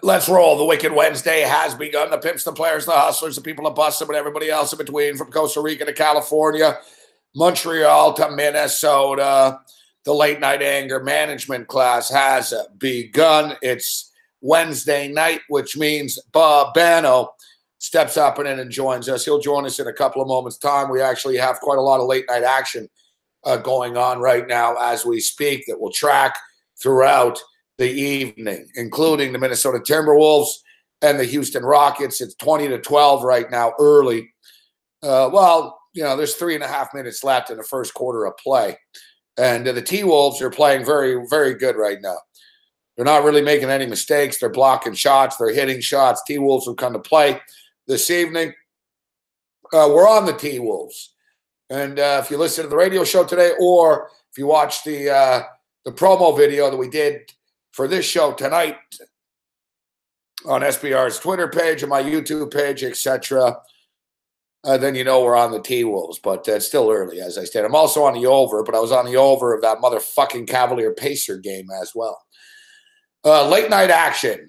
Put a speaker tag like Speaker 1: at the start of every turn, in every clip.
Speaker 1: Let's roll. The Wicked Wednesday has begun. The pimps, the players, the hustlers, the people that bust them, and everybody else in between, from Costa Rica to California, Montreal to Minnesota. The late night anger management class has begun. It's Wednesday night, which means Babano steps up and joins us. He'll join us in a couple of moments' time. We actually have quite a lot of late night action going on right now as we speak that will track throughout the evening, including the Minnesota Timberwolves and the Houston Rockets. It's 20-12 right now, early. There's 3.5 minutes left in the first quarter of play. And the T-Wolves are playing very, very good right now. They're not really making any mistakes. They're blocking shots. They're hitting shots. T-Wolves will come to play this evening. We're on the T-Wolves. And if you listen to the radio show today, or if you watch the promo video that we did for this show tonight on SBR's Twitter page and my YouTube page, etc., then you know we're on the T-Wolves. But it's still early, as I said. I'm also on the over, but I was on the over of that motherfucking Cavalier-Pacer game as well. Late night action.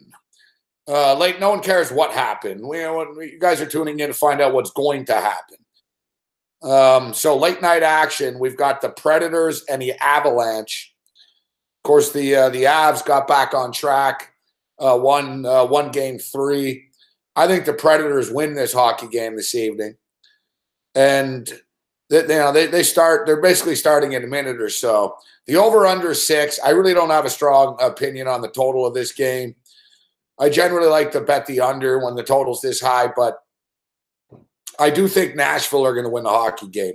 Speaker 1: No one cares what happened. You guys are tuning in to find out what's going to happen. So late night action, we've got the Predators and the Avalanche. Of course, the Avs got back on track, won game 3. I think the Predators win this hockey game this evening, and they're basically starting in a minute or so. The over/under 6. I really don't have a strong opinion on the total of this game. I generally like to bet the under when the total's this high, but I do think Nashville are going to win the hockey game.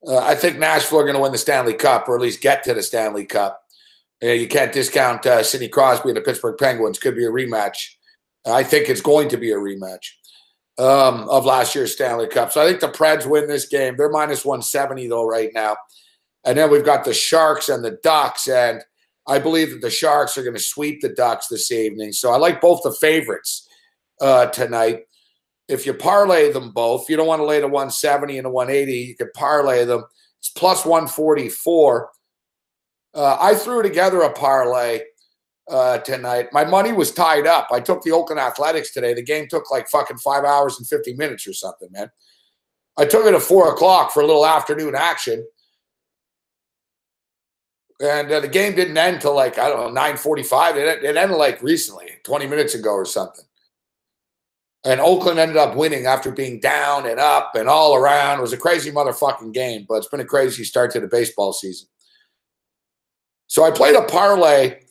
Speaker 1: I think Nashville are going to win the Stanley Cup, or at least get to the Stanley Cup. You can't discount Sidney Crosby and the Pittsburgh Penguins. Could be a rematch. I think it's going to be a rematch of last year's Stanley Cup. So I think the Preds win this game. They're minus 170, though, right now. And then we've got the Sharks and the Ducks, and I believe that the Sharks are going to sweep the Ducks this evening. So I like both the favorites tonight. If you parlay them both, you don't want to lay the 170 and the 180, you could parlay them. It's plus 144. I threw together a parlay tonight. My money was tied up. I took the Oakland Athletics today. The game took like fucking 5 hours and 50 minutes or something, man. I took it at 4 o'clock for a little afternoon action. And the game didn't end till like, I don't know, 9:45. It ended like recently, 20 minutes ago or something. And Oakland ended up winning after being down and up and all around. It was a crazy motherfucking game, but it's been a crazy start to the baseball season. So I played a parlay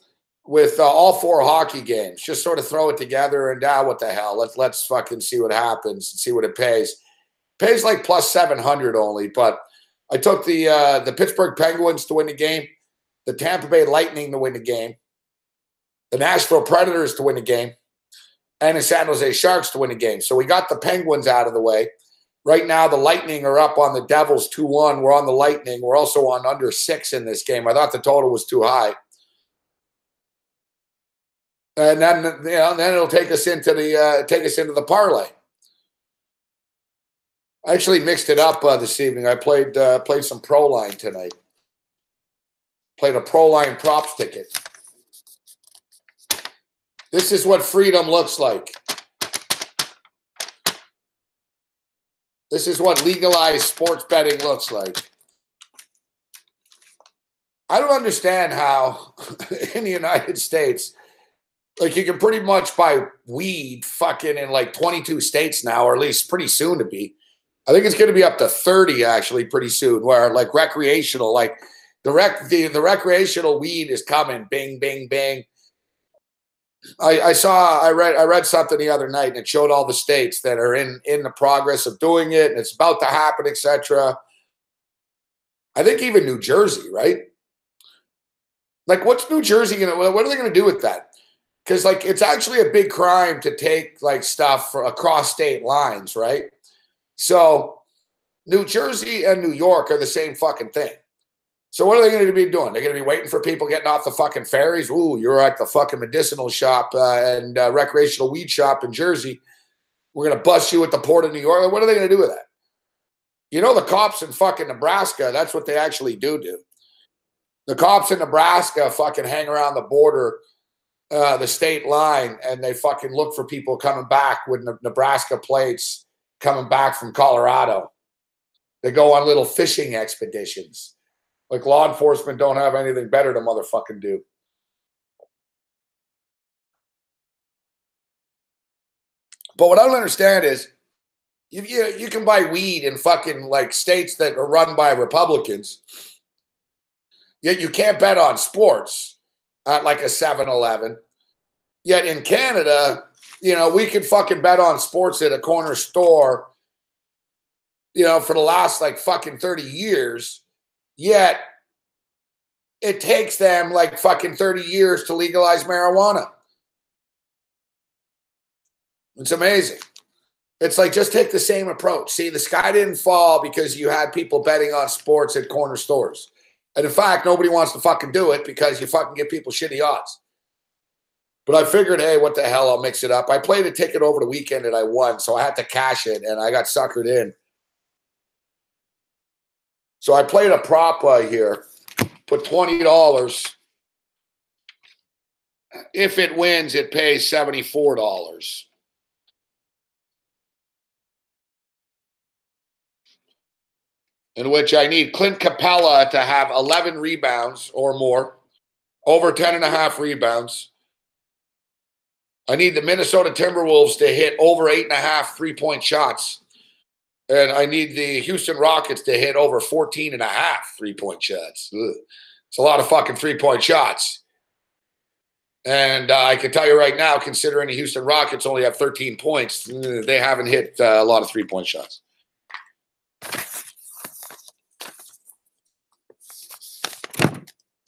Speaker 1: with all 4 hockey games. Just sort of throw it together and what the hell? Let's fucking see what happens and see what it pays. It pays like plus 700 only, but I took the Pittsburgh Penguins to win the game, the Tampa Bay Lightning to win the game, the Nashville Predators to win the game, and the San Jose Sharks to win the game. So we got the Penguins out of the way. Right now, the Lightning are up on the Devils 2-1. We're on the Lightning. We're also on under 6 in this game. I thought the total was too high. And then, then it'll take us into the parlay. I actually mixed it up this evening. I played some Pro Line tonight. Played a Pro Line props ticket. This is what freedom looks like. This is what legalized sports betting looks like. I don't understand how in the United States, like you can pretty much buy weed fucking in like 22 states now, or at least pretty soon to be. I think it's going to be up to 30 actually pretty soon, where like recreational, like the recreational weed is coming. Bing, bing, bing. I read something the other night, and it showed all the states that are in the progress of doing it, and it's about to happen, etc. I think even New Jersey, right? Like, what's New Jersey gonna? What are they gonna do with that? Because like, it's actually a big crime to take like stuff across state lines, right? So New Jersey and New York are the same fucking thing. So what are they going to be doing? They're going to be waiting for people getting off the fucking ferries. Ooh, you're at the fucking medicinal shop and recreational weed shop in Jersey. We're going to bust you at the port of New York. What are they going to do with that? You know, the cops in fucking Nebraska, that's what they actually do. The cops in Nebraska fucking hang around the border the state line, and they fucking look for people coming back with Nebraska plates coming back from Colorado. They go on little fishing expeditions. Like law enforcement don't have anything better to motherfucking do. But what I don't understand is you can buy weed in fucking like states that are run by Republicans, yet you can't bet on sports at like a 7-Eleven. Yet in Canada, we could fucking bet on sports at a corner store, for the last like fucking 30 years. Yet it takes them like fucking 30 years to legalize marijuana. It's amazing. It's like, just take the same approach. See, the sky didn't fall because you had people betting on sports at corner stores. And in fact, nobody wants to fucking do it because you fucking give people shitty odds. But I figured, hey, what the hell, I'll mix it up. I played a ticket over the weekend and I won, so I had to cash it, and I got suckered in. So I played a prop here, put $20. If it wins, it pays $74. In which I need Clint Capella to have 11 rebounds or more, over 10.5 rebounds. I need the Minnesota Timberwolves to hit over 8.5 3-point shots. And I need the Houston Rockets to hit over 14.5 3-point shots. Ugh. It's a lot of fucking 3-point shots. And I can tell you right now, considering the Houston Rockets only have 13 points, they haven't hit a lot of 3-point shots.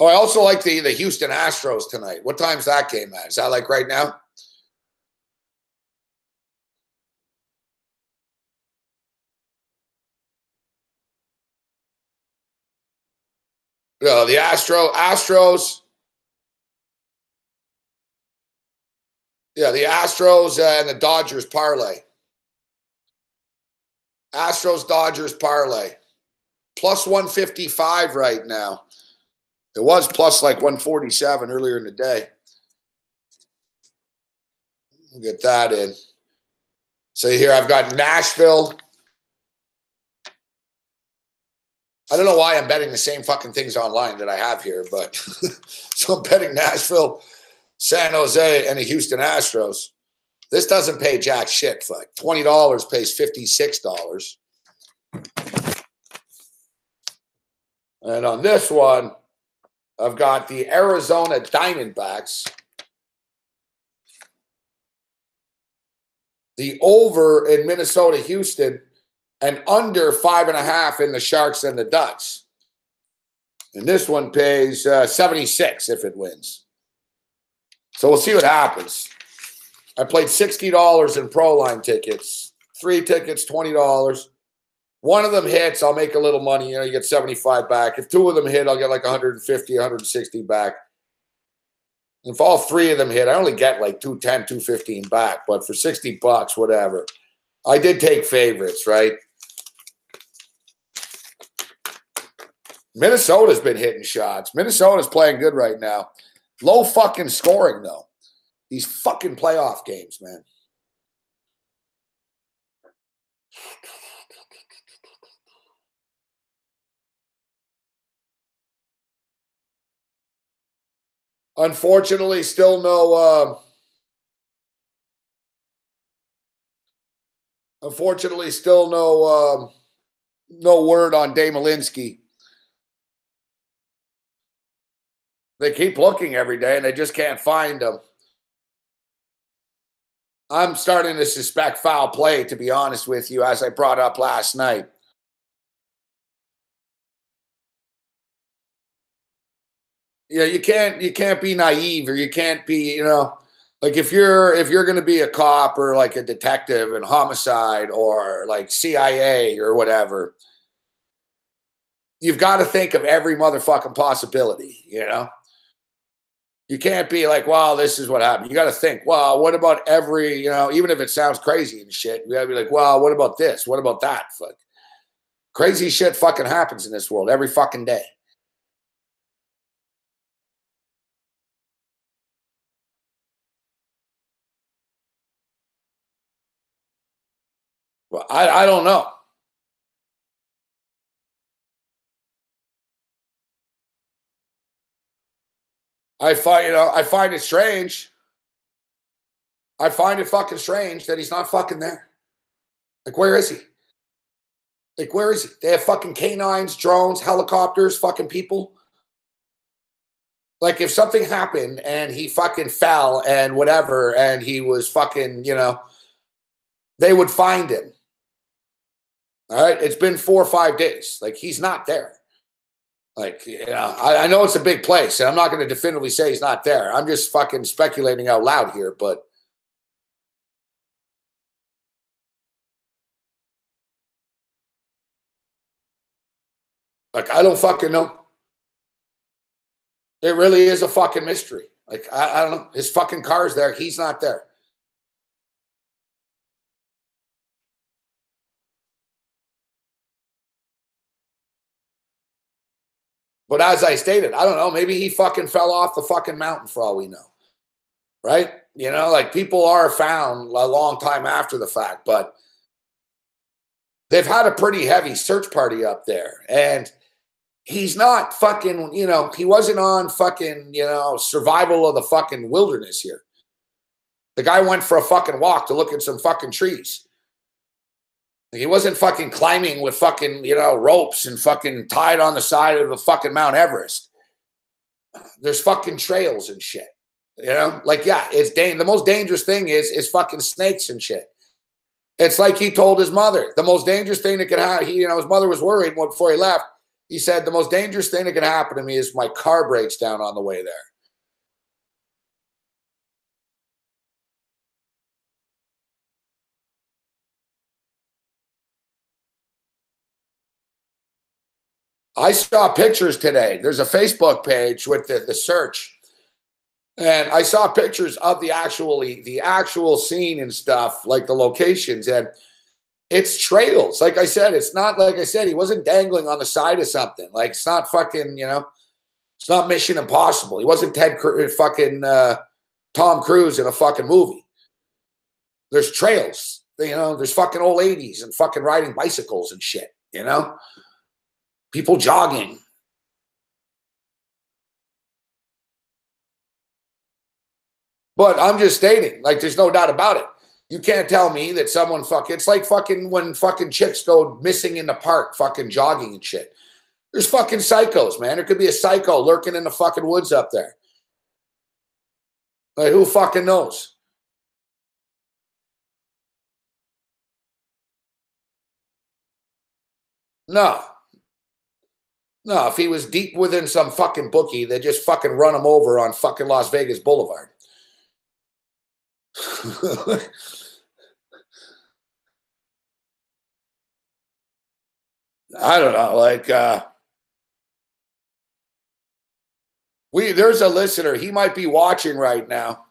Speaker 1: Oh, I also like the Houston Astros tonight. What time's that game at? Is that like right now? No, the Astros. Yeah, the Astros and the Dodgers parlay. Astros Dodgers parlay. Plus 155 right now. It was plus like 147 earlier in the day. We'll get that in. So here I've got Nashville. I don't know why I'm betting the same fucking things online that I have here, but so I'm betting Nashville, San Jose, and the Houston Astros. This doesn't pay jack shit. Fuck. $20 pays $56. And on this one, I've got the Arizona Diamondbacks. The over in Minnesota, Houston, and under 5.5 in the Sharks and the Ducks. And this one pays 76 if it wins. So we'll see what happens. I played $60 in Pro Line tickets. 3 tickets, $20. One of them hits, I'll make a little money. You get 75 back. If 2 of them hit, I'll get like 150, 160 back. If all 3 of them hit, I only get like 210, 215 back. But for $60, whatever. I did take favorites, right? Minnesota's been hitting shots. Minnesota's playing good right now. Low fucking scoring, though. These fucking playoff games, man. Unfortunately, still no no word on Dave Malinsky. They keep looking every day and they just can't find him. I'm starting to suspect foul play, to be honest with you, as I brought up last night. You can't be naive, or you can't be, like if you're going to be a cop or like a detective in homicide or like CIA or whatever, you've got to think of every motherfucking possibility, You can't be like, well, this is what happened. You got to think, well, what about every, even if it sounds crazy and shit, you got to be like, well, what about this? What about that? Fuck. Crazy shit fucking happens in this world every fucking day. Well, I don't know. I find it strange. I find it fucking strange that he's not fucking there. Like, where is he? Like, where is he? They have fucking canines, drones, helicopters, fucking people. Like, if something happened and he fucking fell and whatever, and he was fucking, they would find him. All right. It's been 4 or 5 days. Like, he's not there. Like, I know it's a big place, and I'm not going to definitively say he's not there. I'm just fucking speculating out loud here, but like, I don't fucking know. It really is a fucking mystery. Like, I don't know. His fucking car's there. He's not there. But as I stated, I don't know. Maybe he fucking fell off the fucking mountain for all we know. Right? Like, people are found a long time after the fact, but they've had a pretty heavy search party up there. And he's not fucking, he wasn't on fucking, survival of the fucking wilderness here. The guy went for a fucking walk to look at some fucking trees. He wasn't fucking climbing with fucking, ropes and fucking tied on the side of the fucking Mount Everest. There's fucking trails and shit. Like, yeah, it's the most dangerous thing is fucking snakes and shit. It's like he told his mother, the most dangerous thing that could happen, his mother was worried before he left. He said, the most dangerous thing that could happen to me is my car breaks down on the way there. I saw pictures today. There's a Facebook page with the search. And I saw pictures of the actual scene and stuff, like the locations, and it's trails. Like I said, it's not like I said, he wasn't dangling on the side of something. Like, it's not fucking, it's not Mission Impossible. He wasn't Tom Cruise in a fucking movie. There's trails. There's fucking old ladies and fucking riding bicycles and shit, people jogging. But I'm just stating, like, there's no doubt about it. You can't tell me that someone it's like fucking when fucking chicks go missing in the park, fucking jogging and shit. There's fucking psychos, man. There could be a psycho lurking in the fucking woods up there. Like, who fucking knows? No. No, if he was deep within some fucking bookie, they just fucking run him over on fucking Las Vegas Boulevard. I don't know. Like, there's a listener. He might be watching right now.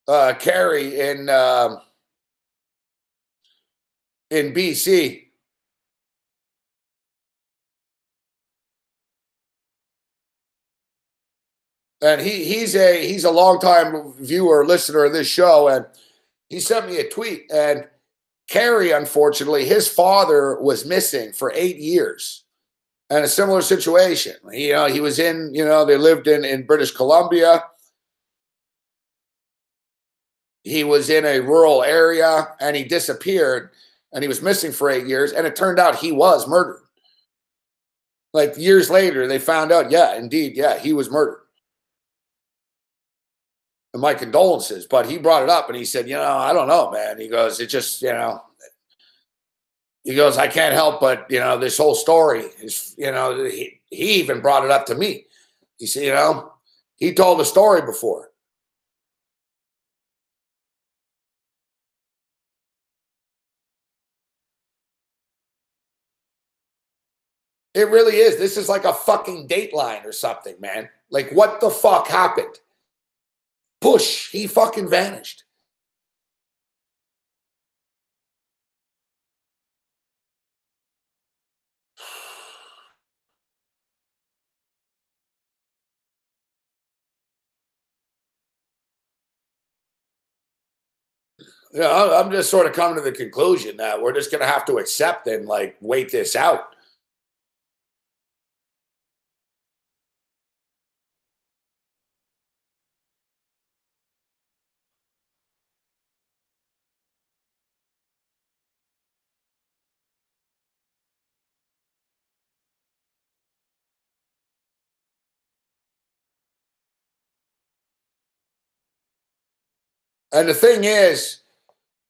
Speaker 1: Carrie in BC. And he's a longtime viewer, listener of this show, and he sent me a tweet. And Carrie, unfortunately, his father was missing for 8 years, and a similar situation. He was in, they lived in British Columbia. He was in a rural area, and he disappeared, and he was missing for 8 years. And it turned out he was murdered. Like, years later, they found out, yeah, indeed, yeah, he was murdered. And my condolences, but he brought it up and he said, I don't know, man. He goes, it just, he goes, I can't help but, this whole story is, he even brought it up to me. He said, he told the story before. It really is. This is like a fucking Dateline or something, man. Like, what the fuck happened? Push, he fucking vanished. Yeah, I'm just sort of coming to the conclusion that we're just going to have to accept and like wait this out. And the thing is,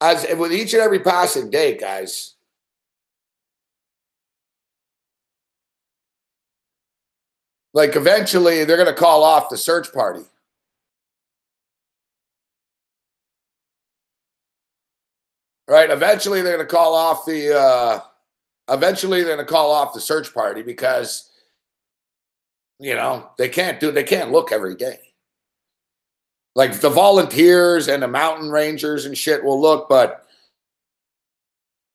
Speaker 1: as with each and every passing day, guys, like eventually they're going to call off the search party, right? Eventually they're going to call off the. Eventually they're going to call off the search party because they can't look every day. Like the volunteers and the mountain rangers and shit will look, but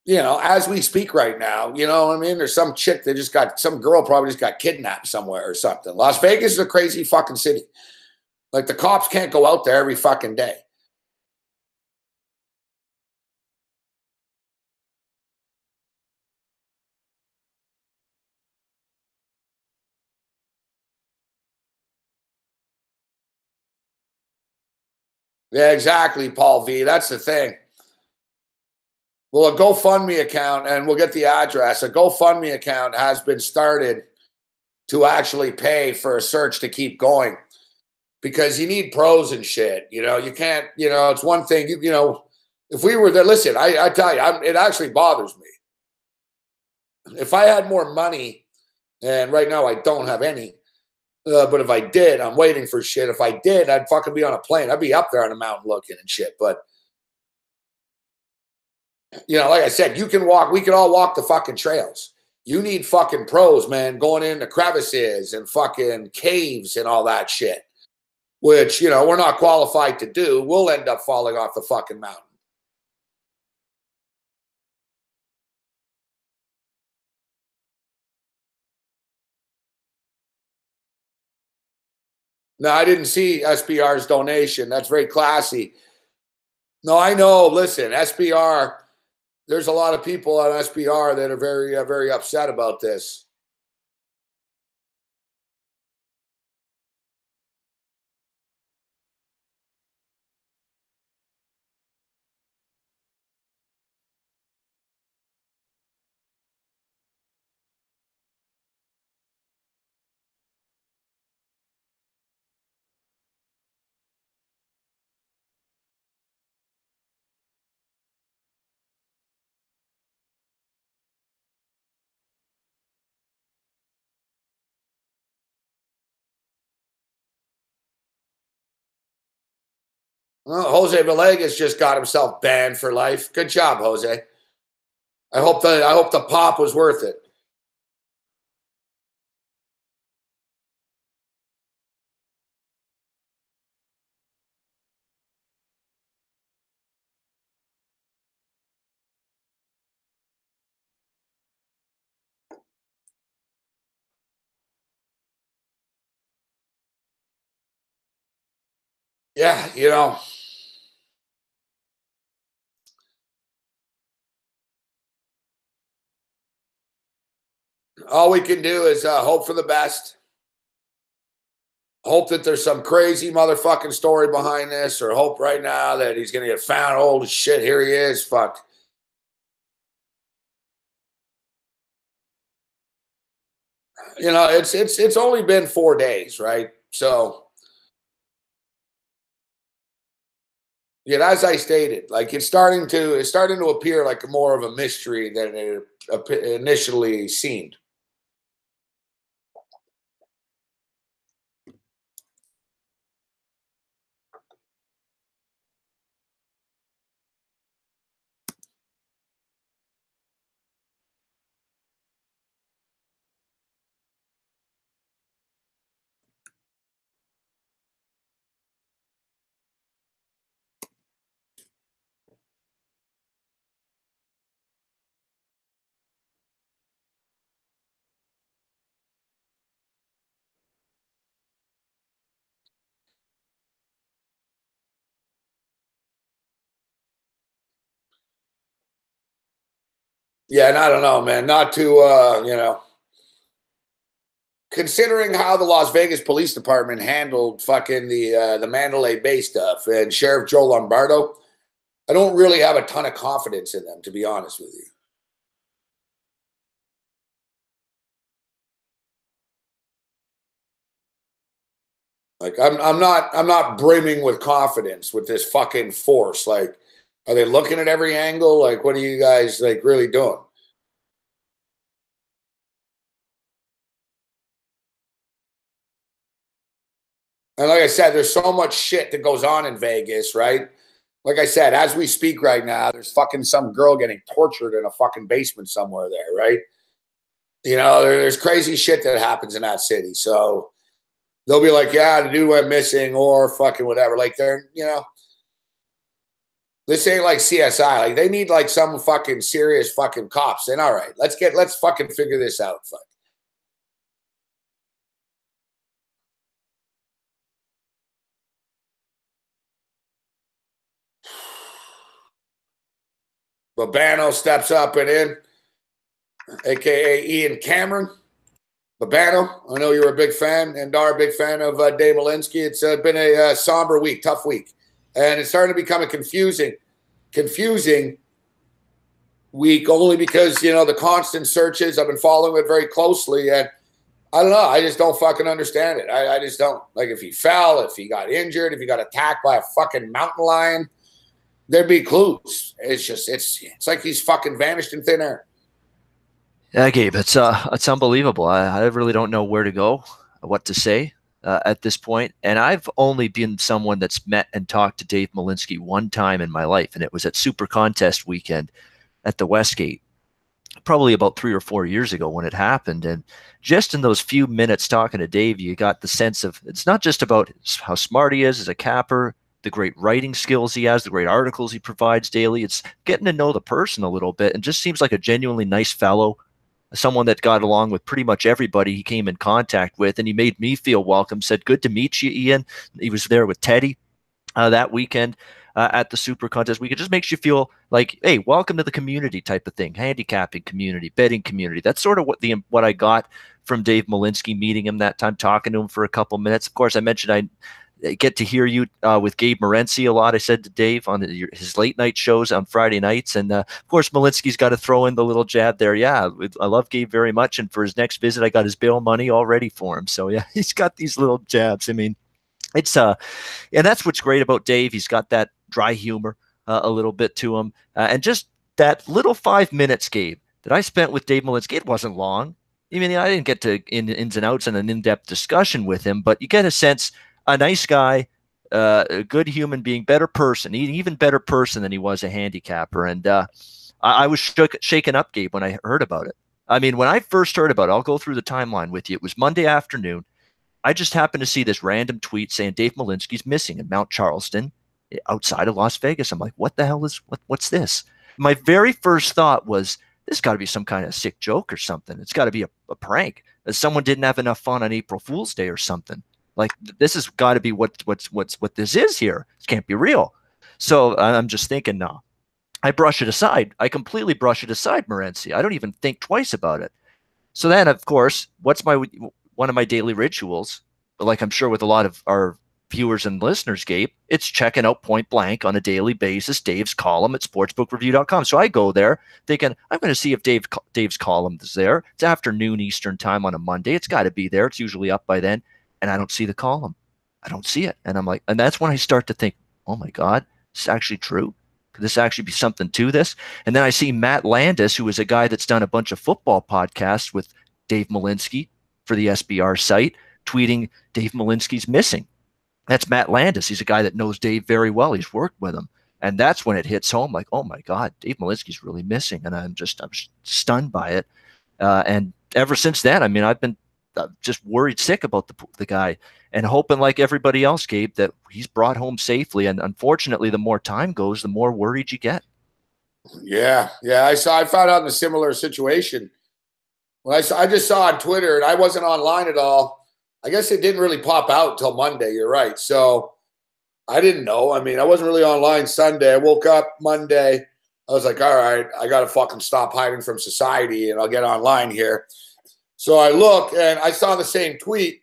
Speaker 1: as we speak right now, you know what I mean? There's some chick that just got, some girl probably just got kidnapped somewhere or something. Las Vegas is a crazy fucking city. Like the cops can't go out there every fucking day. Yeah, exactly, Paul V. That's the thing. Well, a GoFundMe account, and we'll get the address. A GoFundMe account has been started to actually pay for a search to keep going because you need pros and shit. You can't, it's one thing, if we were there, listen, I tell you, it actually bothers me. If I had more money, and right now I don't have any, but if I did, I'm waiting for shit. If I did, I'd fucking be on a plane. I'd be up there on a mountain looking and shit. But, like I said, we can all walk the fucking trails. You need fucking pros, man, going into crevices and fucking caves and all that shit, which, we're not qualified to do. We'll end up falling off the fucking mountain. No, I didn't see SBR's donation. That's very classy. No, I know. Listen, SBR, there's a lot of people on SBR that are very, very upset about this. Well, Jose Villegas just got himself banned for life. Good job, Jose. I hope the pop was worth it. Yeah, all we can do is hope for the best. Hope that there's some crazy motherfucking story behind this, or hope right now that he's gonna get found. Holy shit, here he is. Fuck. It's only been 4 days, right? So yeah, as I stated, like it's starting to appear like more of a mystery than it initially seemed. Yeah, and I don't know, man. Not to, considering how the Las Vegas Police Department handled fucking the Mandalay Bay stuff and Sheriff Joe Lombardo, I don't really have a ton of confidence in them, to be honest with you. Like I'm not brimming with confidence with this fucking force. Like, are they looking at every angle? Like, what are you guys like really doing? And like I said, there's so much shit that goes on in Vegas, right? Like I said, as we speak right now, there's fucking some girl getting tortured in a fucking basement somewhere there, right? There's crazy shit that happens in that city. So they'll be like, yeah, the dude went missing or fucking whatever. Like this ain't like CSI. Like they need like some fucking serious fucking cops. And all right, let's fucking figure this out. Fuck. Babano steps up and in, aka Ian Cameron. Babano, I know you're a big fan and are a big fan of Dave Malinsky. It's been a somber week, tough week. And it's starting to become a confusing week only because, the constant searches. I've been following it very closely. And I don't know. I just don't fucking understand it. I just don't. Like if he fell, if he got injured, if he got attacked by a fucking mountain lion, there'd be clues. It's like he's fucking vanished in thin air.
Speaker 2: Yeah, Gabe, it's unbelievable. I really don't know where to go, what to say at this point. And I've only been someone that's met and talked to Dave Malinsky one time in my life, and it was at Super Contest weekend at the Westgate, probably about 3 or 4 years ago when it happened. And just in those few minutes talking to Dave, you got the sense of it's not just about how smart he is as a capper, the great writing skills he has, the great articles he provides daily. It's getting to know the person a little bit, and just seems like a genuinely nice fellow, someone that got along with pretty much everybody he came in contact with. And he made me feel welcome, said, good to meet you, Ian. He was there with Teddy that weekend at the Super Contest weekend. Just makes you feel like, hey, welcome to the community type of thing, handicapping community, betting community. That's sort of what I got from Dave Malinsky, meeting him that time, talking to him for a couple minutes. Of course, I mentioned I get to hear you with Gabe Morency a lot. I said to Dave on his late night shows on Friday nights. And of course, Malinsky's got to throw in the little jab there. Yeah, I love Gabe very much. And for his next visit, I got his bail money all ready for him. So yeah, he's got these little jabs. I mean, it's and that's what's great about Dave. He's got that dry humor a little bit to him. And just that little 5 minutes, Gabe, that I spent with Dave Malinsky, it wasn't long. I mean, I didn't get to ins and outs and an in-depth discussion with him, but you get a sense, a nice guy, a good human being, better person, even better person than he was a handicapper. And I was shaken up, Gabe, when I heard about it. I mean, when I first heard about it, I'll go through the timeline with you. It was Monday afternoon. I just happened to see this random tweet saying Dave Malinsky's missing in Mount Charleston outside of Las Vegas. I'm like, what the hell what's this? My very first thought was, this got to be some kind of sick joke or something. It's got to be a prank. Someone didn't have enough fun on April Fool's Day or something. Like, this has got to be what this is here. It can't be real. So I'm just thinking, no. I brush it aside. I completely brush it aside, Morency. I don't even think twice about it. So then, of course, what's one of my daily rituals? Like I'm sure with a lot of our viewers and listeners, Gabe, it's checking out Point Blank on a daily basis, Dave's column at sportsbookreview.com. So I go there thinking, I'm going to see if Dave's column is there. It's afternoon Eastern time on a Monday. It's got to be there. It's usually up by then. And I don't see the column. I don't see it. And I'm like, and that's when I start to think, oh my God, this is actually true. Could this actually be something to this? And then I see Matt Landis, who is a guy that's done a bunch of football podcasts with Dave Malinsky for the SBR site, tweeting Dave Malinsky's missing. That's Matt Landis. He's a guy that knows Dave very well. He's worked with him. And that's when it hits home, like, oh my God, Dave Malinsky's really missing. And I'm stunned by it. And ever since then, I mean, I've been just worried sick about the guy, and hoping, like everybody else, Gabe, that he's brought home safely. And unfortunately, the more time goes, the more worried you get.
Speaker 1: Yeah. I found out in a similar situation. When I just saw on Twitter, and I wasn't online at all. I guess it didn't really pop out until Monday. You're right. So I didn't know. I mean, I wasn't really online Sunday. I woke up Monday. I was like, all right, I got to fucking stop hiding from society and I'll get online here. So I look and I saw the same tweet,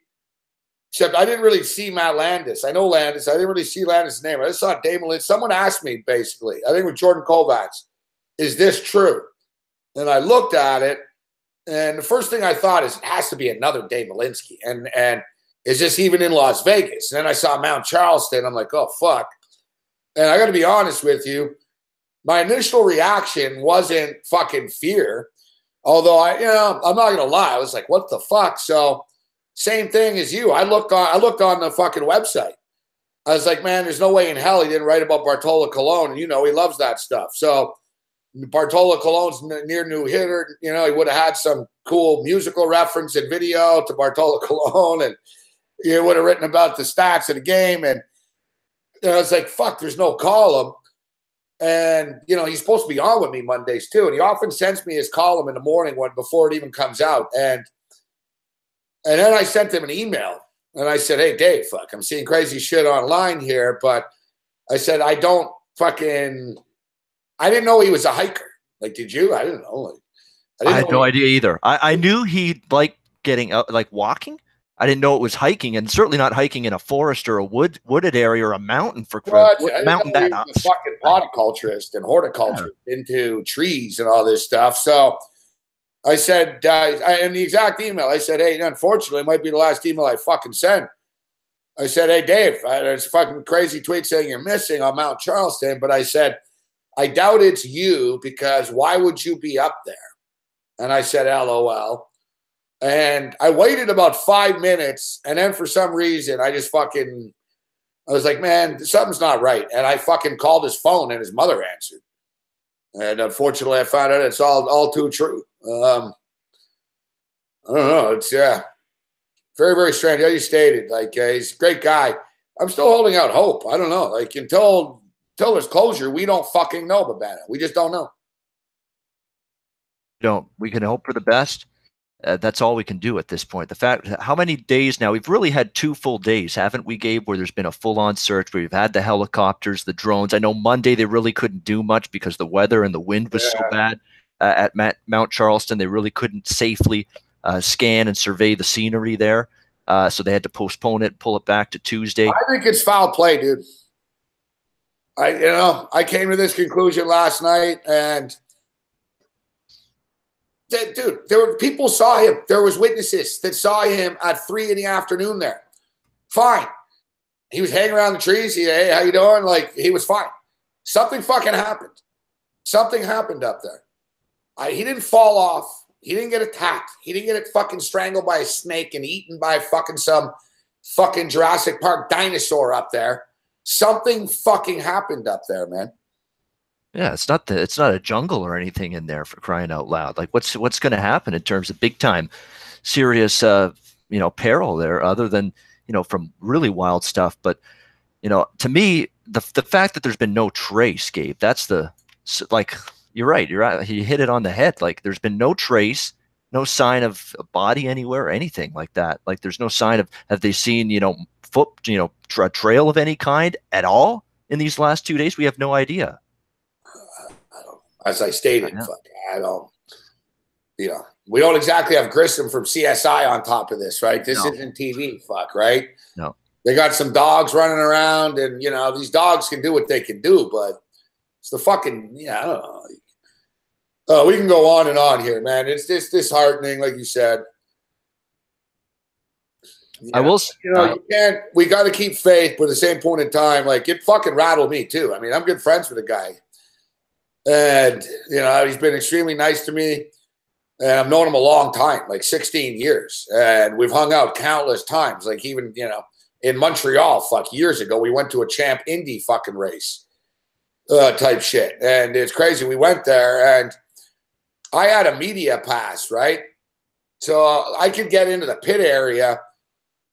Speaker 1: except I didn't really see Matt Landis. I know Landis. I didn't really see Landis' name. I just saw Dave Malinsky. Someone asked me, basically, I think with Jordan Kovacs, is this true? And I looked at it, and the first thing I thought is it has to be another Dave Malinsky. And is this even in Las Vegas? And then I saw Mount Charleston. I'm like, oh, fuck. And I got to be honest with you. My initial reaction wasn't fucking fear. Although, I'm not going to lie. I was like, what the fuck? So same thing as you. I looked on the fucking website. I was like, man, there's no way in hell he didn't write about Bartolo Colon. And, he loves that stuff. So Bartolo Colon's near new hitter. He would have had some cool musical reference and video to Bartolo Colon. And he would have written about the stats of the game. And I was like, fuck, there's no column. And, he's supposed to be on with me Mondays too. And he often sends me his column in the morning before it even comes out. And then I sent him an email and I said, hey, Dave, fuck, I'm seeing crazy shit online here. But I said, I didn't know he was a hiker. Like, did you? I didn't know.
Speaker 2: I had no idea either. I knew he liked getting out, like walking. I didn't know it was hiking, and certainly not hiking in a forest or a wooded area or a mountain for
Speaker 1: mountain. That he was a fucking horticulturist and horticulture into trees and all this stuff. So I said, in the exact email, I said, hey, unfortunately, it might be the last email I fucking sent. I said, hey, Dave, there's a fucking crazy tweet saying you're missing on Mount Charleston, but I said, I doubt it's you because why would you be up there? And I said, LOL. And I waited about 5 minutes, and then for some reason, I was like, man, something's not right. And I fucking called his phone, and his mother answered. And unfortunately, I found out it's all too true. I don't know. It's, very, very strange. As you stated, like, he's a great guy. I'm still holding out hope. I don't know. Like, until there's closure, we don't fucking know about it. We just don't know.
Speaker 2: We can hope for the best. That's all we can do at this point. The fact, how many days now? We've really had 2 full days, haven't we, Gabe, where there's been a full-on search, where we've had the helicopters, the drones. I know Monday they really couldn't do much because the weather and the wind was so bad at Mount Charleston. They really couldn't safely scan and survey the scenery there. So they had to postpone it, pull it back to Tuesday.
Speaker 1: I think it's foul play, dude. I came to this conclusion last night, and dude, people saw him. There was witnesses that saw him at 3 p.m. there. Fine. He was hanging around the trees. Hey, how you doing? Like, he was fine. Something fucking happened. Something happened up there. He didn't fall off. He didn't get attacked. He didn't get fucking strangled by a snake and eaten by some fucking Jurassic Park dinosaur up there. Something fucking happened up there, man.
Speaker 2: Yeah, it's not a jungle or anything in there, for crying out loud. Like, what's going to happen in terms of big time, serious, peril there, other than, from really wild stuff. But, to me, the fact that there's been no trace, Gabe, that's you're right. You hit it on the head. Like, there's been no trace, no sign of a body anywhere or anything like that. Like, there's no sign of, have they seen, a trail of any kind at all in these last 2 days? We have no idea.
Speaker 1: As I stated, I don't, we don't exactly have Grissom from CSI on top of this, right? This isn't TV, right?
Speaker 2: No.
Speaker 1: They got some dogs running around, and, these dogs can do what they can do, but it's the fucking, I don't know. We can go on and on here, man. It's disheartening, like you said.
Speaker 2: I will.
Speaker 1: You can't. We got to keep faith, but at the same point in time, like, it fucking rattled me too. I mean, I'm good friends with the guy. And, he's been extremely nice to me. And I've known him a long time, like 16 years. And we've hung out countless times. Like, even, in Montreal, years ago, we went to a Champ Indy fucking race type shit. And it's crazy. We went there, and I had a media pass, right? So I could get into the pit area,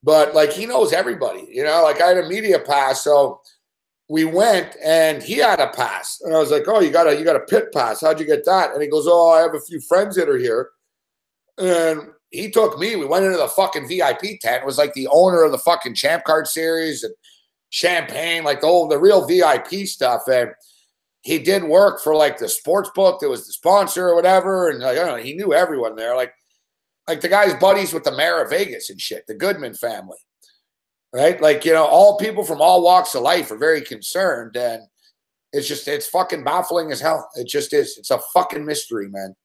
Speaker 1: but, like, he knows everybody, like, I had a media pass. So we went, and he had a pass. And I was like, oh, you got a pit pass. How'd you get that? And he goes, oh, I have a few friends that are here. And he took me. We went into the fucking VIP tent. It was like the owner of the fucking Champ Card Series and champagne, like the real VIP stuff. And he did work for like the Sportsbook that was the sponsor or whatever. And like, I don't know, he knew everyone there. Like the guy's buddies with the mayor of Vegas and shit, the Goodman family, right? Like, all people from all walks of life are very concerned. And it's fucking baffling as hell. It just is. It's a fucking mystery, man.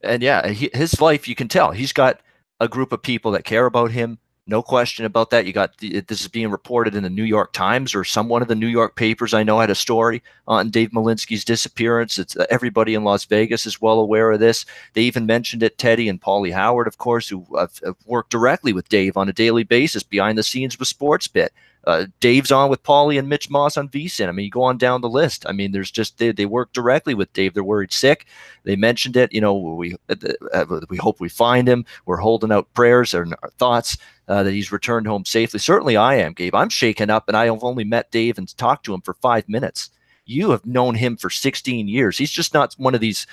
Speaker 2: And yeah, his life, you can tell he's got a group of people that care about him. No question about that. You got this is being reported in the New York Times or one of the New York papers. I know had a story on Dave Malinsky's disappearance. It's everybody in Las Vegas is well aware of this. They even mentioned it. Teddy and Paulie Howard, of course, who have worked directly with Dave on a daily basis behind the scenes with Sportsbit. Dave's on with Paulie and Mitch Moss on VSiN. I mean, you go on down the list. I mean, there's just they work directly with Dave. They're worried sick. They mentioned it. We hope we find him. We're holding out prayers and our thoughts that he's returned home safely. Certainly, I am, Gabe. I'm shaken up, and I have only met Dave and talked to him for 5 minutes. You have known him for 16 years. He's just not one of these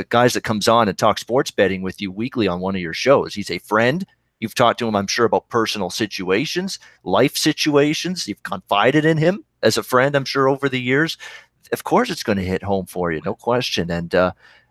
Speaker 2: guys that comes on and talks sports betting with you weekly on one of your shows. He's a friend. You've talked to him, I'm sure, about personal situations, life situations. You've confided in him as a friend, I'm sure, over the years. Of course, it's going to hit home for you, no question. And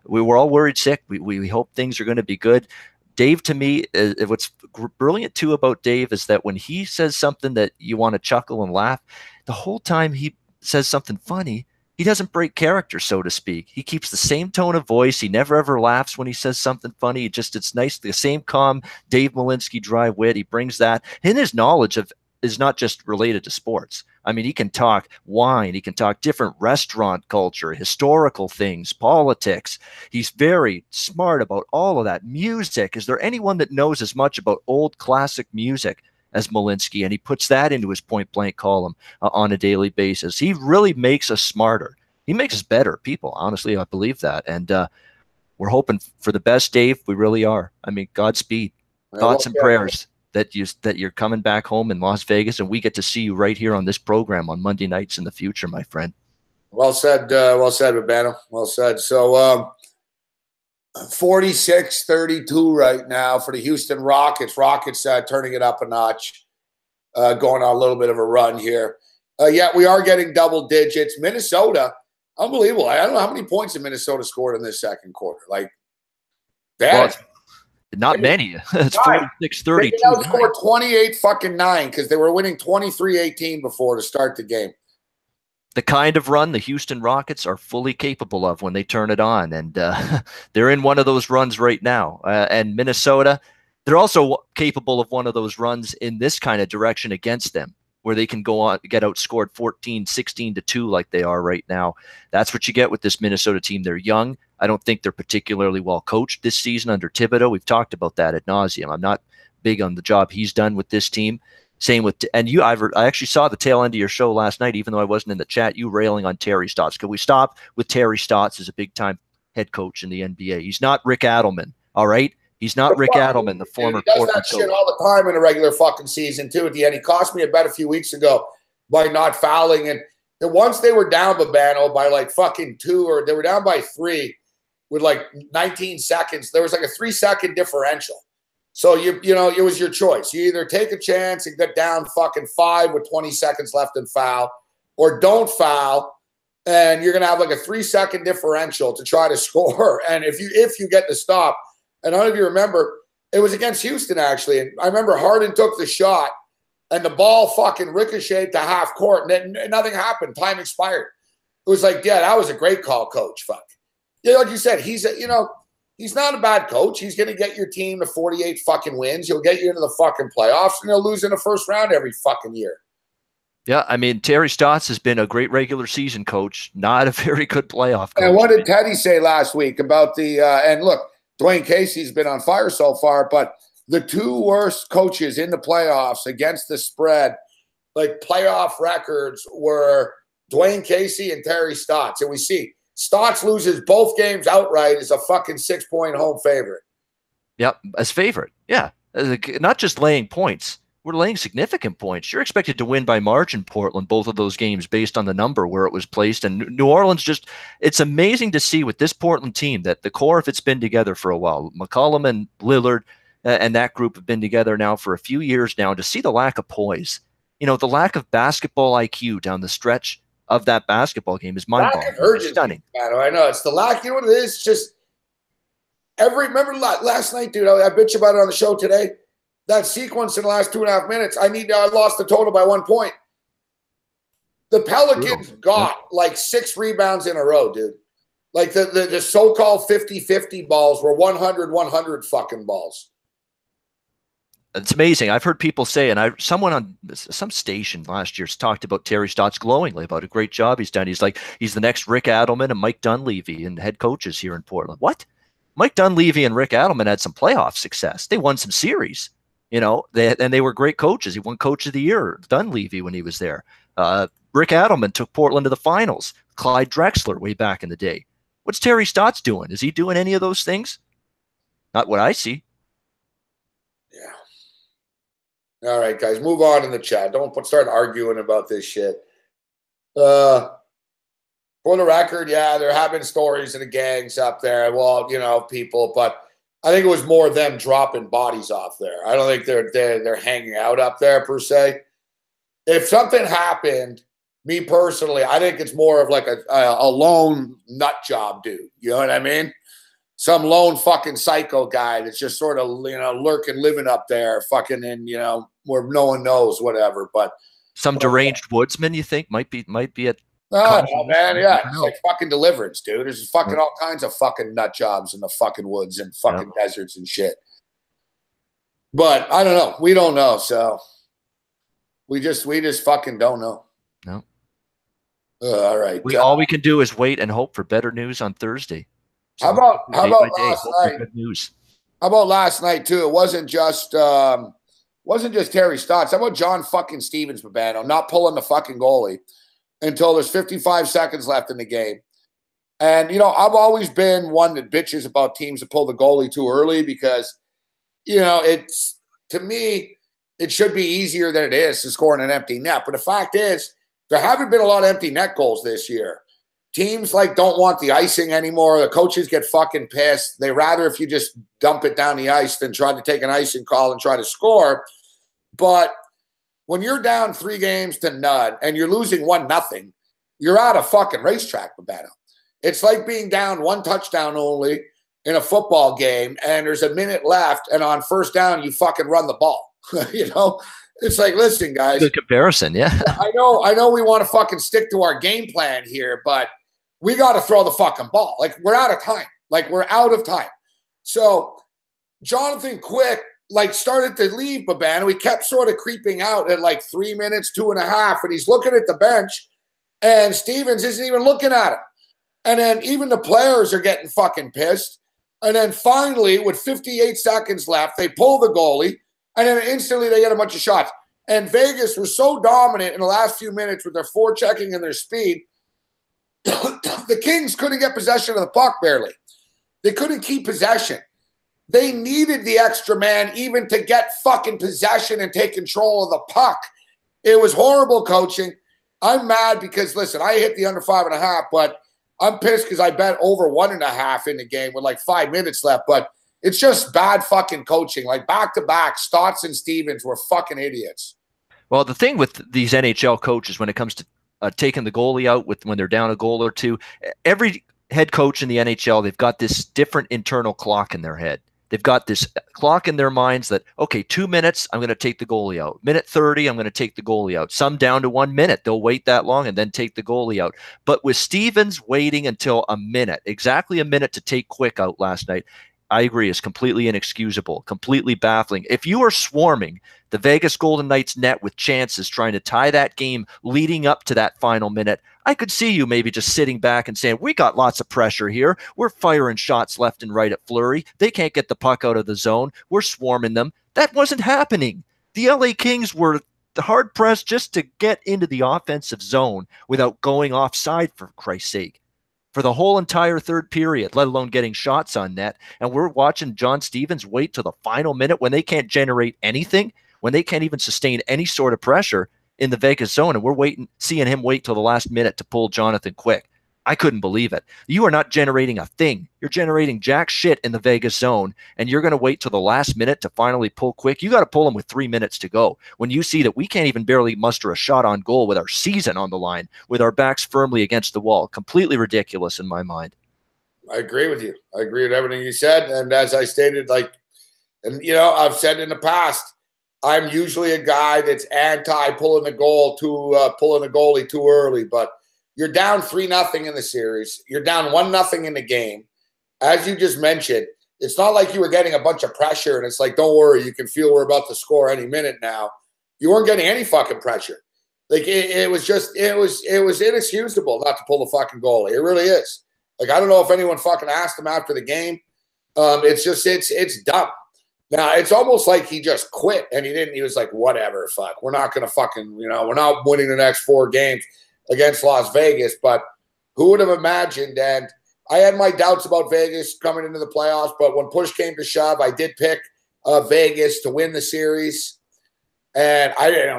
Speaker 2: we were all worried sick. We hope things are going to be good. Dave, to me, what's brilliant, too, about Dave is that when he says something that you want to chuckle and laugh, the whole time he says something funny, he doesn't break character, so to speak. He keeps the same tone of voice. He never ever laughs when he says something funny. It's nice. The same calm Dave Malinsky dry wit. He brings that. And his knowledge is not just related to sports. I mean, he can talk wine. He can talk different restaurant culture, historical things, politics. He's very smart about all of that. Music. Is there anyone that knows as much about old classic music as Malinsky? And he puts that into his point blank column on a daily basis. He really makes us smarter. He makes us better people. Honestly, I believe that. And we're hoping for the best, Dave. We really are. I mean, Godspeed. Thoughts and prayers that you're coming back home in Las Vegas, and we get to see you right here on this program on Monday nights in the future, my friend. Well
Speaker 1: said, Urbano. Well said. So 46-32 right now for the Houston Rockets. Rockets turning it up a notch, going on a little bit of a run here. Yeah, we are getting double digits. Minnesota, unbelievable. I don't know how many points in Minnesota scored in this second quarter. Like, that.
Speaker 2: Well, not many. It's 46-32. They
Speaker 1: outscored 28-9 because they were winning 23-18 before to start the game.
Speaker 2: The kind of run the Houston Rockets are fully capable of when they turn it on. And they're in one of those runs right now. And Minnesota, they're also capable of one of those runs in this kind of direction against them, where they can go on, get outscored 14-16-2 like they are right now. That's what you get with this Minnesota team. They're young. I don't think they're particularly well coached this season under Thibodeau. We've talked about that ad nauseum. I'm not big on the job he's done with this team. Same with, and you, I actually saw the tail end of your show last night, even though I wasn't in the chat, you railing on Terry Stotts. Could we stop with Terry Stotts as a big-time head coach in the NBA? He's not Rick Adelman, all right? He's not Rick Adelman, the former
Speaker 1: Portland coach. He does that shit all the time in a regular fucking season, too, at the end. He cost me a bet a few weeks ago by not fouling. And once they were down, Babano, by like fucking 2, or they were down by 3 with like 19 seconds. There was like a 3-second differential. So, you know, it was your choice. You either take a chance and get down fucking 5 with 20 seconds left and foul, or don't foul, and you're going to have like a 3-second differential to try to score. And if you get the stop, and none of you remember, it was against Houston, actually. And I remember Harden took the shot, and the ball fucking ricocheted to half court, and nothing happened. Time expired. It was like, yeah, that was a great call, coach. Fuck. Yeah, like you said, he's not a bad coach. He's going to get your team to 48 fucking wins. He'll get you into the fucking playoffs, and he'll lose in the first round every fucking year.
Speaker 2: Yeah, I mean, Terry Stotts has been a great regular season coach, not a very good playoff coach.
Speaker 1: And what did Teddy say last week about the and look, Dwayne Casey's been on fire so far, but the 2 worst coaches in the playoffs against the spread, like playoff records, were Dwayne Casey and Terry Stotts. And we see Stotts loses both games outright as a fucking 6-point home favorite.
Speaker 2: Yep, as favorite. Yeah, not just laying points. We're laying significant points. You're expected to win by margin, Portland, both of those games based on the number where it was placed. And New Orleans it's amazing to see with this Portland team that the core of it's been together for a while. McCollum and Lillard and that group have been together now for a few years now. To see the lack of poise, you know, the lack of basketball IQ down the stretch of that basketball game is
Speaker 1: Lack
Speaker 2: mind-boggling.
Speaker 1: of urgency,
Speaker 2: Stunning.
Speaker 1: I know it's the lack. You know what it is? Just remember last night, dude. I bitch about it on the show today. That sequence in the last 2.5 minutes. I lost the total by 1 point. The Pelicans got like 6 rebounds in a row, dude. Like the so-called 50-50 balls were 100-100 fucking balls.
Speaker 2: It's amazing. I've heard people say, and someone on some station last year talked about Terry Stotts glowingly about a great job he's done. He's like, he's the next Rick Adelman and Mike Dunleavy and head coaches here in Portland. What? Mike Dunleavy and Rick Adelman had some playoff success. They won some series, and they were great coaches. He won Coach of the Year, Dunleavy, when he was there. Rick Adelman took Portland to the finals. Clyde Drexler way back in the day. What's Terry Stotts doing? Is he doing any of those things? Not what I see.
Speaker 1: Yeah. All right, guys, move on in the chat. Don't start arguing about this shit. For the record, yeah, there have been stories of the gangs up there. Well, people, but I think it was more them dropping bodies off there. I don't think they're hanging out up there per se. If something happened, me personally, I think it's more of like a lone nut job dude. You know what I mean? Some lone fucking psycho guy that's just sort of, lurking, living up there, fucking in, where no one knows, whatever. But
Speaker 2: some deranged woodsman, you think might be at.
Speaker 1: Oh, man, yeah. It's like fucking Deliverance, dude. There's fucking all kinds of fucking nut jobs in the fucking woods and fucking deserts and shit. But I don't know. We don't know, so we just fucking don't know.
Speaker 2: No.
Speaker 1: All right.
Speaker 2: All we can do is wait and hope for better news on Thursday.
Speaker 1: So how about last night?
Speaker 2: Good news.
Speaker 1: How about last night too? It wasn't just Terry Stotts. How about John fucking Stevens, Babano, not pulling the fucking goalie until there's 55 seconds left in the game. And I've always been one that bitches about teams that pull the goalie too early because it's, to me, it should be easier than it is to score in an empty net. But the fact is, there haven't been a lot of empty net goals this year. Teams don't want the icing anymore. The coaches get fucking pissed. They rather if you just dump it down the ice than try to take an icing call and try to score. But when you're down 3-0 and you're losing 1-0, you're at a fucking racetrack, Babano. It's like being down 1 touchdown only in a football game and there's a minute left and on first down you fucking run the ball. It's like, listen, guys.
Speaker 2: Good comparison, yeah.
Speaker 1: I know we want to fucking stick to our game plan here, but we got to throw the fucking ball. We're out of time. We're out of time. So Jonathan Quick, started to leave Babano. He kept sort of creeping out at 3 minutes, 2.5, and he's looking at the bench, and Stevens isn't even looking at him. And then even the players are getting fucking pissed. And then finally, with 58 seconds left, they pull the goalie, and then instantly they get a bunch of shots. And Vegas was so dominant in the last few minutes with their forechecking and their speed, the Kings couldn't get possession of the puck barely. They couldn't keep possession. They needed the extra man even to get fucking possession and take control of the puck. It was horrible coaching. I'm mad because, listen, I hit the under 5.5, but I'm pissed because I bet over 1.5 in the game with 5 minutes left. But it's just bad fucking coaching. Back-to-back, Stotts and Stevens were fucking idiots.
Speaker 2: Well, the thing with these NHL coaches when it comes to taking the goalie out when they're down a goal or two, every head coach in the NHL, they've got this different internal clock in their head. They've got this clock in their minds that, okay, 2 minutes, I'm going to take the goalie out. Minute 30, I'm going to take the goalie out. Some down to 1 minute. They'll wait that long and then take the goalie out. But with Stevens waiting until a minute, exactly a minute to take Quick out last night, I agree, is completely inexcusable, completely baffling. If you are swarming the Vegas Golden Knights net with chances trying to tie that game leading up to that final minute, I could see you maybe just sitting back and saying, we got lots of pressure here. We're firing shots left and right at Fleury. They can't get the puck out of the zone. We're swarming them. That wasn't happening. The LA Kings were hard-pressed just to get into the offensive zone without going offside, for Christ's sake, for the whole entire third period, let alone getting shots on net. And we're watching John Stevens wait to the final minute when they can't generate anything, when they can't even sustain any sort of pressure in the Vegas zone. And we're seeing him wait till the last minute to pull Jonathan Quick. I couldn't believe it. You are not generating a thing. You're generating jack shit in the Vegas zone, and you're going to wait till the last minute to finally pull quick. You got to pull them with 3 minutes to go. When you see that we can't even barely muster a shot on goal with our season on the line, with our backs firmly against the wall. Completely ridiculous in my mind.
Speaker 1: I agree with you. I agree with everything you said. And as I stated, and I've said in the past, I'm usually a guy that's anti pulling the goalie too early, but you're down 3-0 in the series. You're down 1-0 in the game. As you just mentioned, it's not like you were getting a bunch of pressure and it's like, don't worry, you can feel we're about to score any minute now. You weren't getting any fucking pressure. Like it was inexcusable not to pull the fucking goalie. It really is. Like, I don't know if anyone fucking asked him after the game. It's dumb. Now, it's almost like he just quit and he was like, whatever, fuck. We're not going to fucking, we're not winning the next 4 games against Las Vegas, but who would have imagined? And I had my doubts about Vegas coming into the playoffs, but when push came to shove, I did pick Vegas to win the series. And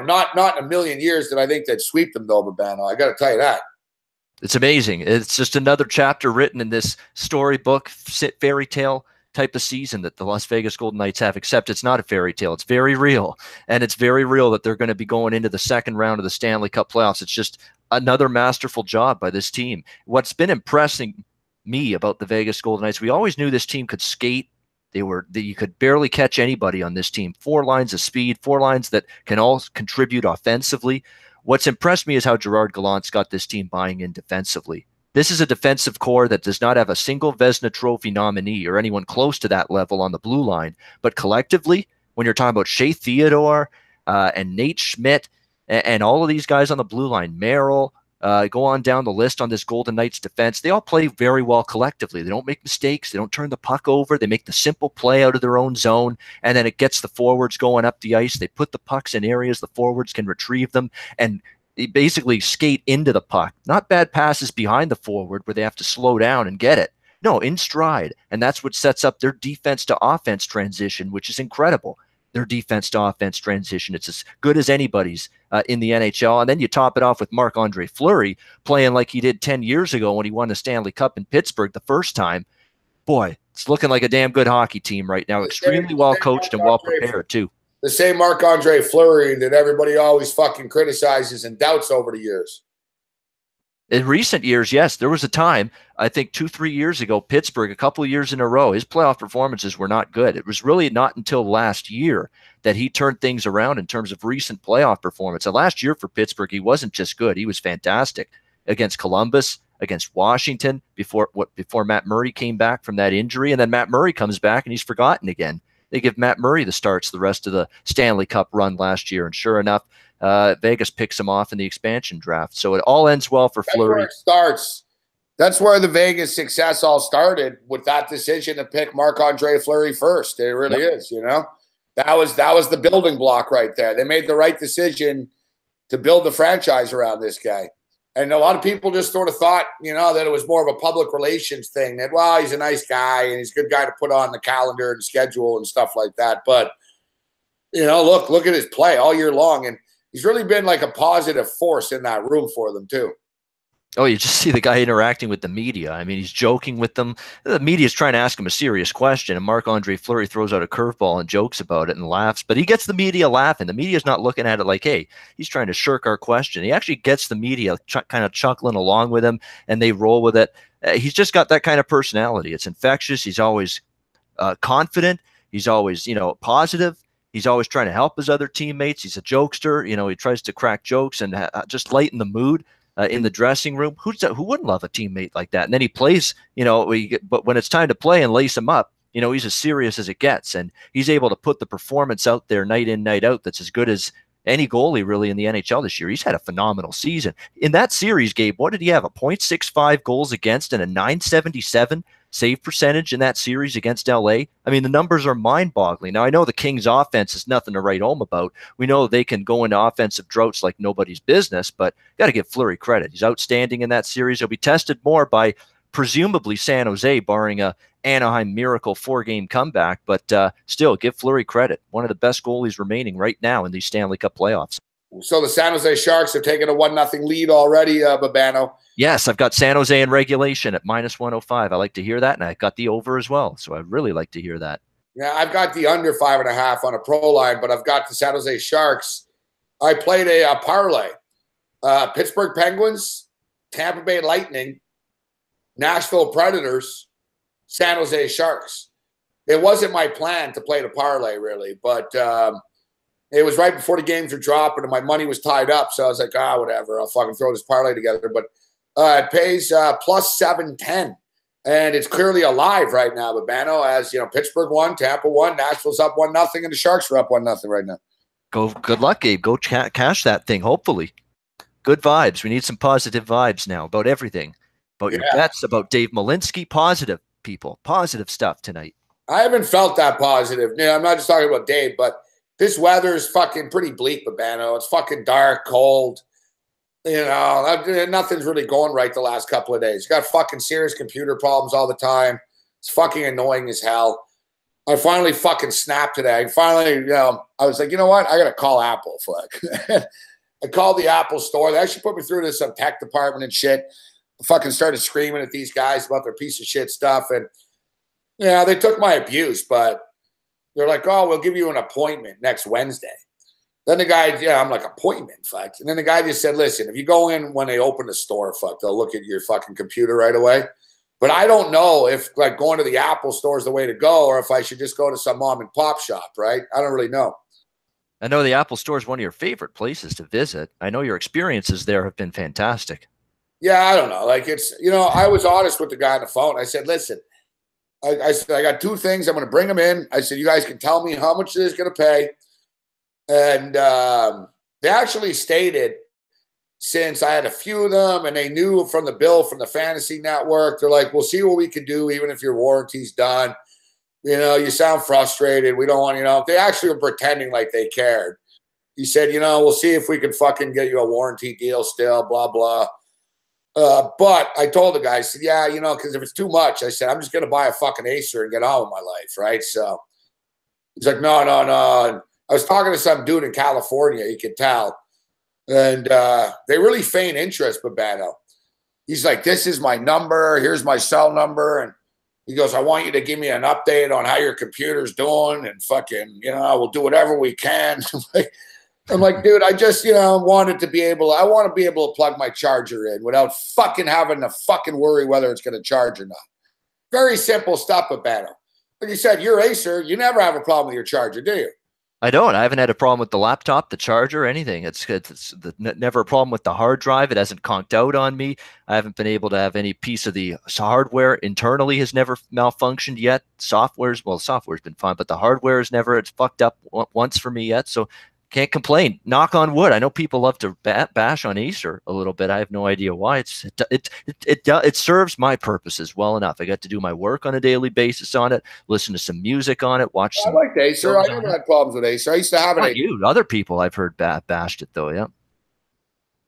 Speaker 1: not in a million years did I think they'd sweep them, though, Babano. I got to tell you that.
Speaker 2: It's amazing. It's just another chapter written in this storybook, fairy tale type of season that the Las Vegas Golden Knights have, except it's not a fairy tale. It's very real. And it's very real that they're going to be going into the second round of the Stanley Cup playoffs. It's just another masterful job by this team. What's been impressing me about the Vegas Golden Knights, we always knew this team could skate. You could barely catch anybody on this team. 4 lines of speed, 4 lines that can all contribute offensively. What's impressed me is how Gerard Gallant's got this team buying in defensively. This is a defensive core that does not have a single Vezina Trophy nominee or anyone close to that level on the blue line. But collectively, when you're talking about Shea Theodore and Nate Schmidt and all of these guys on the blue line, Merrill, go on down the list on this Golden Knights defense, they all play very well collectively. They don't make mistakes. They don't turn the puck over. They make the simple play out of their own zone, and then it gets the forwards going up the ice. They put the pucks in areas the forwards can retrieve them, and they basically skate into the puck. Not bad passes behind the forward where they have to slow down and get it. No, in stride. And that's what sets up their defense to offense transition, which is incredible. Their defense to offense transition, it's as good as anybody's in the NHL. And then you top it off with Marc-Andre Fleury playing like he did 10 years ago when he won the Stanley Cup in Pittsburgh the first time. Boy, it's looking like a damn good hockey team right now. Extremely well coached and well prepared, too.
Speaker 1: The same Marc-Andre Fleury that everybody always fucking criticizes and doubts over the years.
Speaker 2: In recent years, yes, there was a time, I think 2-3 years ago, Pittsburgh, a couple of years in a row, his playoff performances were not good. It was really not until last year that he turned things around in terms of recent playoff performance. And last year for Pittsburgh, he wasn't just good. He was fantastic against Columbus, against Washington, before Matt Murray came back from that injury. And then Matt Murray comes back and he's forgotten again. They give Matt Murray the starts the rest of the Stanley Cup run last year. And sure enough, Vegas picks him off in the expansion draft. So it all ends well for Fleury.
Speaker 1: That's where it starts. That's where the Vegas success all started, with that decision to pick Marc-Andre Fleury first. It really is, That was the building block right there. They made the right decision to build the franchise around this guy. And a lot of people just sort of thought, that it was more of a public relations thing, that, well, he's a nice guy and he's a good guy to put on the calendar and schedule and stuff like that. But, look at his play all year long. And he's really been like a positive force in that room for them, too.
Speaker 2: Oh, you just see the guy interacting with the media. I mean, he's joking with them. The media's trying to ask him a serious question, and Marc-Andre Fleury throws out a curveball and jokes about it and laughs. But he gets the media laughing. The media's not looking at it like, hey, he's trying to shirk our question. He actually gets the media kind of chuckling along with him, and they roll with it. He's just got that kind of personality. It's infectious. He's always confident. He's always, positive. He's always trying to help his other teammates. He's a jokester. He tries to crack jokes and just lighten the mood. In the dressing room. Who wouldn't love a teammate like that? And then he plays, but when it's time to play and lace him up, he's as serious as it gets. And he's able to put the performance out there night in, night out that's as good as any goalie really in the NHL this year. He's had a phenomenal season. In that series, Gabe, what did he have? A .65 goals against and a .977 save percentage in that series against LA. I mean, the numbers are mind-boggling. Now, I know the Kings' offense is nothing to write home about. We know they can go into offensive droughts like nobody's business, but got to give Fleury credit. He's outstanding in that series. He'll be tested more by presumably San Jose, barring a Anaheim miracle 4-game comeback, but still give Fleury credit. One of the best goalies remaining right now in these Stanley Cup playoffs.
Speaker 1: So the San Jose Sharks have taken a 1-0 lead already, Babano.
Speaker 2: Yes, I've got San Jose in regulation at -105. I like to hear that, and I got the over as well. So I really like to hear that.
Speaker 1: Yeah, I've got the under 5.5 on a pro line, but I've got the San Jose Sharks. I played a parlay. Pittsburgh Penguins, Tampa Bay Lightning, Nashville Predators, San Jose Sharks. It wasn't my plan to play the parlay, really, but it was right before the games were dropping and my money was tied up. So I was like, whatever. I'll fucking throw this parlay together. But it pays plus 710. And it's clearly alive right now, Babano, as, Pittsburgh won, Tampa won, Nashville's up 1-0, and the Sharks are up 1-0 right now.
Speaker 2: Good luck, Gabe. Go cash that thing, hopefully. Good vibes. We need some positive vibes now about everything. About your bets, about Dave Malinsky. Positive, people. Positive stuff tonight. I
Speaker 1: haven't felt that positive. I'm not just talking about Dave, but this weather is fucking pretty bleak, Babano. It's fucking dark, cold. Nothing's really going right the last couple of days. Got fucking serious computer problems all the time. It's fucking annoying as hell. I finally fucking snapped today. Finally, I was like, you know what? I got to call Apple. Fuck. I called the Apple store. They actually put me through to some tech department and shit. I fucking started screaming at these guys about their piece of shit stuff. And, they took my abuse, but they're like, oh, we'll give you an appointment next Wednesday. Then the guy, I'm like, appointment, fuck. And then the guy just said, listen, if you go in when they open the store, fuck, they'll look at your fucking computer right away. But I don't know if, like, going to the Apple store is the way to go or if I should just go to some mom and pop shop, right? I don't really know.
Speaker 2: I know the Apple store is one of your favorite places to visit. I know your experiences there have been fantastic.
Speaker 1: Yeah, I don't know. Like, it's, I was honest with the guy on the phone. I said, listen, I said, I got two things. I'm going to bring them in. I said, you guys can tell me how much it is going to pay. And they actually stated, since I had a few of them and they knew from the bill from the Fantasy Network, they're like, we'll see what we can do even if your warranty's done. You sound frustrated. We don't want, they actually were pretending like they cared. He said, we'll see if we can fucking get you a warranty deal still, blah, blah. But I told the guy, I said, yeah, because if it's too much, I said, I'm just going to buy a fucking Acer and get on with my life, right? So he's like, no. And I was talking to some dude in California, you could tell. And they really feign interest, Babano. He's like, this is my number. Here's my cell number. And he goes, I want you to give me an update on how your computer's doing. And fucking, we'll do whatever we can. I'm like, dude, I just, wanted to be able, I want to be able to plug my charger in without fucking having to fucking worry whether it's going to charge or not. Very simple stuff, Babano. Like you said, you're Acer. You never have a problem with your charger, do you?
Speaker 2: I don't. I haven't had a problem with the laptop, the charger, anything. It's never a problem with the hard drive. It hasn't conked out on me. I haven't been able to have any piece of the hardware internally has never malfunctioned yet. Software's been fine, but the hardware has never, it's fucked up once for me yet. So can't complain. Knock on wood. I know people love to bash on Acer a little bit. I have no idea why. It serves my purposes well enough. I got to do my work on a daily basis on it, listen to some music on it, watch some.
Speaker 1: I liked Acer. I never had problems with Acer. I used to have it.
Speaker 2: You, other people I've heard bashed it though. Yeah.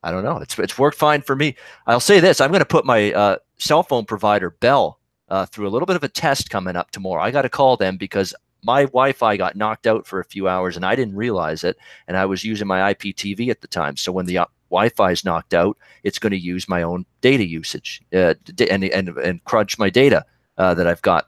Speaker 2: I don't know. It's worked fine for me. I'll say this. I'm going to put my cell phone provider, Bell, through a little bit of a test coming up tomorrow. I got to call them because my Wi-Fi got knocked out for a few hours and I didn't realize it. And I was using my IPTV at the time. So when the Wi-Fi is knocked out, it's going to use my own data usage and crunch my data that I've got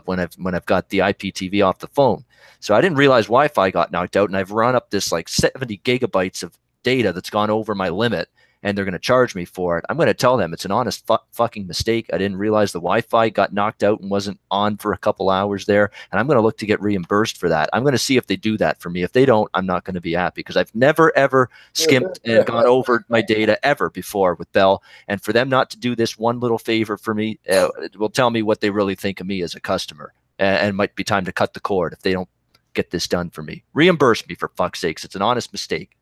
Speaker 2: when I've got the IPTV off the phone. So I didn't realize Wi-Fi got knocked out and I've run up this like 70 gigabytes of data that's gone over my limit. And they're going to charge me for it. I'm going to tell them it's an honest fucking mistake. I didn't realize the Wi-Fi got knocked out and wasn't on for a couple hours there. And I'm going to look to get reimbursed for that. I'm going to see if they do that for me. If they don't, I'm not going to be happy because I've never, ever skimped and gone over my data ever before with Bell. And for them not to do this one little favor for me, it will tell me what they really think of me as a customer. And it might be time to cut the cord if they don't get this done for me. Reimburse me for fuck's sakes. It's an honest mistake.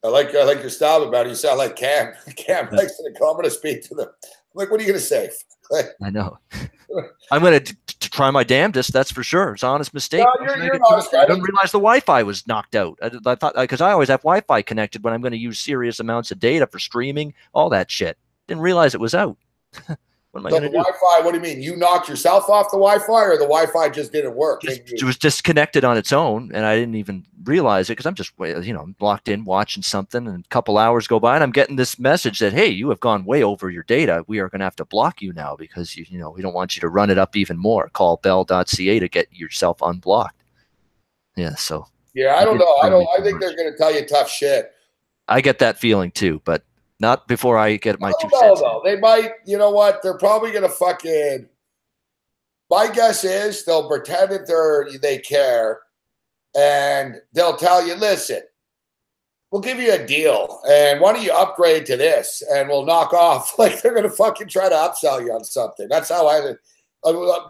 Speaker 1: I like your style about it. You sound like Cam. Cam likes to come and speak to them. I'm like, what are you going to say?
Speaker 2: I know. I'm going to try my damnedest. That's for sure. It's an honest mistake.
Speaker 1: No, you're honest,
Speaker 2: I didn't realize the Wi-Fi was knocked out. I thought because I always have Wi-Fi connected when I'm going to use serious amounts of data for streaming, all that shit. Didn't realize it was out. What am I
Speaker 1: So
Speaker 2: going
Speaker 1: the
Speaker 2: to do?
Speaker 1: Wi-Fi, what do you mean? You knocked yourself off the Wi-Fi, or the Wi-Fi just didn't work?
Speaker 2: It was disconnected on its own, and I didn't even realize it because I'm just, I'm locked in watching something, and a couple hours go by, and I'm getting this message that, hey, you have gone way over your data. We are going to have to block you now because we don't want you to run it up even more. Call bell.ca to get yourself unblocked. Yeah, so
Speaker 1: yeah, I don't know. I think they're going to tell you tough shit.
Speaker 2: I get that feeling too, but not before I get my 2
Speaker 1: cents.
Speaker 2: Though.
Speaker 1: They might, you know what? They're probably going to fucking. My guess is they'll pretend that they care, and they'll tell you, listen, we'll give you a deal, and why don't you upgrade to this, and we'll knock off. Like they're going to fucking try to upsell you on something. That's how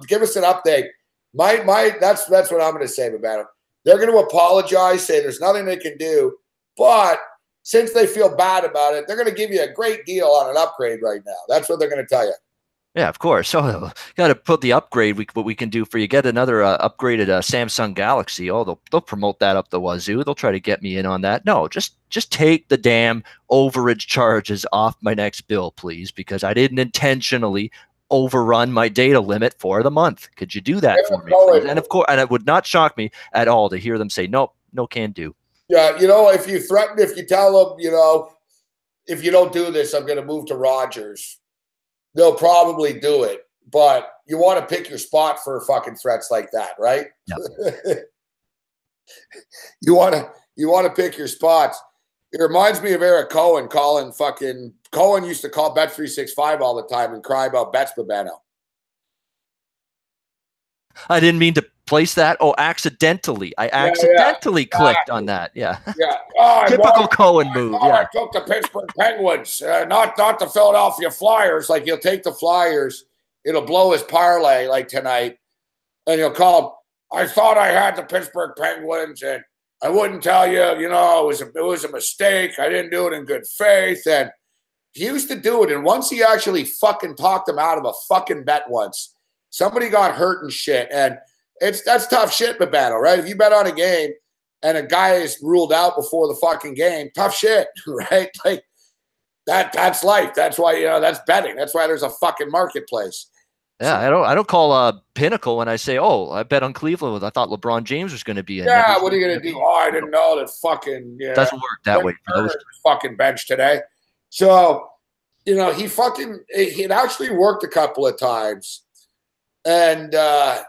Speaker 1: give us an update. That's what I'm going to say about it. They're going to apologize, say there's nothing they can do, but since they feel bad about it, they're going to give you a great deal on an upgrade right now. That's what they're going to tell you.
Speaker 2: Yeah, of course. So got to put the upgrade. What we can do for you, get another upgraded Samsung Galaxy. Oh, they'll promote that up the wazoo. They'll try to get me in on that. No, just take the damn overage charges off my next bill, please, because I didn't intentionally overrun my data limit for the month. Could you do that for me, please? And of course, and it would not shock me at all to hear them say, nope, no can do.
Speaker 1: Yeah, if you threaten, if you tell them, if you don't do this, I'm going to move to Rogers. They'll probably do it, but you want to pick your spot for fucking threats like that, right? Yep. you want to pick your spots. It reminds me of Eric Cohen Cohen used to call Bet365 all the time and cry about bets, Babano.
Speaker 2: I didn't mean to place that. Oh, accidentally. I accidentally clicked on that. Yeah.
Speaker 1: Yeah. Oh,
Speaker 2: typical Cohen move.
Speaker 1: I took the Pittsburgh Penguins, not the Philadelphia Flyers. Like he'll take the Flyers, it'll blow his parlay like tonight, and he'll call. I thought I had the Pittsburgh Penguins, and I wouldn't tell you. It was a mistake. I didn't do it in good faith, and he used to do it. And once he actually fucking talked him out of a fucking bet once, somebody got hurt and shit, and that's tough shit, Babano, right? If you bet on a game and a guy is ruled out before the fucking game, tough shit, right? Like that's life. That's why, that's betting. That's why there's a fucking marketplace.
Speaker 2: Yeah, I don't call Pinnacle when I say, oh, I bet on Cleveland. I thought LeBron James was going to be in.
Speaker 1: Yeah, what are you going to do? Oh, I didn't know that fucking
Speaker 2: doesn't work that way for those
Speaker 1: fucking bench today. So, it actually worked a couple of times. And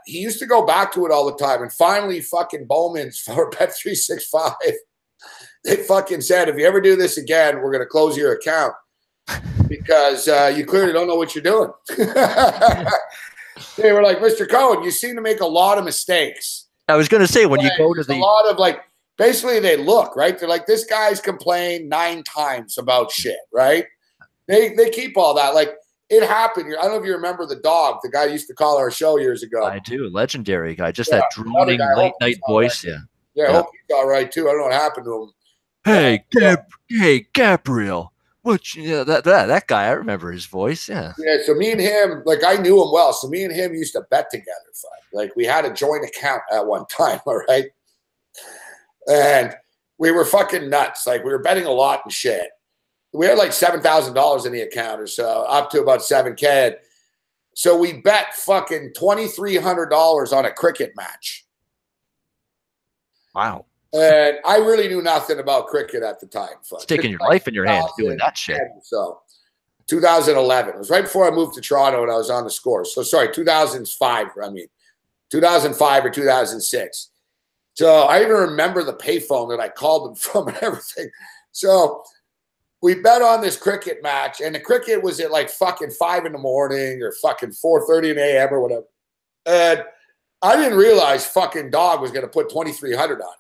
Speaker 1: he used to go back to it all the time. And finally, fucking Bowman's for Bet365, they fucking said, if you ever do this again, we're going to close your account because you clearly don't know what you're doing. They were like, Mr. Cohen, you seem to make a lot of mistakes.
Speaker 2: I was going to say, when you go to
Speaker 1: a lot of basically they look, right? They're like, this guy's complained 9 times about shit, right? They keep all that. Like, it happened. I don't know if you remember the dog, the guy used to call our show years ago.
Speaker 2: I do. Legendary guy. Just that droning late night voice.
Speaker 1: Right. Yeah. I hope he's all right too. I don't know what happened to
Speaker 2: him. Hey, Gabriel. That guy, I remember his voice. Yeah.
Speaker 1: Yeah. So me and him, I knew him well. So me and him used to bet together. We had a joint account at one time. All right. And we were fucking nuts. We were betting a lot and shit. We had $7,000 in the account or so, up to about $7,000. So we bet fucking $2,300 on a cricket match.
Speaker 2: Wow.
Speaker 1: And I really knew nothing about cricket at the time.
Speaker 2: It's taking your life in your hands doing that shit.
Speaker 1: So 2011. It was right before I moved to Toronto and I was on the score. So sorry, 2005 or 2006. So I even remember the payphone that I called them from and everything. So we bet on this cricket match, and the cricket was at fucking 5 a.m. or fucking 4:30 a.m. or whatever. And I didn't realize fucking dog was going to put 2,300 on it.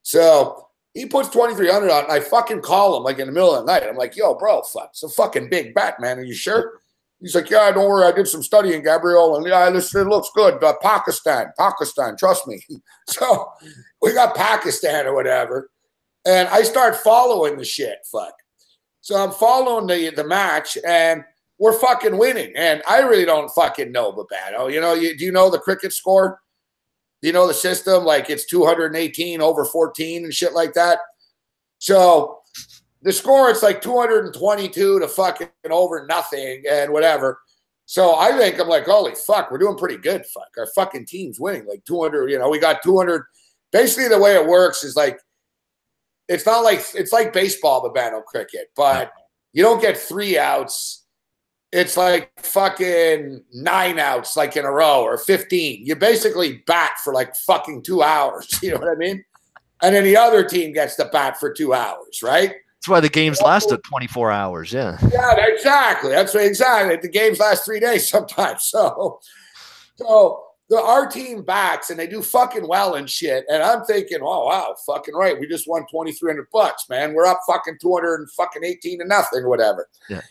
Speaker 1: So he puts 2,300 on, and I fucking call him in the middle of the night. I'm like, yo, bro, it's a fucking big bet, man. Are you sure? He's like, yeah, don't worry. I did some studying, Gabriel, and yeah, it looks good. Pakistan, trust me. So we got Pakistan or whatever, and I start following the shit, So I'm following the match, and we're fucking winning. And I really don't fucking know, Babano. Do you know the cricket score? Do you know the system? It's 218 over 14 and shit like that. So the score, it's 222 to fucking over nothing and whatever. So I think I'm like, holy fuck, we're doing pretty good. Fuck, our fucking team's winning like 200. You know, we got 200. Basically, the way it works is like it's not like it's like baseball, the battle cricket, but you don't get 3 outs. It's like fucking 9 outs, like in a row, or 15. You basically bat for like fucking 2 hours. You know what I mean? And then the other team gets to bat for 2 hours, right?
Speaker 2: That's why the games lasted 24 hours. Yeah.
Speaker 1: Yeah, exactly. That's what exactly. The games last 3 days sometimes. So our team backs and they do fucking well and shit. And I'm thinking, oh wow, fucking right. We just won $2,300, man. We're up fucking 218 to nothing or whatever.
Speaker 2: Yeah.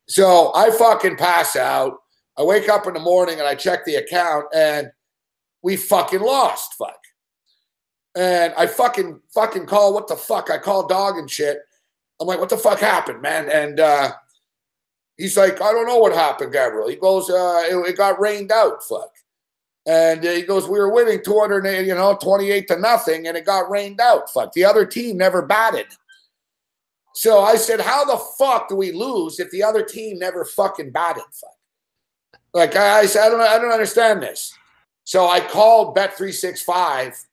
Speaker 1: So I fucking pass out. I wake up in the morning and I check the account and we fucking lost. Fuck. And I fucking call, what the fuck? I call dog and shit. I'm like, what the fuck happened, man? And he's like, I don't know what happened, Gabriel. He goes, it got rained out, fuck. And he goes, we were winning 28 to nothing, and it got rained out, fuck. The other team never batted. So I said, how the fuck do we lose if the other team never fucking batted, fuck? Like I said, I don't understand this. So I called Bet365.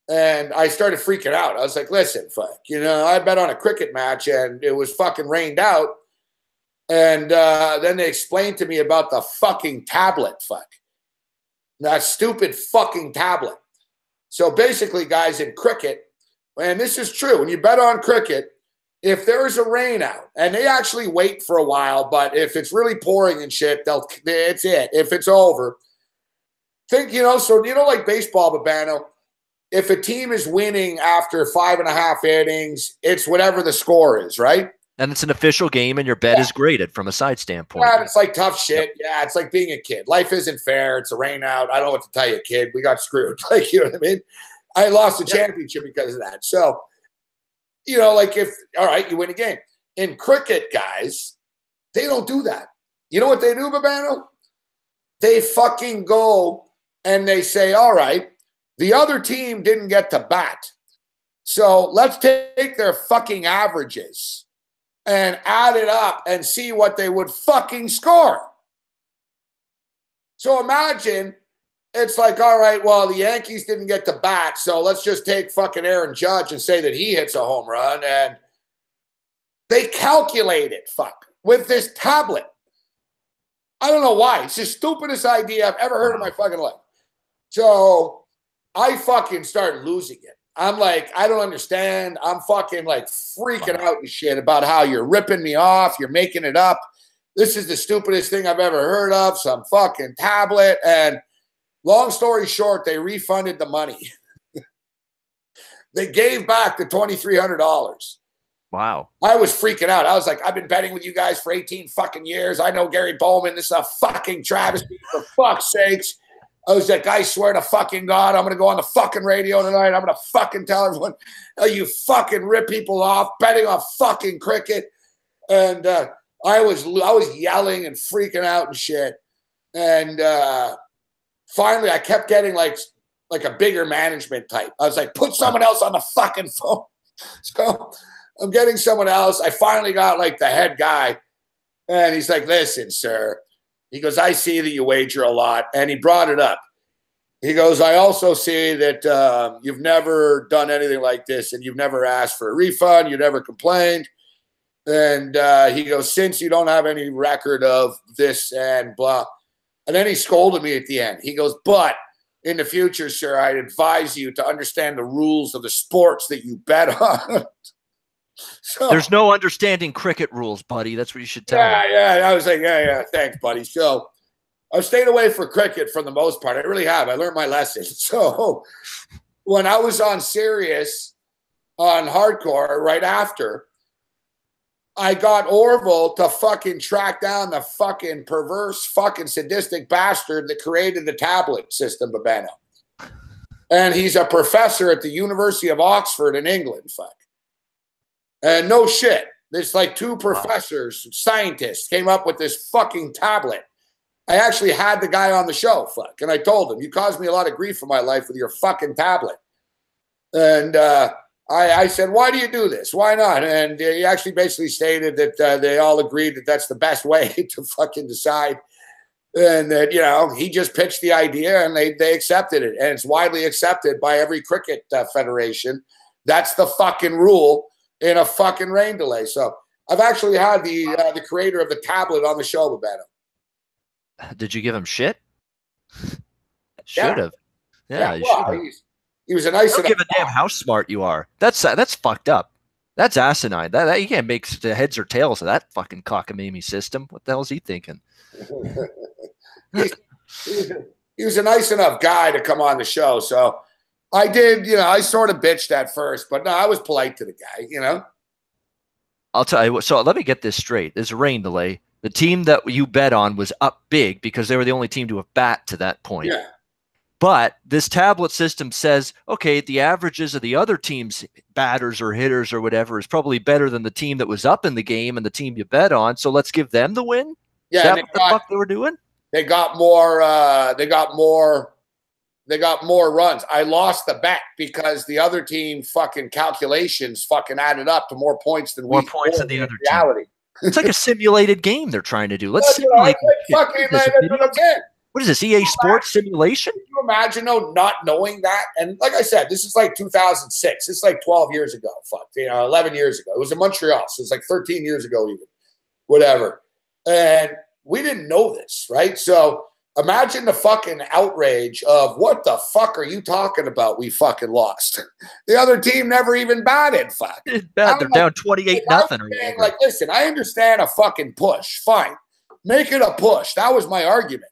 Speaker 1: And I started freaking out. I was like, listen, fuck, I bet on a cricket match and it was fucking rained out. And then they explained to me about the fucking tablet, fuck. That stupid fucking tablet. So basically, guys, in cricket, and this is true, when you bet on cricket, if there's a rain out, and they actually wait for a while, but if it's really pouring and shit, it's it. If it's over, think, so like baseball, Babano, if a team is winning after 5.5 innings, it's whatever the score is, right?
Speaker 2: And it's an official game, and your bet is graded from a side standpoint.
Speaker 1: Yeah, it's like tough shit. Yep. Yeah, it's like being a kid. Life isn't fair. It's a rain out. I don't know what to tell you, kid. We got screwed. Like, you know what I mean? I lost the championship because of that. So, like all right, you win a game. In cricket, guys, they don't do that. You know what they do, Babano? They fucking go and they say, all right, the other team didn't get to bat. So let's take their fucking averages and add it up and see what they would fucking score. So imagine it's like, all right, well, the Yankees didn't get to bat, so let's just take fucking Aaron Judge and say that he hits a home run. And they calculate it, fuck, with this tablet. I don't know why. It's the stupidest idea I've ever heard in my fucking life. So I fucking started losing it. I'm like, I don't understand. I'm fucking like freaking out and shit about how you're ripping me off. You're making it up. This is the stupidest thing I've ever heard of. Some fucking tablet. And long story short, they refunded the money. They gave back the $2,300.
Speaker 2: Wow.
Speaker 1: I was freaking out. I was like, I've been betting with you guys for 18 fucking years. I know Gary Bowman. This is a fucking travesty, for fuck's sakes. I was like, I swear to fucking God, I'm going to go on the fucking radio tonight. I'm going to fucking tell everyone, you fucking rip people off, betting on fucking cricket. And I was yelling and freaking out and shit. And finally, I kept getting like a bigger management type. I was like, put someone else on the fucking phone. So I'm getting someone else. I finally got like the head guy. And he's like, listen, sir. He goes, I see that you wager a lot. And he brought it up. He goes, I also see that you've never done anything like this and you've never asked for a refund. You never complained. And he goes, since you don't have any record of this and blah. And then he scolded me at the end. He goes, but in the future, sir, I'd advise you to understand the rules of the sports that you bet on. So,
Speaker 2: there's no understanding cricket rules, buddy. That's what you should tell me.
Speaker 1: Yeah. I was like, yeah, thanks, buddy. So I've stayed away from cricket for the most part. I really have. I learned my lesson. So when I was on Sirius on Hardcore right after, I got Orville to fucking track down the fucking perverse, fucking sadistic bastard that created the tablet system, Babano. And he's a professor at the University of Oxford in England, fuck. And no shit. There's like 2 professors, scientists, came up with this fucking tablet. I actually had the guy on the show, fuck. And I told him, you caused me a lot of grief in my life with your fucking tablet. And I said, why do you do this? Why not? And he actually basically stated that they all agreed that that's the best way to fucking decide And that, he just pitched the idea and they accepted it. And it's widely accepted by every cricket federation. That's the fucking rule in a fucking rain delay. So I've actually had the creator of the tablet on the show about it.
Speaker 2: Did you give him shit? Should have. Yeah, you
Speaker 1: well,
Speaker 2: should have.
Speaker 1: He was a nice.
Speaker 2: Don't give a damn how smart you are. That's fucked up. That's asinine. That you can't make the heads or tails of that fucking cockamamie system. What the hell is he thinking?
Speaker 1: He was a nice enough guy to come on the show. So I did, I sort of bitched at first, but no, I was polite to the guy,
Speaker 2: I'll tell you what. So let me get this straight. There's a rain delay. The team that you bet on was up big because they were the only team to have bat to that point.
Speaker 1: Yeah.
Speaker 2: But this tablet system says, okay, the averages of the other team's batters or hitters or whatever is probably better than the team that was up in the game and the team you bet on. So let's give them the win.
Speaker 1: Yeah,
Speaker 2: is that what the fuck they were doing?
Speaker 1: They got more. They got more runs. I lost the bet because the other team fucking calculations fucking added up to more points than
Speaker 2: more points than the other
Speaker 1: reality.
Speaker 2: Team. It's like a simulated game they're trying to do. Let's simulate. What is this, EA Sports simulation?
Speaker 1: Can you imagine, not knowing that? And like I said, this is like 2006. It's like 12 years ago. 11 years ago. It was in Montreal, so it's like 13 years ago even. Whatever. And we didn't know this, right? So imagine the fucking outrage of what the fuck are you talking about? We fucking lost. The other team never even batted. Fuck.
Speaker 2: They're down 28-0.
Speaker 1: Like, listen, I understand a fucking push. Fine. Make it a push. That was my argument.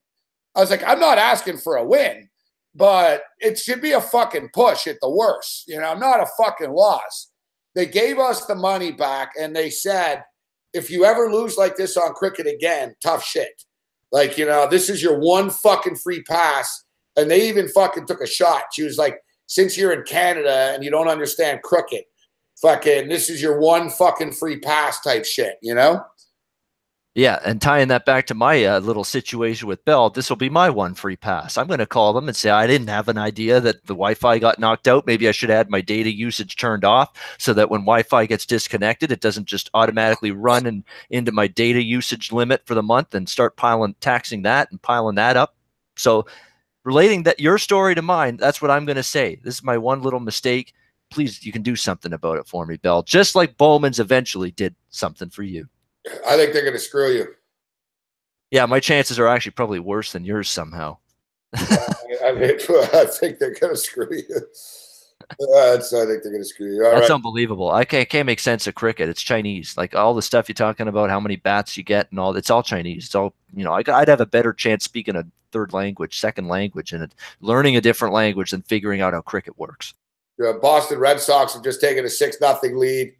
Speaker 1: I was like, I'm not asking for a win, but it should be a fucking push at the worst. Not a fucking loss. They gave us the money back and they said, if you ever lose like this on cricket again, tough shit. Like, this is your one fucking free pass. And they even fucking took a shot. She was like, since you're in Canada and you don't understand cricket, fucking, this is your one fucking free pass type shit,
Speaker 2: Yeah, and tying that back to my little situation with Bell, this will be my one free pass. I'm going to call them and say I didn't have an idea that the Wi-Fi got knocked out. Maybe I should have had my data usage turned off so that when Wi-Fi gets disconnected, it doesn't just automatically run into my data usage limit for the month and start taxing that and piling that up. So relating that your story to mine, that's what I'm going to say. This is my one little mistake. Please, you can do something about it for me, Bell, just like Bowman's eventually did something for you.
Speaker 1: I think they're going to screw you.
Speaker 2: Yeah, my chances are actually probably worse than yours somehow.
Speaker 1: I think they're going to screw you. I think they're going to screw you.
Speaker 2: That's unbelievable. I can't make sense of cricket. It's Chinese. Like all the stuff you're talking about, how many bats you get and all, it's all Chinese. It's all, I'd have a better chance speaking a third language, second language, and learning a different language than figuring out how cricket works.
Speaker 1: Boston Red Sox have just taken a 6-0 lead.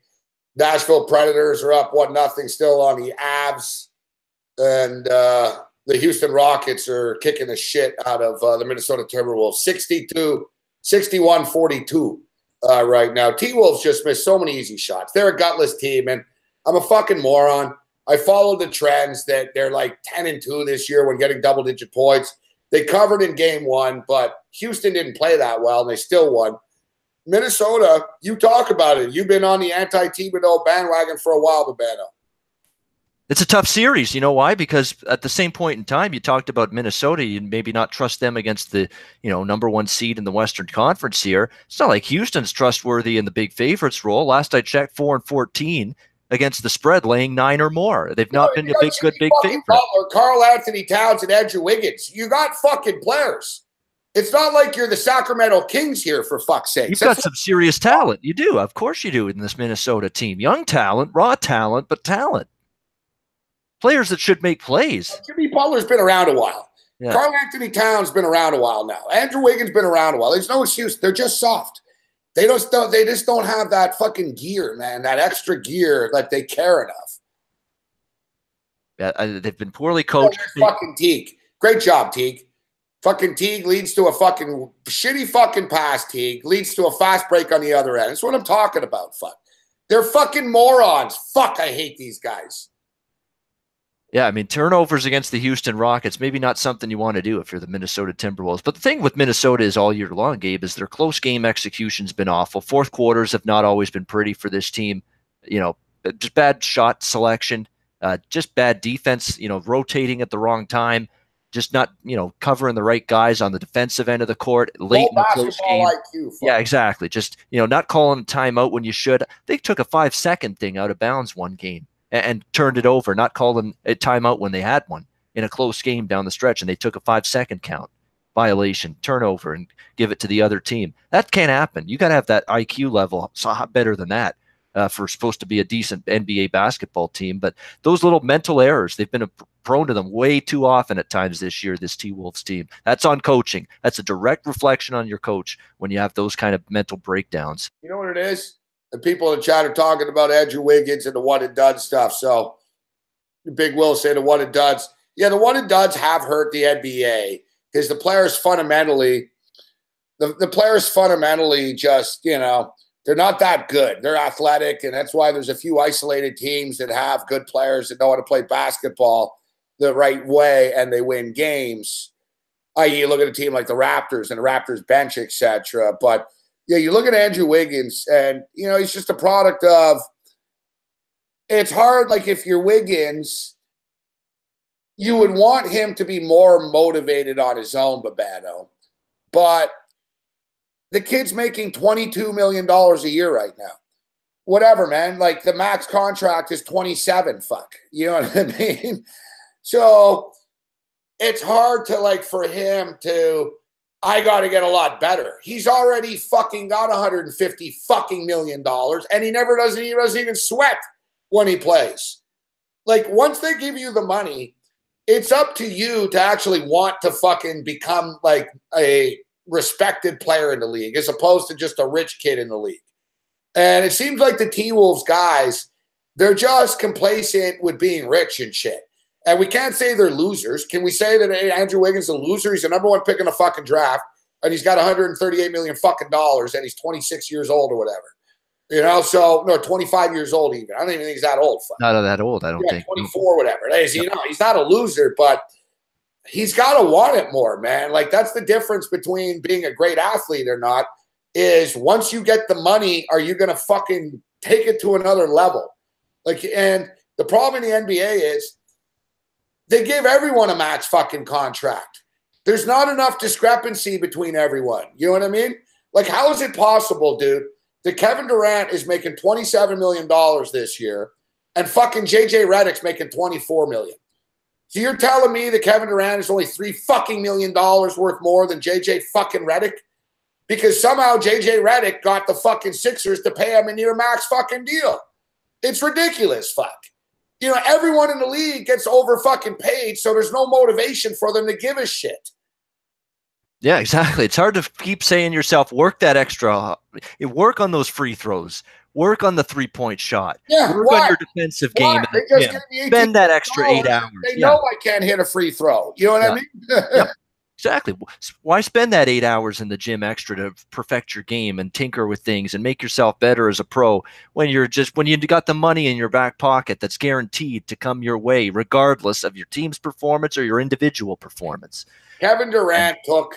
Speaker 1: Nashville Predators are up 1-0 still on the Avs. And the Houston Rockets are kicking the shit out of the Minnesota Timberwolves. 61-42 right now. T-Wolves just missed so many easy shots. They're a gutless team, and I'm a fucking moron. I follow the trends that they're like 10-2 this year when getting double-digit points. They covered in game one, but Houston didn't play that well, and they still won. Minnesota, you talk about it. You've been on the anti-Thibodeau bandwagon for a while, Babano.
Speaker 2: It's a tough series. You know why? Because at the same point in time, you talked about Minnesota. You'd maybe not trust them against the number one seed in the Western Conference here. It's not like Houston's trustworthy in the big favorites role. Last I checked, 4-14 against the spread, laying 9 or more. They've not been a big favorite.
Speaker 1: Karl Anthony Towns and Andrew Wiggins. You got fucking players. It's not like you're the Sacramento Kings here, for fuck's sake.
Speaker 2: You've got some serious talent. You do. Of course you do in this Minnesota team. Young talent, raw talent, but talent. Players that should make plays.
Speaker 1: Jimmy Butler's been around a while.
Speaker 2: Yeah.
Speaker 1: Karl Anthony Towns been around a while now. Andrew Wiggins been around a while. There's no excuse. They're just soft. They just don't have that fucking gear, man, that extra gear that they care enough.
Speaker 2: Yeah, they've been poorly coached.
Speaker 1: Fucking Teague. Great job, Teague. Fucking Teague leads to a fucking shitty fucking pass. Teague leads to a fast break on the other end. That's what I'm talking about. Fuck. They're fucking morons. Fuck, I hate these guys.
Speaker 2: Yeah, I mean, turnovers against the Houston Rockets, maybe not something you want to do if you're the Minnesota Timberwolves. But the thing with Minnesota is all year long, Gabe, is their close game execution's been awful. Fourth quarters have not always been pretty for this team. Just bad shot selection, just bad defense, rotating at the wrong time. just not, covering the right guys on the defensive end of the court late in the close game.
Speaker 1: IQ,
Speaker 2: yeah, exactly. Just, not calling timeout when you should. They took a 5-second thing out of bounds one game and turned it over, not calling a timeout when they had one in a close game down the stretch, and they took a 5-second count, violation, turnover, and give it to the other team. That can't happen. You got to have that IQ level better than that. For supposed to be a decent NBA basketball team. But those little mental errors, they've been prone to them way too often at times this year, this T-Wolves team. That's on coaching. That's a direct reflection on your coach when you have those kind of mental breakdowns.
Speaker 1: You know what it is? And people in the chat are talking about Andrew Wiggins and the one and done stuff. So Big Will say the one and dones. Yeah, the one and dones have hurt the NBA because the players fundamentally just, they're not that good. They're athletic, and that's why there's a few isolated teams that have good players that know how to play basketball the right way, and they win games. I.e., you look at a team like the Raptors and the Raptors bench, etc. But, yeah, you look at Andrew Wiggins, and, he's just a product of – it's hard, like, if you're Wiggins, you would want him to be more motivated on his own, Babano. But – the kid's making $22 million a year right now. Whatever, man. Like, the max contract is 27. Fuck. You know what I mean? So it's hard to, for him to, I got to get a lot better. He's already fucking got $150 fucking million, and he doesn't even sweat when he plays. Like, once they give you the money, it's up to you to actually want to fucking become, like, a respected player in the league as opposed to just a rich kid in the league. And it seems like the T-Wolves guys, they're just complacent with being rich and shit. And we can't say they're losers. Can we say that Andrew Wiggins is a loser? He's the number one pick in the fucking draft, and he's got $138 million fucking dollars, and he's 26 years old or whatever. So, no, 25 years old even. I don't even think he's that old.
Speaker 2: Not that old, I don't think.
Speaker 1: 24, whatever it is. He's not a loser, but he's got to want it more, man. Like, that's the difference between being a great athlete or not, is once you get the money, are you going to fucking take it to another level? Like, and the problem in the NBA is they give everyone a max fucking contract. There's not enough discrepancy between everyone. You know what I mean? Like, how is it possible, dude, that Kevin Durant is making $27 million this year and fucking JJ Redick's making $24 million? So you're telling me that Kevin Durant is only $3 fucking million worth more than JJ fucking Redick? Because somehow JJ Redick got the fucking Sixers to pay him a near max fucking deal. It's ridiculous, fuck. Everyone in the league gets over fucking paid, so there's no motivation for them to give a shit.
Speaker 2: Yeah, exactly. It's hard to keep saying yourself, work that extra, work on those free throws. Work on the three-point shot.
Speaker 1: Yeah,
Speaker 2: work on your defensive game. Spend that extra 8 hours.
Speaker 1: They know I can't hit a free throw. You know what I mean?
Speaker 2: Yep. Exactly. Why spend that 8 hours in the gym extra to perfect your game and tinker with things and make yourself better as a pro when you got the money in your back pocket that's guaranteed to come your way regardless of your team's performance or your individual performance?
Speaker 1: Kevin Durant took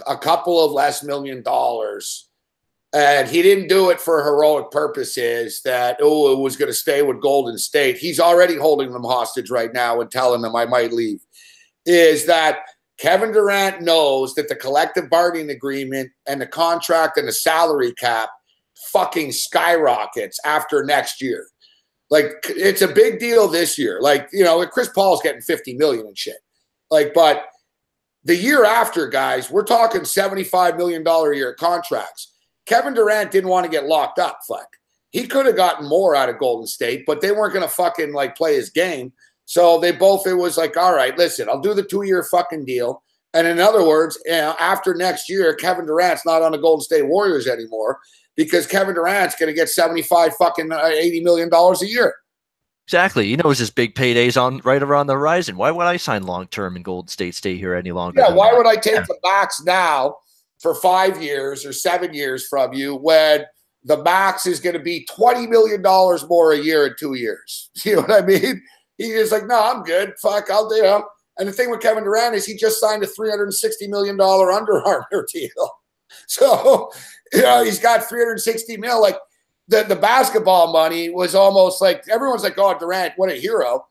Speaker 1: a couple of less $1 million. And he didn't do it for heroic purposes that, it was going to stay with Golden State. He's already holding them hostage right now and telling them I might leave. Is that Kevin Durant knows that the collective bargaining agreement and the contract and the salary cap fucking skyrockets after next year. Like, it's a big deal this year. Like, Chris Paul's getting $50 million and shit. Like, but the year after, guys, we're talking $75 million a year contracts. Kevin Durant didn't want to get locked up, fuck. He could have gotten more out of Golden State, but they weren't going to fucking, play his game. So it was like, all right, listen, I'll do the 2-year fucking deal. And in other words, after next year, Kevin Durant's not on the Golden State Warriors anymore because Kevin Durant's going to get $80 million a year.
Speaker 2: Exactly. He knows his big payday's right around the horizon. Why would I sign long-term in Golden State, stay here any longer?
Speaker 1: Yeah, why would I take the max now for 5 years or 7 years from you when the max is going to be $20 million more a year in 2 years? You know what I mean? He's like, no, I'm good. Fuck, I'll do. And the thing with Kevin Durant is he just signed a $360 million Under Armour deal. So, he's got $360 million. Like, the basketball money was almost like, everyone's like, oh, Durant, what a hero.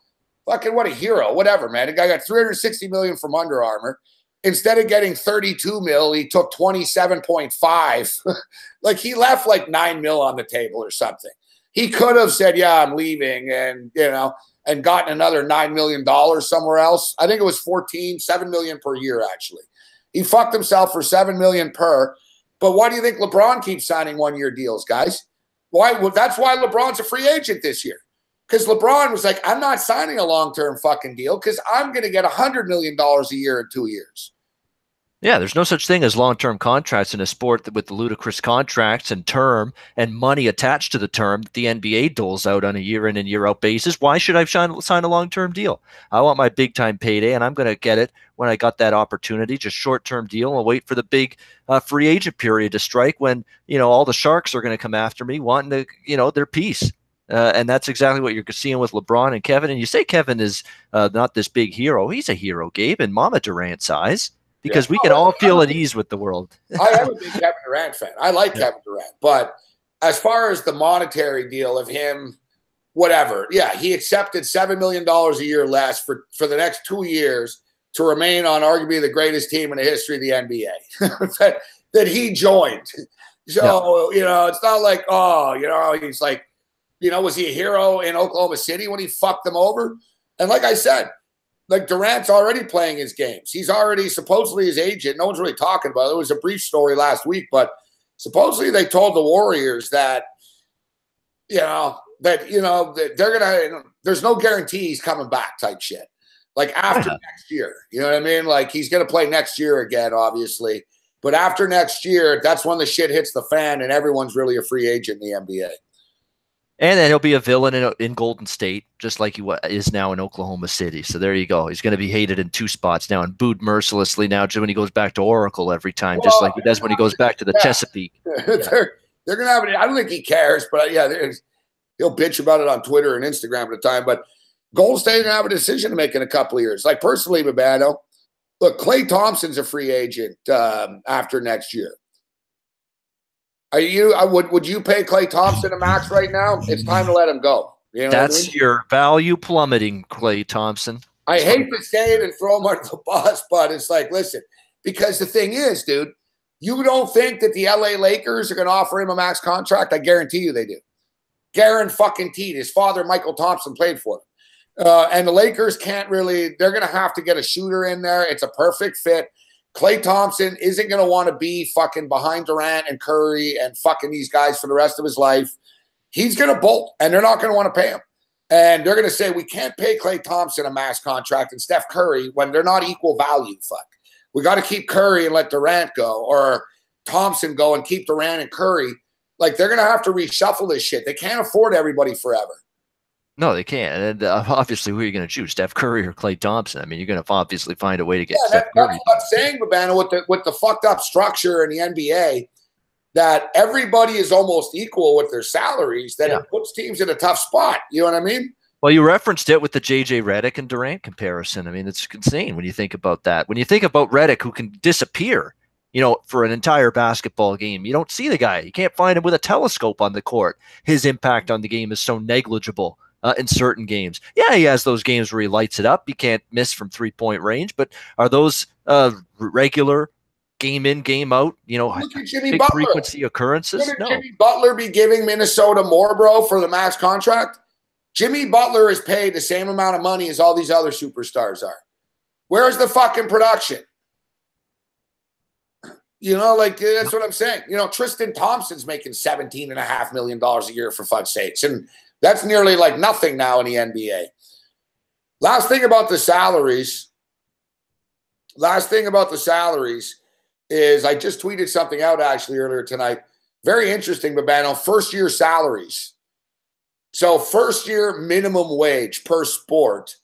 Speaker 1: Fucking what a hero. Whatever, man. The guy got $360 million from Under Armour. Instead of getting 32 mil, he took 27.5. Like he left like 9 mil on the table or something. He could have said, yeah, I'm leaving, and and gotten another $9 million somewhere else. I think it was 7 million per year, actually. He fucked himself for 7 million per. But why do you think LeBron keeps signing one-year deals, guys? Why? Well, that's why LeBron's a free agent this year. Because LeBron was like, I'm not signing a long-term fucking deal because I'm going to get $100 million a year in 2 years.
Speaker 2: Yeah, there's no such thing as long-term contracts in a sport with the ludicrous contracts and term and money attached to the term that the NBA doles out on a year in and year out basis. Why should I sign a long-term deal? I want my big-time payday, and I'm going to get it when I got that opportunity. Just short-term deal, and wait for the big free agent period to strike when all the sharks are going to come after me, wanting to their piece. And that's exactly what you're seeing with LeBron and Kevin. And you say Kevin is not this big hero. He's a hero, Gabe, in Mama Durant size. Because we can all feel at ease with the world.
Speaker 1: I am a big Kevin Durant fan. I like Kevin Durant. But as far as the monetary deal of him, whatever, yeah, he accepted $7 million a year less for the next 2 years to remain on arguably the greatest team in the history of the NBA that he joined. So, it's not like, he's like, was he a hero in Oklahoma City when he fucked them over? And like I said, like Durant's already playing his games. He's already supposedly his agent. No one's really talking about it. It was a brief story last week, but supposedly they told the Warriors that, that they're going to, there's no guarantee he's coming back type shit. Like after next year, you know what I mean? Like he's going to play next year again, obviously. But after next year, that's when the shit hits the fan and everyone's really a free agent in the NBA.
Speaker 2: And then he'll be a villain in Golden State, just like he is now in Oklahoma City. So there you go. He's going to be hated in 2 spots now and booed mercilessly now when he goes back to Oracle every time, just like he does when he goes back to the Chesapeake.
Speaker 1: They're going to have it. I don't think he cares, but he'll bitch about it on Twitter and Instagram at the time. But Golden State going to have a decision to make in a couple of years. Like personally, Babano, look, Klay Thompson's a free agent after next year. Would you pay Klay Thompson a max right now? It's time to let him go.
Speaker 2: That's your value plummeting, Klay Thompson.
Speaker 1: I hate to say it and throw him under the bus, but it's like, listen, because the thing is, dude, you don't think that the LA Lakers are going to offer him a max contract? I guarantee you they do. Guaranteed. His father, Michael Thompson, played for him. And the Lakers can't really, they're going to have to get a shooter in there. It's a perfect fit. Klay Thompson isn't going to want to be fucking behind Durant and Curry and fucking these guys for the rest of his life. He's going to bolt, and they're not going to want to pay him. And they're going to say, we can't pay Klay Thompson a max contract and Steph Curry when they're not equal value. Fuck. We got to keep Curry and let Durant go, or Thompson go and keep Durant and Curry. Like, they're going to have to reshuffle this shit. They can't afford everybody forever.
Speaker 2: No, they can't. And obviously, who are you going to choose, Steph Curry or Klay Thompson? I mean, you're going to obviously find a way to get Steph Curry.
Speaker 1: That's what I'm saying, Babano, with the fucked up structure in the NBA, that everybody is almost equal with their salaries, that it puts teams in a tough spot. You know what I mean? Well,
Speaker 2: you referenced it with the J.J. Redick and Durant comparison. I mean, it's insane when you think about that. When you think about Redick, who can disappear, for an entire basketball game, you don't see the guy. You can't find him with a telescope on the court. His impact on the game is so negligible. In certain games. Yeah, he has those games where he lights it up. He can't miss from 3-point range, but are those regular game in, game out, big frequency occurrences?
Speaker 1: Should Jimmy Butler be giving Minnesota more, bro, for the max contract? Jimmy Butler is paid the same amount of money as all these other superstars are. Where's the fucking production? That's what I'm saying. Tristan Thompson's making $17.5 million a year, for fuck's sakes. And that's nearly like nothing now in the NBA. Last thing about the salaries is I just tweeted something out actually earlier tonight. Very interesting, Babano. First-year salaries. So first-year minimum wage per sport.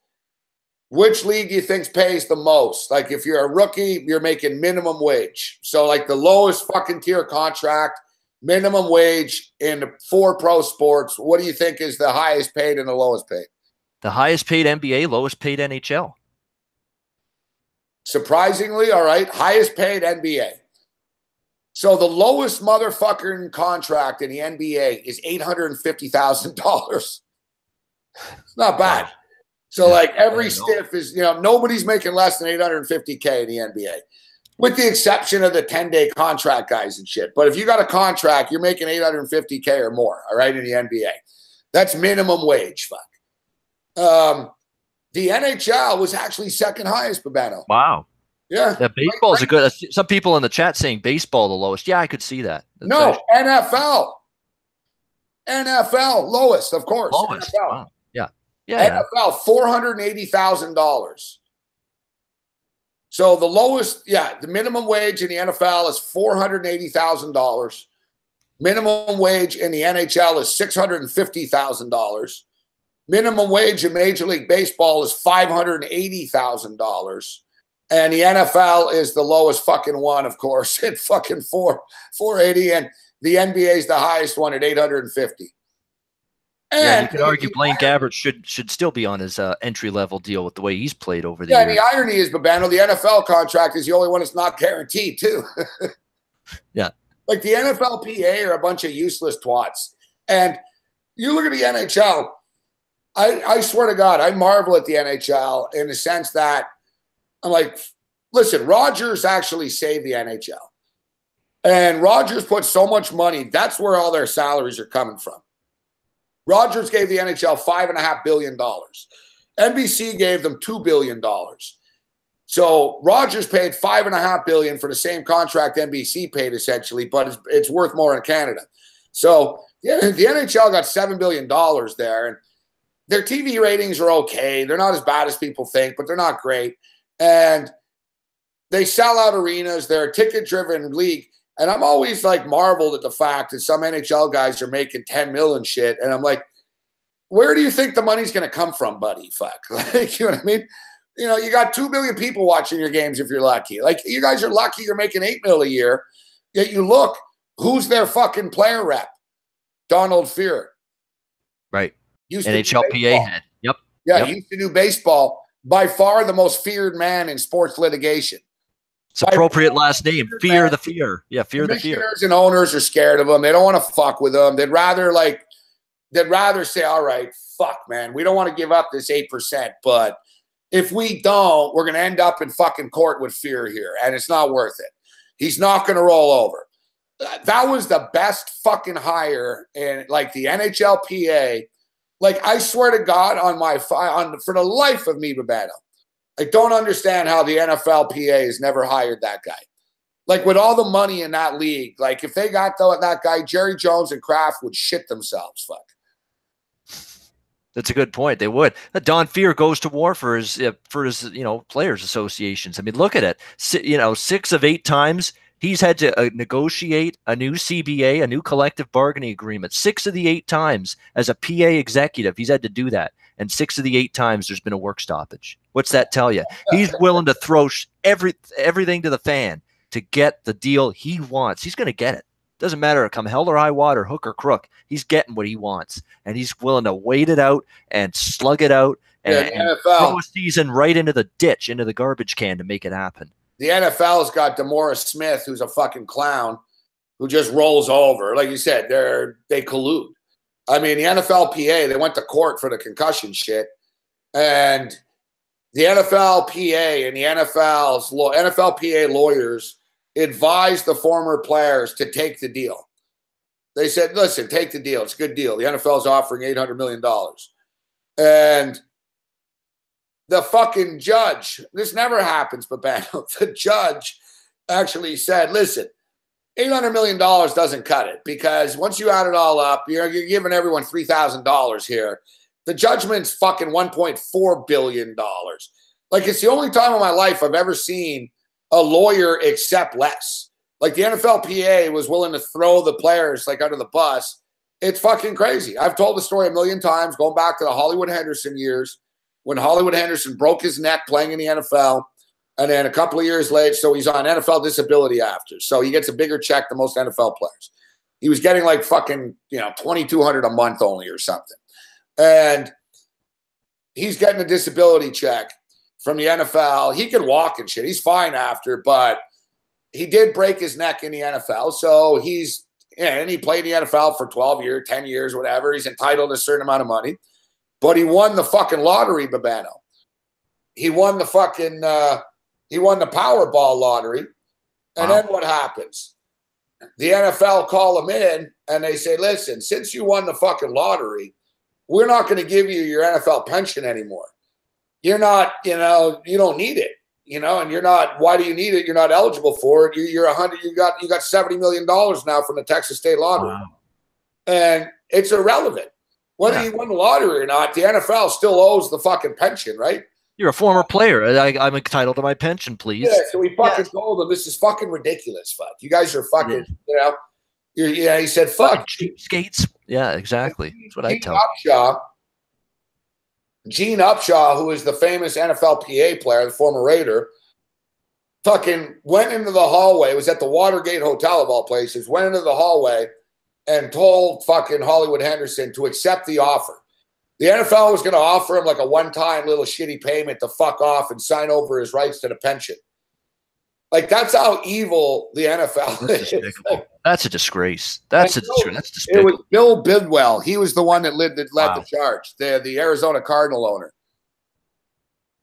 Speaker 1: Which league do you think pays the most? Like if you're a rookie, you're making minimum wage. So like the lowest fucking tier contract, minimum wage in 4 pro sports. What do you think is the highest paid and the lowest paid?
Speaker 2: The highest paid NBA, lowest paid NHL.
Speaker 1: Surprisingly, all right, highest paid NBA. So the lowest motherfucking contract in the NBA is $850,000. It's not bad. So like every
Speaker 2: I know.
Speaker 1: stiff is, nobody's making less than $850K in the NBA, with the exception of the 10-day contract guys and shit. But if you got a contract, you're making $850K or more, all right, in the NBA. That's minimum wage, fuck. The NHL was actually second highest, Babano.
Speaker 2: Wow.
Speaker 1: Yeah.
Speaker 2: Baseball is a good. Some people in the chat saying baseball the lowest. Yeah, I could see that.
Speaker 1: No, NFL. NFL, lowest, of course.
Speaker 2: Lowest.
Speaker 1: NFL.
Speaker 2: Wow. Yeah.
Speaker 1: NFL, $480,000. So the lowest, the minimum wage in the NFL is $480,000. Minimum wage in the NHL is $650,000. Minimum wage in Major League Baseball is $580,000. And the NFL is the lowest fucking one, of course, at fucking 480, and the NBA is the highest one at 850. And
Speaker 2: you could argue Blaine Gabbert should still be on his entry-level deal with the way he's played over the
Speaker 1: years.
Speaker 2: years.
Speaker 1: And the irony is, Babano, the NFL contract is the only one that's not guaranteed, too.
Speaker 2: Yeah.
Speaker 1: Like the NFLPA are a bunch of useless twats. And you look at the NHL, I swear to God, I marvel at the NHL in the sense that I'm like, listen, Rogers actually saved the NHL. And Rogers put so much money, that's where all their salaries are coming from. Rogers gave the NHL $5.5 billion. NBC gave them $2 billion. So Rogers paid $5.5 billion for the same contract NBC paid, essentially, but it's worth more in Canada. So the NHL got $7 billion there, and their TV ratings are okay. They're not as bad as people think, but they're not great. And they sell out arenas. They're a ticket-driven league. And I'm always like marveled at the fact that some NHL guys are making 10 mil and shit. And I'm like, where do you think the money's going to come from, buddy? Fuck. Like, you know what I mean? You got 2 million people watching your games if you're lucky. Like, you guys are lucky you're making 8 mil a year. Yet you look, who's their fucking player rep? Donald Fear.
Speaker 2: Right. NHLPA head. Yep.
Speaker 1: Yeah, he used to do baseball. By far the most feared man in sports litigation.
Speaker 2: It's appropriate last name. Fear the fear. Yeah, fear the fear.
Speaker 1: Commissioners and owners are scared of him. They don't want to fuck with him. They'd rather say, all right, fuck, man, we don't want to give up this 8%, but if we don't, we're going to end up in fucking court with Fear here, and it's not worth it. He's not going to roll over. That was the best fucking hire in like the NHLPA. Like, I swear to God, for the life of me, Babano, I don't understand how the NFLPA has never hired that guy. Like, with all the money in that league, like, if they got that guy, Jerry Jones and Kraft would shit themselves. Fuck.
Speaker 2: That's a good point. They would. Don Fear goes to war for his players associations. I mean, look at it. 6 of 8 times he's had to negotiate a new CBA, a new collective bargaining agreement. 6 of the 8 times as a PA executive, he's had to do that. And 6 of the 8 times there's been a work stoppage. What's that tell you? He's willing to throw everything to the fan to get the deal he wants. He's going to get it. Doesn't matter, come hell or high water, hook or crook. He's getting what he wants. And he's willing to wait it out and slug it out and throw a season right into the ditch, into the garbage can to make it happen.
Speaker 1: The NFL's got DeMaurice Smith, who's a fucking clown, who just rolls over. Like you said, they collude. I mean, the NFLPA, they went to court for the concussion shit. And the NFLPA and the NFLPA lawyers advised the former players to take the deal. They said, listen, take the deal. It's a good deal. The NFL is offering $800 million. And the fucking judge, this never happens, but the judge actually said, listen, $800 million doesn't cut it, because once you add it all up, you're giving everyone $3,000 here. The judgment's fucking $1.4 billion. Like, it's the only time in my life I've ever seen a lawyer accept less. Like, the NFLPA was willing to throw the players like under the bus. It's fucking crazy. I've told the story a million times, going back to the Hollywood Henderson years, when Hollywood Henderson broke his neck playing in the NFL. And then a couple of years later, so he's on NFL disability after. So he gets a bigger check than most NFL players. He was getting like fucking, $2,200 a month only or something. And he's getting a disability check from the NFL. He can walk and shit. He's fine after, but he did break his neck in the NFL. So and he played in the NFL for 12 years, 10 years, whatever. He's entitled to a certain amount of money. but he won the fucking lottery, Babano. He won the fucking he won the Powerball lottery. And then what happens? The NFL call him in and they say, listen, since you won the fucking lottery, we're not going to give you your NFL pension anymore. You're not, you don't need it, and you're not, why do you need it? You're not eligible for it. You got $70 million now from the Texas State Lottery. Wow. And it's irrelevant. Whether you won the lottery or not, the NFL still owes the fucking pension, right? You're a former player. I'm entitled to my pension, please. Yeah, so we fucking told him, this is fucking ridiculous, fuck. You guys are fucking, he said, fuck. Cheapskates. Yeah, exactly. That's what I tell him. Gene Upshaw, who is the famous NFLPA player, the former Raider, fucking went into the hallway. It was at the Watergate Hotel of all places. Went into the hallway and told fucking Hollywood Henderson to accept the offer. The NFL was going to offer him like a one-time little shitty payment to fuck off and sign over his rights to the pension. Like, that's how evil the NFL is. That's a disgrace. That's despicable. It was Bill Bidwell. He was the one that led the charge. The Arizona Cardinal owner.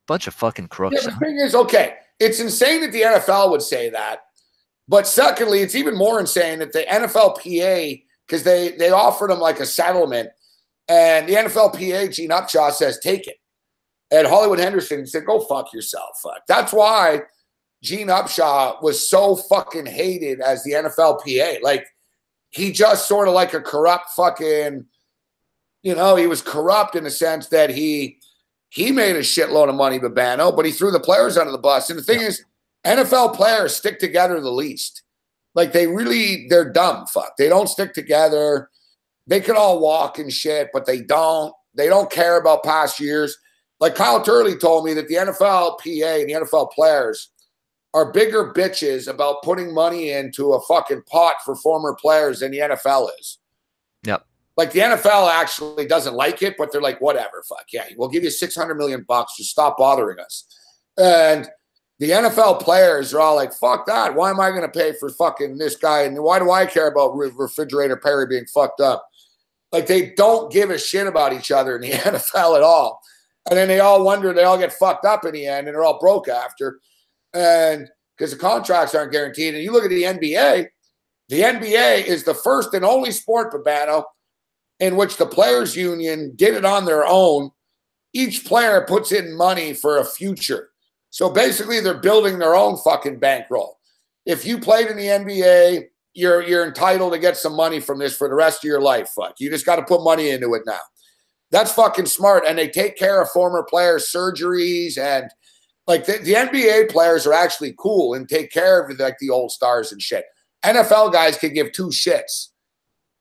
Speaker 1: Bunch of fucking crooks. Yeah, the thing is, okay, it's insane that the NFL would say that. But secondly, it's even more insane that the NFLPA, because they offered him like a settlement, and the NFLPA, Gene Upshaw, says, take it. And Hollywood Henderson said, go fuck yourself. Fuck. That's why Gene Upshaw was so fucking hated as the NFLPA. Like, he just sort of like a corrupt fucking, he was corrupt in the sense that he made a shitload of money, Babano, but he threw the players under the bus. And the thing is, NFL players stick together the least. Like, they're dumb, fuck. They don't stick together. They can all walk and shit, but they don't. They don't care about past years. Like Kyle Turley told me that the NFLPA and the NFL players are bigger bitches about putting money into a fucking pot for former players than the NFL is. Yep. Like, the NFL actually doesn't like it, but they're like, whatever, fuck yeah, we'll give you $600 million. Just stop bothering us. And the NFL players are all like, fuck that. Why am I going to pay for fucking this guy? And why do I care about Refrigerator Perry being fucked up? Like, they don't give a shit about each other in the NFL at all. And then they all get fucked up in the end, and they're all broke after. And because the contracts aren't guaranteed. And you look at the NBA is the first and only sport, Babano, in which the players union did it on their own. Each player puts in money for a future. So basically, they're building their own fucking bankroll. If you played in the NBA, you're entitled to get some money from this for the rest of your life. Fuck. You just got to put money into it now. That's fucking smart. And they take care of former players' surgeries. And like the NBA players are actually cool and take care of like the old stars and shit. NFL guys can give two shits.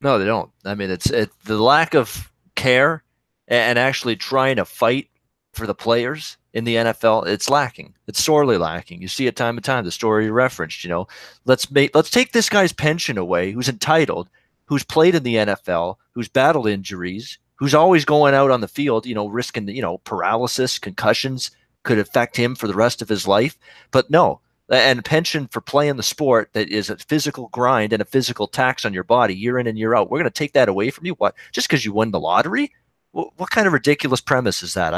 Speaker 1: No, they don't. I mean, it's the lack of care and actually trying to fight for the players in the NFL, it's lacking. It's sorely lacking. You see it time and time. The story you referenced, let's take this guy's pension away, who's entitled, who's played in the NFL, who's battled injuries, who's always going out on the field, risking, paralysis, concussions could affect him for the rest of his life. But no, and pension for playing the sport that is a physical grind and a physical tax on your body year in and year out. We're going to take that away from you? What? Just because you won the lottery? What kind of ridiculous premise is that?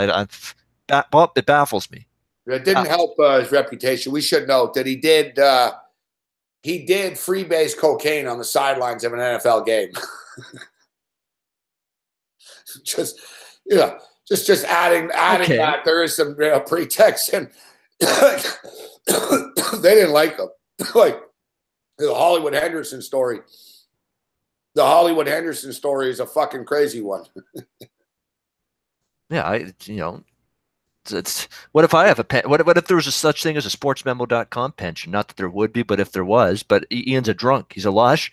Speaker 1: It baffles me. It didn't help his reputation. We should note that he did freebase cocaine on the sidelines of an NFL game. just adding okay. That there is some pretext, and they didn't like him. Like the Hollywood Henderson story. The Hollywood Henderson story is a fucking crazy one. Yeah, it's what if I have a what if there was a such thing as a sportsmemo.com pension? Not that there would be, but if there was. But Ian's a drunk. He's a lush.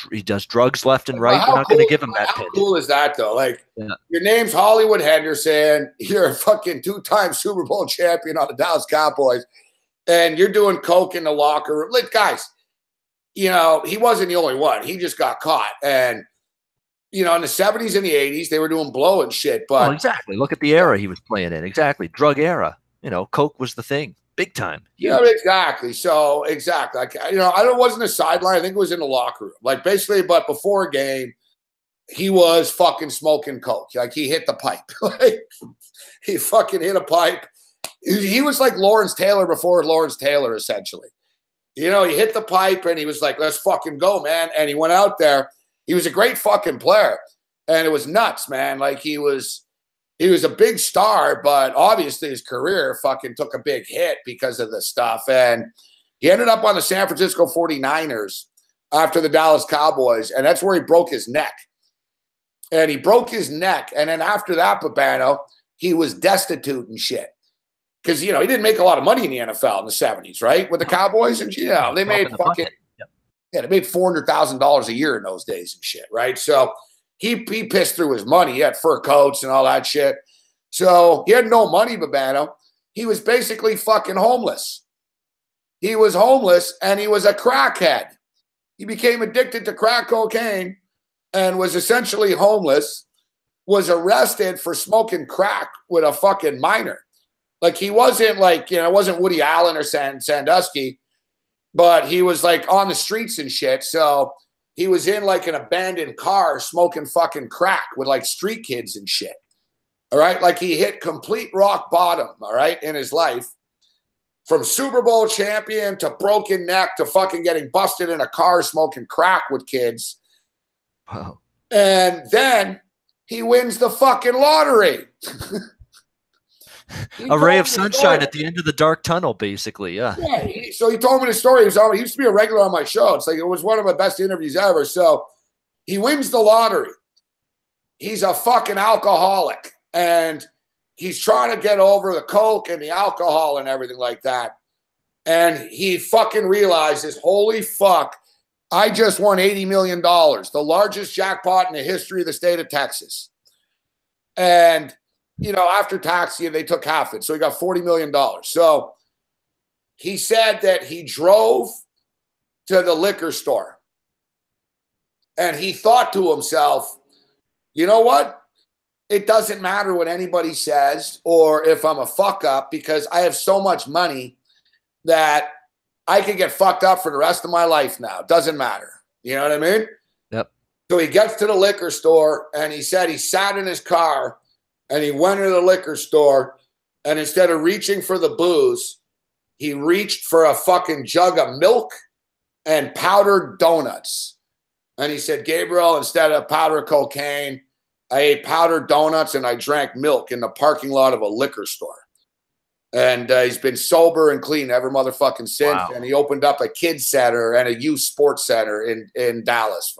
Speaker 1: He does drugs left and right. We're not going to give him that pension. How cool is that, though? Like, your name's Hollywood Henderson. You're a fucking two-time Super Bowl champion on the Dallas Cowboys, and you're doing coke in the locker room. Like, guys, he wasn't the only one. He just got caught, and in the 70s and the 80s, they were doing blow and shit. But exactly. Look at the era he was playing in. Exactly. Drug era. Coke was the thing. Big time. Yeah, exactly. So, exactly. Like, I wasn't a sideline. I think it was in the locker room. Like, basically, but before a game, he was fucking smoking coke. Like he hit the pipe. Like he fucking hit a pipe. He was like Lawrence Taylor before Lawrence Taylor, essentially. You know, he hit the pipe and he was like, let's fucking go, man. And he went out there. He was a great fucking player. And it was nuts, man. Like he was a big star, but obviously his career fucking took a big hit because of this stuff. And he ended up on the San Francisco 49ers after the Dallas Cowboys. And that's where he broke his neck. And he broke his neck. And then after that, Babano, he was destitute and shit. Because, you know, he didn't make a lot of money in the NFL in the 70s, right? With the Cowboys. And, you know, they made fucking, yeah, they made $400,000 a year in those days and shit, right? So he pissed through his money. He had fur coats and all that shit. So he had no money, Babano. He was basically fucking homeless. He was homeless and he was a crackhead. He became addicted to crack cocaine and was essentially homeless, was arrested for smoking crack with a fucking minor. Like he wasn't like, you know, it wasn't Woody Allen or Sandusky, but he was like on the streets and shit. So he was in like an abandoned car smoking fucking crack with like street kids and shit. All right. Like he hit complete rock bottom. All right. In his life, from Super Bowl champion to broken neck to fucking getting busted in a car smoking crack with kids.
Speaker 2: Wow.
Speaker 1: And then he wins the fucking lottery.
Speaker 2: A ray of sunshine at the end of the dark tunnel, basically. Yeah.
Speaker 1: So he told me the story. He used to be a regular on my show. It's like it was one of my best interviews ever. So he wins the lottery. He's a fucking alcoholic. And he's trying to get over the coke and the alcohol and everything like that. And he fucking realizes, holy fuck, I just won $80 million, the largest jackpot in the history of the state of Texas. And, you know, after tax, they took half it. So he got $40 million. So he said that he drove to the liquor store and he thought to himself, you know what? It doesn't matter what anybody says or if I'm a fuck up because I have so much money that I could get fucked up for the rest of my life now. It doesn't matter. You know what I mean?
Speaker 2: Yep.
Speaker 1: So he gets to the liquor store and he said he sat in his car and he went to the liquor store and instead of reaching for the booze, he reached for a fucking jug of milk and powdered donuts. And he said, Gabriel, instead of powder cocaine, I ate powdered donuts and I drank milk in the parking lot of a liquor store. And he's been sober and clean ever motherfucking since. Wow. And he opened up a kids center and a youth sports center in Dallas.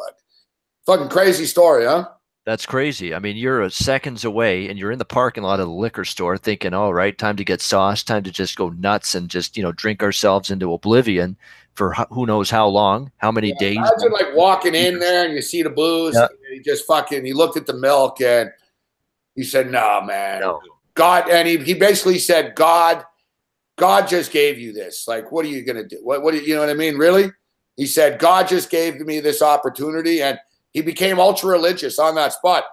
Speaker 1: Fucking crazy story, huh?
Speaker 2: That's crazy. I mean, you're seconds away and you're in the parking lot of the liquor store thinking, all right, time to get sauced, time to just go nuts and just, you know, drink ourselves into oblivion for who knows how long, how many days.
Speaker 1: Imagine like walking in there and you see the booze. Yeah. And he looked at the milk and he said, no, man. No. God, and he basically said, God just gave you this. Like, what are you going to do? What do you know what I mean? Really? He said, God just gave me this opportunity. And he became ultra religious on that spot.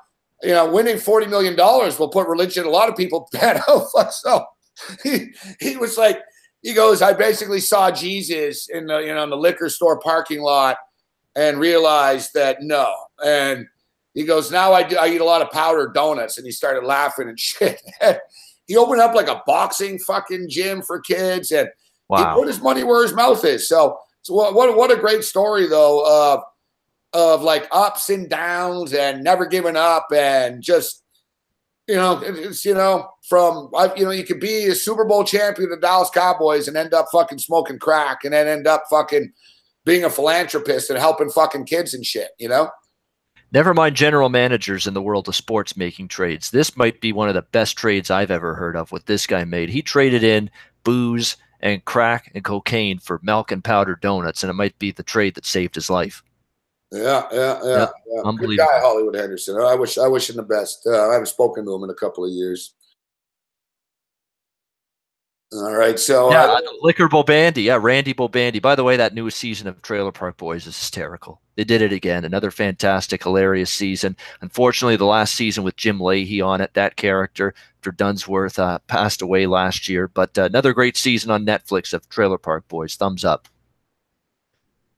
Speaker 1: You know, winning $40 million will put religion, a lot of people bad. So he was like, he goes, I basically saw Jesus in the, in the liquor store parking lot and realized that no. And he goes, now I eat a lot of powdered donuts. And he started laughing and shit. He opened up like a boxing fucking gym for kids. And wow. He put his money where his mouth is. So what a great story, though, of like ups and downs and never giving up and just, it's, from, you could be a Super Bowl champion of the Dallas Cowboys and end up fucking smoking crack and then end up fucking being a philanthropist and helping fucking kids and shit, Never
Speaker 2: mind general managers in the world of sports making trades. This might be one of the best trades I've ever heard of, what this guy made. He traded in booze and crack and cocaine for milk and powdered donuts, and it might be the trade that saved his life.
Speaker 1: Yeah.
Speaker 2: Unbelievable.
Speaker 1: Good guy, Hollywood Henderson. I wish him the best. I haven't spoken to him in a couple of years. All right, so
Speaker 2: Liquor Bobandy, Randy Bobandy. By the way, that newest season of Trailer Park Boys is hysterical. They did it again. Another fantastic, hilarious season. Unfortunately, the last season with Jim Leahy on it, that character, after Dunsworth, passed away last year. But another great season on Netflix of Trailer Park Boys. Thumbs up.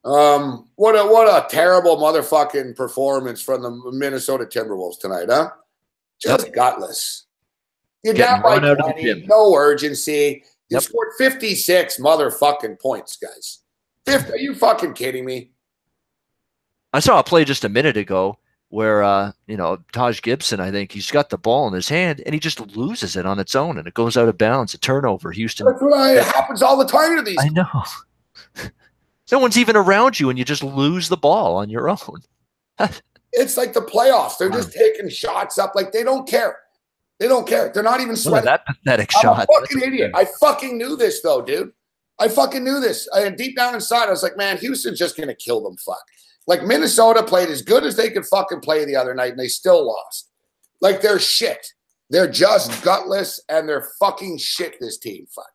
Speaker 1: What a terrible motherfucking performance from the Minnesota Timberwolves tonight, huh? Just gutless. You're
Speaker 2: Getting
Speaker 1: down by
Speaker 2: run out of the
Speaker 1: 20,
Speaker 2: gym.
Speaker 1: no urgency. You
Speaker 2: Yep.
Speaker 1: scored 56 motherfucking points, guys. 50, are you fucking kidding me?
Speaker 2: I saw a play just a minute ago where, Taj Gibson, I think he's got the ball in his hand and he just loses it on its own and it goes out of bounds. A turnover. Houston.
Speaker 1: That's what happens all the time to these.
Speaker 2: I know. No one's even around you and you just lose the ball on your own.
Speaker 1: It's like the playoffs. They're just taking shots up like they don't care. They don't care. They're not even sweating.
Speaker 2: That pathetic
Speaker 1: I'm
Speaker 2: shot.
Speaker 1: a fucking idiot. I fucking knew this, though, dude. I fucking knew this. And deep down inside, I was like, man, Houston's just going to kill them, fuck. Like, Minnesota played as good as they could fucking play the other night, and they still lost. Like, they're shit. They're just gutless, and they're fucking shit, this team, fuck.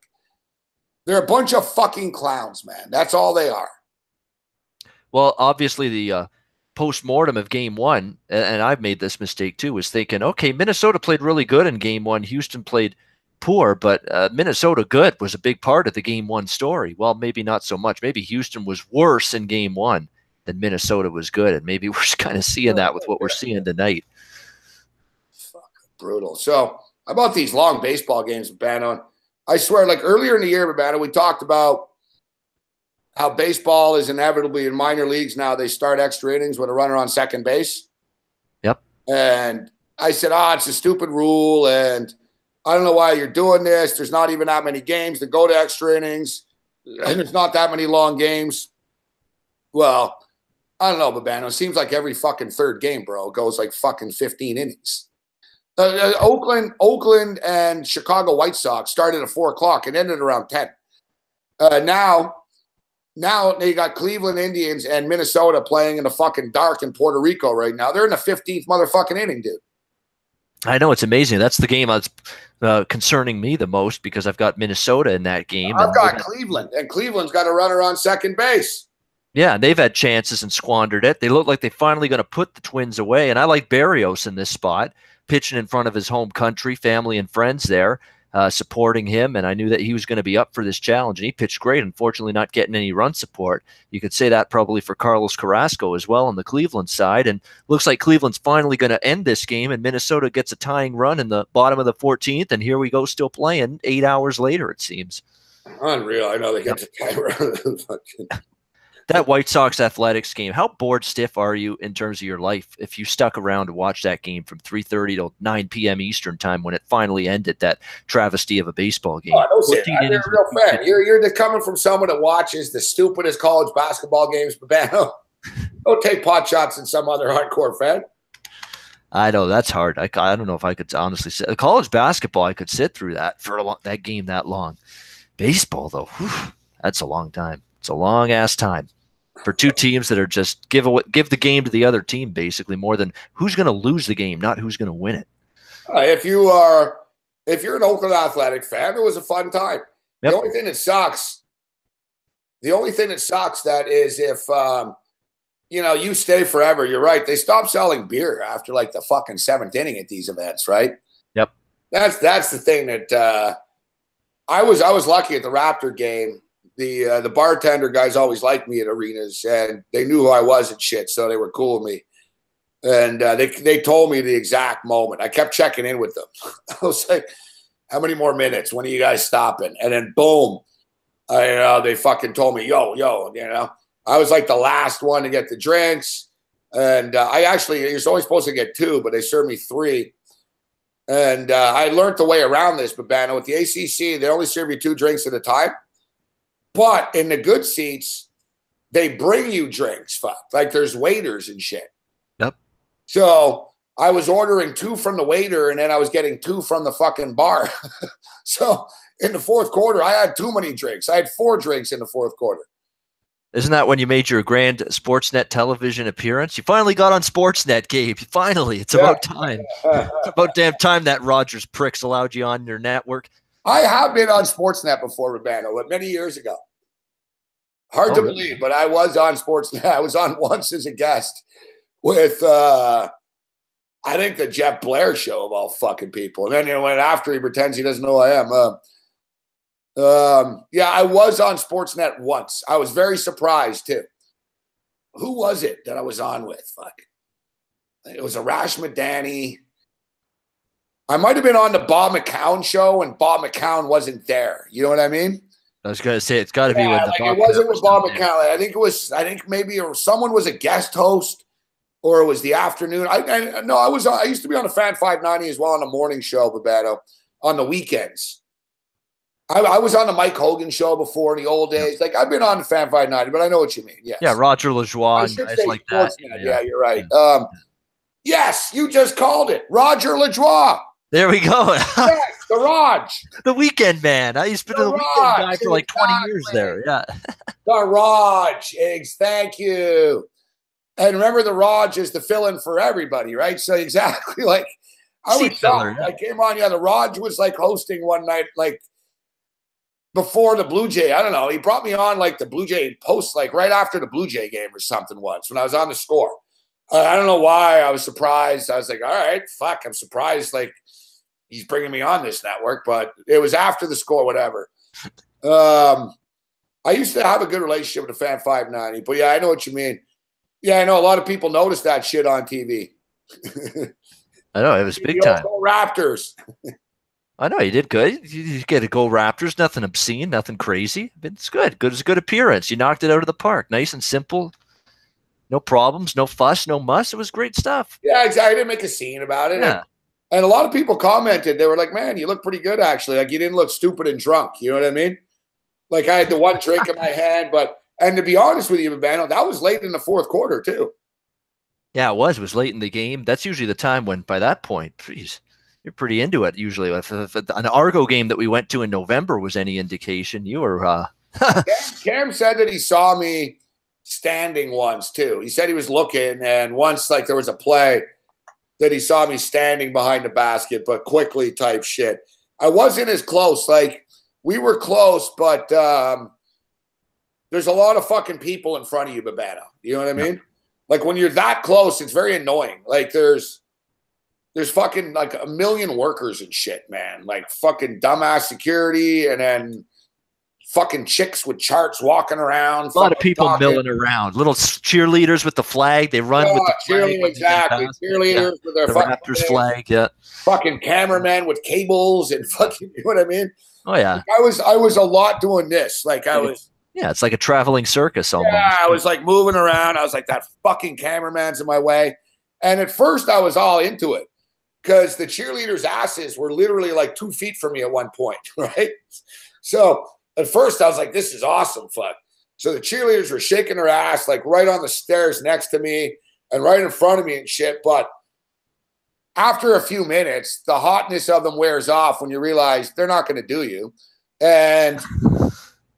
Speaker 1: They're a bunch of fucking clowns, man. That's all they are.
Speaker 2: Well, obviously, the post-mortem of game one, and I've made this mistake too, was thinking, okay, Minnesota played really good in game one. Houston played poor, but Minnesota good was a big part of the game one story. Well, maybe not so much. Maybe Houston was worse in game one than Minnesota was good, and maybe we're kind of seeing that with what we're seeing tonight.
Speaker 1: Fuck, brutal. So, how about these long baseball games, Babano? I swear, like earlier in the year, Babano, we talked about how baseball is inevitably in minor leagues now. They start extra innings with a runner on second base.
Speaker 2: Yep.
Speaker 1: And I said, it's a stupid rule, and I don't know why you're doing this. There's not even that many games that go to extra innings, and there's not that many long games. Well, I don't know, Babano. It seems like every fucking third game, bro, goes like fucking 15 innings. Oakland and Chicago White Sox started at 4 o'clock and ended around 10. Now they got Cleveland Indians and Minnesota playing in the fucking dark in Puerto Rico right now. They're in the 15th motherfucking inning, dude.
Speaker 2: I know, it's amazing. That's the game that's concerning me the most because I've got Minnesota in that game.
Speaker 1: I've got Cleveland, and Cleveland's got a runner on second base.
Speaker 2: Yeah, they've had chances and squandered it. They look like they're finally going to put the Twins away, and I like Barrios in this spot, pitching in front of his home country, family and friends there. Supporting him, and I knew that he was going to be up for this challenge, and he pitched great. Unfortunately, not getting any run support. You could say that probably for Carlos Carrasco as well on the Cleveland side, and looks like Cleveland's finally going to end this game, and Minnesota gets a tying run in the bottom of the 14th, and here we go still playing 8 hours later, it seems.
Speaker 1: Unreal. I know they get to tie run.
Speaker 2: That White Sox Athletics game, how bored stiff are you in terms of your life if you stuck around to watch that game from 3:30 to 9 p.m. Eastern time when it finally ended, that travesty of a baseball game?
Speaker 1: I'm a real fan. You're coming from someone that watches the stupidest college basketball games, Babano. Don't take pot shots in some other hardcore fan.
Speaker 2: I know, that's hard. I don't know if I could honestly sit. College basketball, I could sit through that for that game that long. Baseball, though, that's a long time. It's a long-ass time for two teams that are just give the game to the other team, basically, more than who's going to lose the game, not who's going to win it.
Speaker 1: If you're an Oakland Athletic fan, it was a fun time. Yep. The only thing that sucks that is if you stay forever. You're right. They stopped selling beer after like the fucking 7th inning at these events, right?
Speaker 2: Yep.
Speaker 1: That's the thing that I was lucky at the Raptor game. The bartender guys always liked me at arenas, and they knew who I was and shit, so they were cool with me. And they told me the exact moment. I kept checking in with them. I was like, how many more minutes? When are you guys stopping? And then boom, they fucking told me, yo, I was like the last one to get the drinks. And you're only supposed to get 2, but they served me 3. And I learned the way around this, Babano. With the ACC, they only serve you 2 drinks at a time. But in the good seats, they bring you drinks. Fuck. Like there's waiters and shit.
Speaker 2: Yep.
Speaker 1: So I was ordering 2 from the waiter, and then I was getting 2 from the fucking bar. So in the fourth quarter, I had too many drinks. I had 4 drinks in the fourth quarter.
Speaker 2: Isn't that when you made your grand Sportsnet television appearance? You finally got on Sportsnet, Gabe. Finally. It's about time. It's about damn time that Rogers pricks allowed you on your network.
Speaker 1: I have been on Sportsnet before, Rubano, but many years ago. Hard to believe, but I was on Sportsnet. I was on once as a guest with, I think, the Jeff Blair show of all fucking people. And then when after he pretends he doesn't know who I am. I was on Sportsnet once. I was very surprised, too. who was it that I was on with? Fuck. It was Arash Madani. I might have been on the Bob McCown show, and Bob McCown wasn't there. You know what I mean?
Speaker 2: I was going to say it's got to be when the
Speaker 1: it wasn't with Bob McCown. I think maybe someone was a guest host, or it was the afternoon. I used to be on the Fan 590 as well on the morning show, Bebeto, on the weekends. I was on the Mike Hogan show before in the old days. Like, I've been on the Fan 590, but I know what you mean. Yes.
Speaker 2: Yeah, Roger Lajoie and guys like that.
Speaker 1: Yeah, you're right. Yes, you just called it. Roger Lajoie.
Speaker 2: There we go.
Speaker 1: Yes, the Raj.
Speaker 2: The weekend man. I used to be the weekend guy for like 20 years there. Yeah.
Speaker 1: The Raj. Eggs, thank you. And remember, the Raj is the fill-in for everybody, right? So exactly, like, I came on, the Raj was like hosting one night, like, before the Blue Jay. I don't know. He brought me on like the Blue Jay post, like right after the Blue Jay game or something once when I was on the score. I don't know why I was surprised. I was like, all right, fuck, I'm surprised. Like, he's bringing me on this network, but it was after the score, whatever. I used to have a good relationship with the Fan 590, but yeah, I know what you mean. Yeah, I know a lot of people noticed that shit on TV.
Speaker 2: I know, it was big time.
Speaker 1: Go Raptors.
Speaker 2: I know, you did good. You get to go Raptors, nothing obscene, nothing crazy. It's good. Good as a good appearance. You knocked it out of the park. Nice and simple. No problems, no fuss, no muss. It was great stuff.
Speaker 1: Yeah, exactly. I didn't make a scene about it.
Speaker 2: Yeah.
Speaker 1: And a lot of people commented. They were like, man, you look pretty good, actually. Like, you didn't look stupid and drunk. You know what I mean? Like, I had the one drink in my hand. And to be honest with you, Babano, that was late in the fourth quarter, too.
Speaker 2: Yeah, it was. It was late in the game. That's usually the time when, by that point, geez, you're pretty into it, usually. If an Argo game that we went to in November was any indication, you were...
Speaker 1: Cam said that he saw me standing once, too. He said he was looking, and once, like, there was a play that he saw me standing behind the basket, but quickly type shit. I wasn't as close. Like, we were close, but there's a lot of fucking people in front of you, Babano. You know what I mean? Yeah. Like, when you're that close, it's very annoying. Like, there's fucking, like, a million workers and shit, man. Like, fucking dumbass security, and then fucking chicks with charts walking around.
Speaker 2: A lot of people milling around. Little cheerleaders with the flag. They run with the flag.
Speaker 1: Exactly. Cheerleaders with their fucking
Speaker 2: Raptors flag. Yeah.
Speaker 1: Fucking cameramen with cables and fucking, you know what I mean?
Speaker 2: Oh, yeah.
Speaker 1: Like, I was a lot doing this. Like, I was.
Speaker 2: Yeah, it's like a traveling circus almost.
Speaker 1: Yeah, I was like moving around. I was like, that fucking cameraman's in my way. And at first I was all into it because the cheerleaders' asses were literally like 2 feet from me at one point, right? So at first I was like, this is awesome, fuck. So the cheerleaders were shaking their ass like right on the stairs next to me and right in front of me and shit. But after a few minutes, the hotness of them wears off when you realize they're not going to do you. And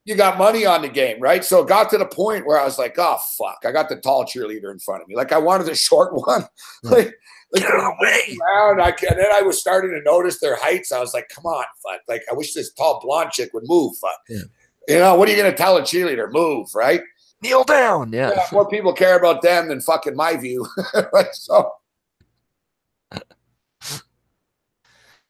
Speaker 1: you got money on the game, right? So it got to the point where I was like, oh, fuck. I got the tall cheerleader in front of me. Like, I wanted the short one. Like get away. And then I was starting to notice their heights. I was like, come on, fuck. Like, I wish this tall blonde chick would move, fuck. Yeah. You know, what are you going to tell a cheerleader? Move, right?
Speaker 2: Kneel down, yeah.
Speaker 1: More people care about them than fucking my view. So.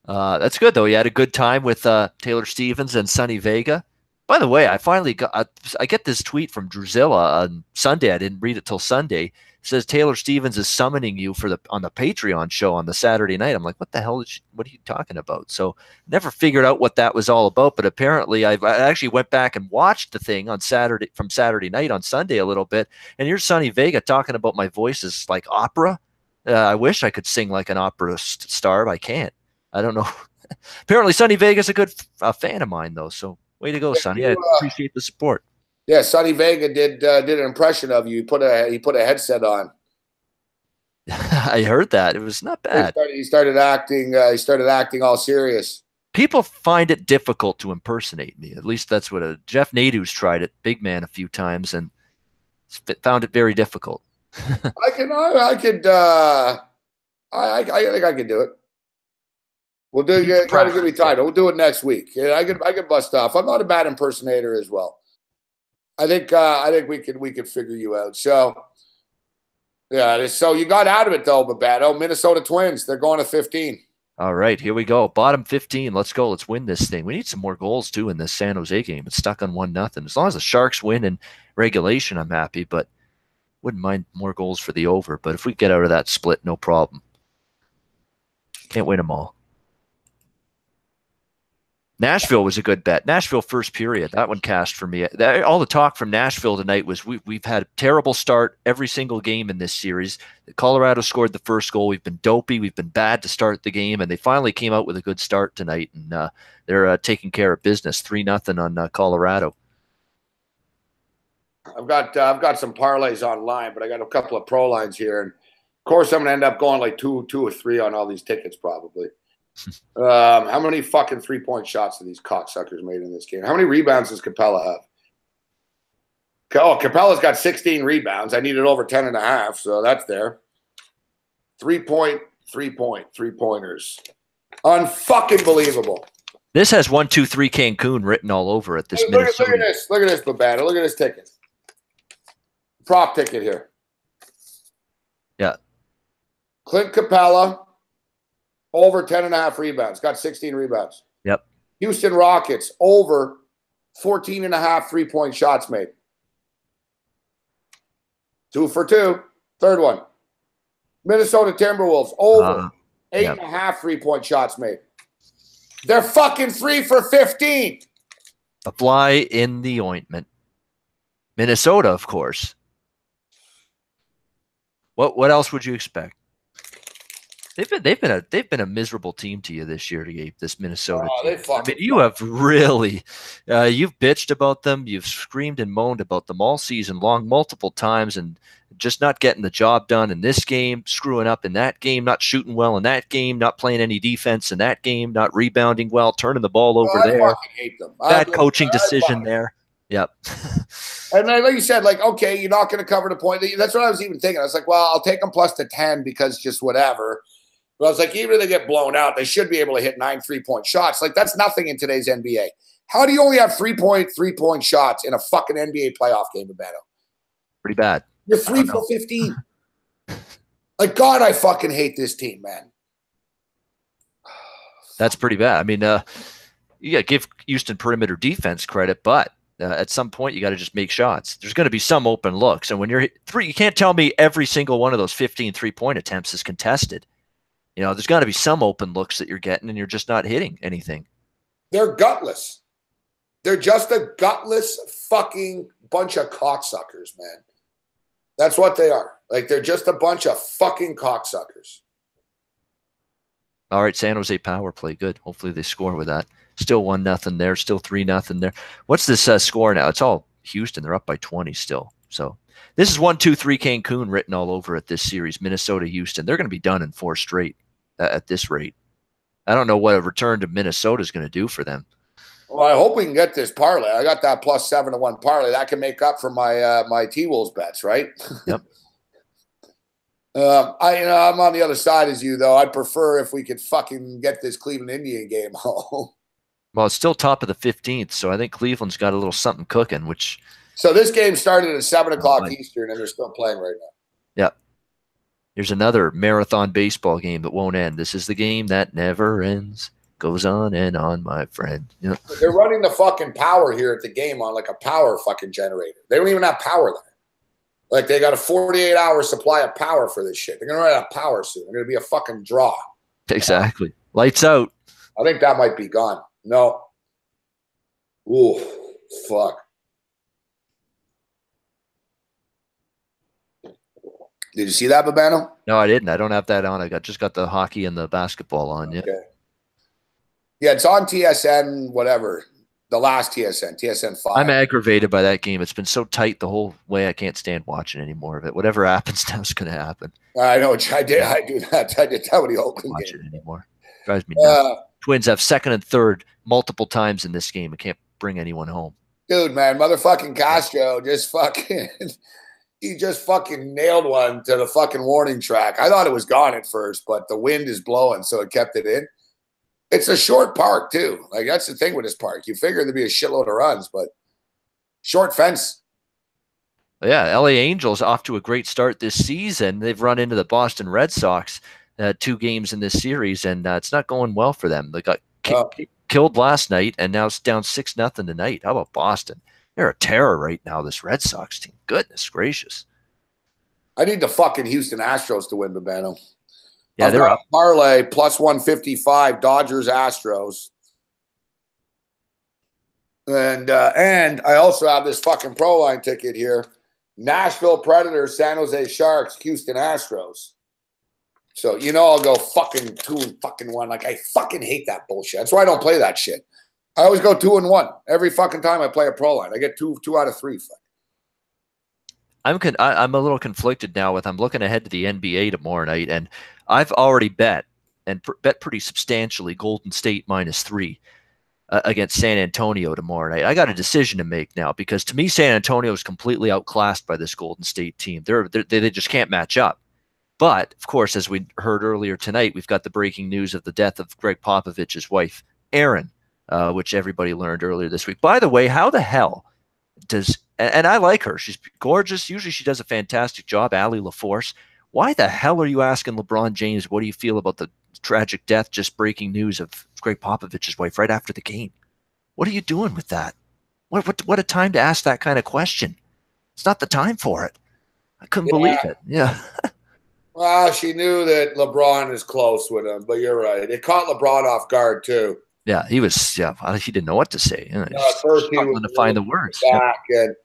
Speaker 2: That's good, though. You had a good time with Taylor Stevens and Sonny Vega. By the way, I finally got I get this tweet from Druzilla on Sunday. I didn't read it till Sunday. It says Taylor Stevens is summoning you on the Patreon show on the Saturday night. I'm like, what the hell what are you talking about? So never figured out what that was all about. But apparently I actually went back and watched the thing on Saturday night on Sunday a little bit. And here's Sonny Vega talking about my voice is like opera. I wish I could sing like an opera star, but I can't. I don't know. Apparently Sonny Vega's a good fan of mine, though. So way to go, Sonny. I appreciate the support.
Speaker 1: Yeah, Sonny Vega did an impression of you. He put a headset on.
Speaker 2: I heard that. It was not bad.
Speaker 1: He started acting all serious.
Speaker 2: People find it difficult to impersonate me. At least that's what Jeff Nadeau's tried it, big man, a few times, and found it very difficult.
Speaker 1: I think I could do it. We'll do it. Got to give me time. We'll do it next week. Yeah, I could bust off. I'm not a bad impersonator as well. I think we could figure you out. So yeah. So you got out of it though, Babato. Minnesota Twins. They're going to 15.
Speaker 2: All right, here we go. Bottom 15. Let's go. Let's win this thing. We need some more goals too in this San Jose game. It's stuck on 1-0. As long as the Sharks win in regulation, I'm happy. But Wouldn't mind more goals for the over, but if we get out of that split, no problem. Can't win them all. Nashville was a good bet. Nashville first period. That one cashed for me. All the talk from Nashville tonight was we've had a terrible start every single game in this series. Colorado scored the first goal. We've been dopey. We've been bad to start the game, and they finally came out with a good start tonight, and they're taking care of business. 3-0 on Colorado.
Speaker 1: I've got some parlays online, but I got a couple of pro lines here, and of course I'm gonna end up going like two or three on all these tickets probably. How many fucking 3-point shots do these cocksuckers made in this game? How many rebounds does Capella have? Oh, Capella's got 16 rebounds. I needed over 10.5, so that's there. 3-pointers. Unfucking believable.
Speaker 2: This has 1, 2, 3 Cancun written all over it. This
Speaker 1: look at this. Look at this, Babana. Look at this ticket. Prop ticket here.
Speaker 2: Yeah.
Speaker 1: Clint Capella, over 10.5 rebounds. Got 16 rebounds.
Speaker 2: Yep.
Speaker 1: Houston Rockets, over 14.5 3-point shots made. 2 for 2. Third one. Minnesota Timberwolves, over 8.5 3-point shots made. They're fucking 3 for 15.
Speaker 2: A fly in the ointment. Minnesota, of course. What else would you expect? They've been a miserable team to you this year, Gabe. This Minnesota team. I mean, you have really you've bitched about them. You've screamed and moaned about them all season long, multiple times, and just not getting the job done in this game, screwing up in that game, not shooting well in that game, not playing any defense in that game, not rebounding well, turning the ball over there.
Speaker 1: I hate them.
Speaker 2: Bad coaching decision there. Yep.
Speaker 1: And like you said, like, okay, you're not going to cover the point. That's what I was even thinking. I was like, well, I'll take them plus the 10 because just whatever. But I was like, even if they get blown out, they should be able to hit 9 3-point shots. Like, that's nothing in today's NBA. How do you only have 3-point shots in a fucking NBA playoff game, Beto?
Speaker 2: Pretty bad.
Speaker 1: You're 3 for 15. Like, God, I fucking hate this team, man.
Speaker 2: That's pretty bad. I mean, you got to give Houston perimeter defense credit, but at some point you got to just make shots. There's going to be some open looks, and when you're you can't tell me every single one of those 15 3-point attempts is contested. You know, there's got to be some open looks that you're getting, and you're just not hitting anything.
Speaker 1: They're gutless. They're just a gutless fucking bunch of cocksuckers, man. That's what they are. Like, they're just a bunch of fucking cocksuckers.
Speaker 2: All right, San Jose power play. Good. Hopefully they score with that. Still 1-0 there. Still 3-0 there. What's this score now? It's all Houston. They're up by 20 still. So this is 1, 2, 3 Cancun written all over it this series. Minnesota, Houston. They're going to be done in 4 straight at this rate. I don't know what a return to Minnesota is going to do for them.
Speaker 1: Well, I hope we can get this parlay. I got that plus 7-1 parlay. That can make up for my my T-Wolves bets, right?
Speaker 2: Yep.
Speaker 1: I'm on the other side as you, though. I'd prefer if we could fucking get this Cleveland Indian game home.
Speaker 2: Well, it's still top of the 15th, so I think Cleveland's got a little something cooking, which...
Speaker 1: So this game started at 7 o'clock Eastern, and they're still playing right now.
Speaker 2: Yep. Here's another marathon baseball game that won't end. This is the game that never ends. Goes on and on, my friend. Yep.
Speaker 1: They're running the fucking power here at the game on like a power fucking generator. They don't even have power there. Like, they got a 48-hour supply of power for this shit. They're going to run out of power soon. They're going to be a fucking draw.
Speaker 2: Exactly. Lights out.
Speaker 1: I think that might be gone. No. Ooh, fuck. Did you see that, Babano?
Speaker 2: No, I didn't. I don't have that on. I just got the hockey and the basketball on. Yeah.
Speaker 1: Okay. Yeah, it's on TSN, whatever. The last TSN 5.
Speaker 2: I'm aggravated by that game. It's been so tight the whole way. I can't stand watching any more of it. Whatever happens now is going to happen.
Speaker 1: I know. I do that. I did that with the Oakland
Speaker 2: watch
Speaker 1: game.
Speaker 2: It anymore. Drives me nuts. Twins have second and third multiple times in this game and can't bring anyone home.
Speaker 1: Dude, man, motherfucking Castro just fucking he just fucking nailed one to the fucking warning track. I thought it was gone at first, but the wind is blowing, so it kept it in. It's a short park, too. Like, that's the thing with this park. You figure there'd be a shitload of runs, but short fence.
Speaker 2: Yeah, LA Angels off to a great start this season. They've run into the Boston Red Sox 2 games in this series, and it's not going well for them. They got killed last night, and now it's down 6-0 tonight. How about Boston? They're a terror right now, this Red Sox team. Goodness gracious.
Speaker 1: I need the fucking Houston Astros to win, Babano.
Speaker 2: Yeah, they're up.
Speaker 1: Parlay plus 155, Dodgers Astros. And I also have this fucking pro line ticket here. Nashville Predators, San Jose Sharks, Houston Astros. So, I'll go fucking 2-1. Like, I fucking hate that bullshit. That's why I don't play that shit. I always go 2-1 every fucking time I play a pro line. I get two out of 3.
Speaker 2: I'm a little conflicted now I'm looking ahead to the NBA tomorrow night, and I've already bet pretty substantially Golden State -3 against San Antonio tomorrow night. I got a decision to make now, because to me San Antonio is completely outclassed by this Golden State team. They just can't match up. But of course, as we heard earlier tonight, we've got the breaking news of the death of Greg Popovich's wife, Erin, which everybody learned earlier this week. By the way, how the hell does, and I like her, she's gorgeous. Usually she does a fantastic job, Allie LaForce. Why the hell are you asking LeBron James, what do you feel about the tragic death, just breaking news of Greg Popovich's wife right after the game? What are you doing with that? What a time to ask that kind of question. It's not the time for it. I couldn't believe it. Yeah.
Speaker 1: Well, she knew that LeBron is close with him, but you're right. It caught LeBron off guard too.
Speaker 2: Yeah, he was. Yeah, he didn't know what to say.
Speaker 1: First, he was
Speaker 2: to find the words.
Speaker 1: Back, and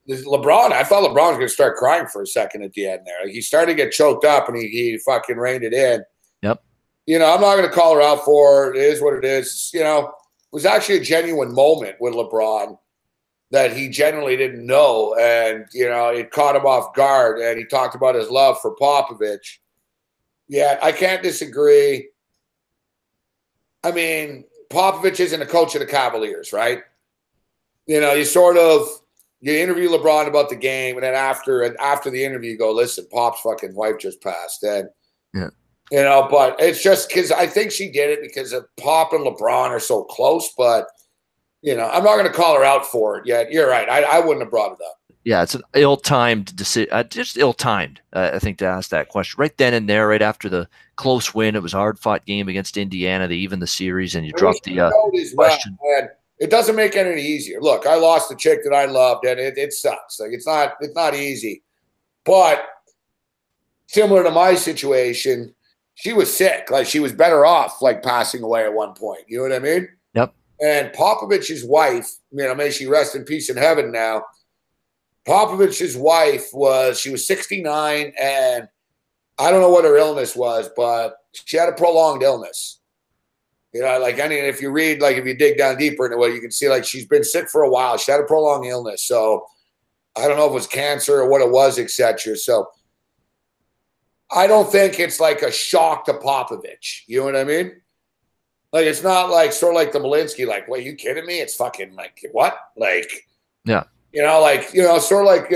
Speaker 1: LeBron. I thought LeBron was going to start crying for a second at the end there. Like, he started to get choked up, and he fucking reined it in.
Speaker 2: Yep.
Speaker 1: I'm not going to call her out for it. It is what it is. It was actually a genuine moment with LeBron that he genuinely didn't know, and it caught him off guard. And he talked about his love for Popovich. Yeah, I can't disagree. I mean, Popovich isn't a coach of the Cavaliers, right? You interview LeBron about the game, and then after the interview, you go, listen, Pop's fucking wife just passed. And, but it's just because I think she did it because of Pop and LeBron are so close. But, I'm not going to call her out for it yet. You're right. I wouldn't have brought it up.
Speaker 2: Yeah, it's an ill-timed decision. Just ill-timed, I think, to ask that question. Right then and there, right after the close win, it was a hard-fought game against Indiana. They evened the series, and you dropped the question.
Speaker 1: And it doesn't make it any easier. Look, I lost a chick that I loved, and it sucks. Like, it's not easy. But similar to my situation, she was sick. Like, she was better off, like, passing away at one point. You know what I mean?
Speaker 2: Yep.
Speaker 1: And Popovich's wife, may she rest in peace in heaven now. Popovich's wife was 69, and I don't know what her illness was, but she had a prolonged illness. If you read, if you dig down deeper into it, you can see, she's been sick for a while. She had a prolonged illness. So I don't know if it was cancer or what it was, etc. So I don't think it's like a shock to Popovich. You know what I mean? Like, it's not sort of like the Malinsky, wait, are you kidding me? It's fucking what?
Speaker 2: Yeah.
Speaker 1: Sort of like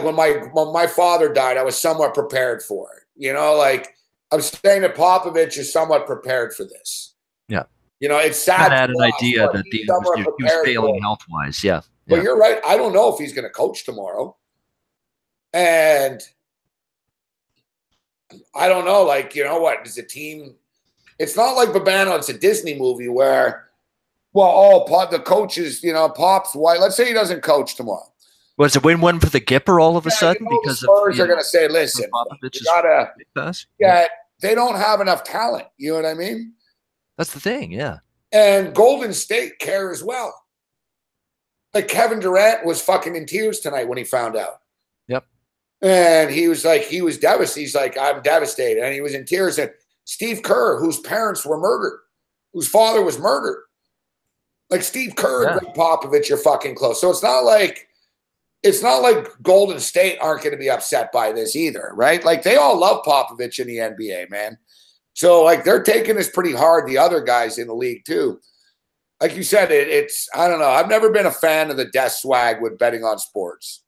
Speaker 1: when my father died, I was somewhat prepared for it. I'm saying that Popovich is somewhat prepared for this.
Speaker 2: Yeah.
Speaker 1: It's sad.
Speaker 2: I had an idea that he was failing health-wise. Yeah.
Speaker 1: But you're right. I don't know if he's going to coach tomorrow. And I don't know, what? Does the team – it's not like Babano, it's a Disney movie where – the coaches, Pop's wife. Let's say he doesn't coach tomorrow.
Speaker 2: Was it win-win for the Gipper all of a sudden? Because
Speaker 1: the Spurs are going to say, listen, they don't have enough talent. You know what I mean?
Speaker 2: That's the thing, yeah.
Speaker 1: And Golden State care as well. Like, Kevin Durant was fucking in tears tonight when he found out.
Speaker 2: Yep.
Speaker 1: And he was devastated. He's like, I'm devastated. And he was in tears. And Steve Kerr, whose parents were murdered, whose father was murdered. Like, Steve Kerr and Greg Popovich are fucking close. So it's not like Golden State aren't going to be upset by this either, right? Like, they all love Popovich in the NBA, man. So, they're taking this pretty hard, the other guys in the league too. Like you said, it's I don't know. I've never been a fan of the death swag with betting on sports.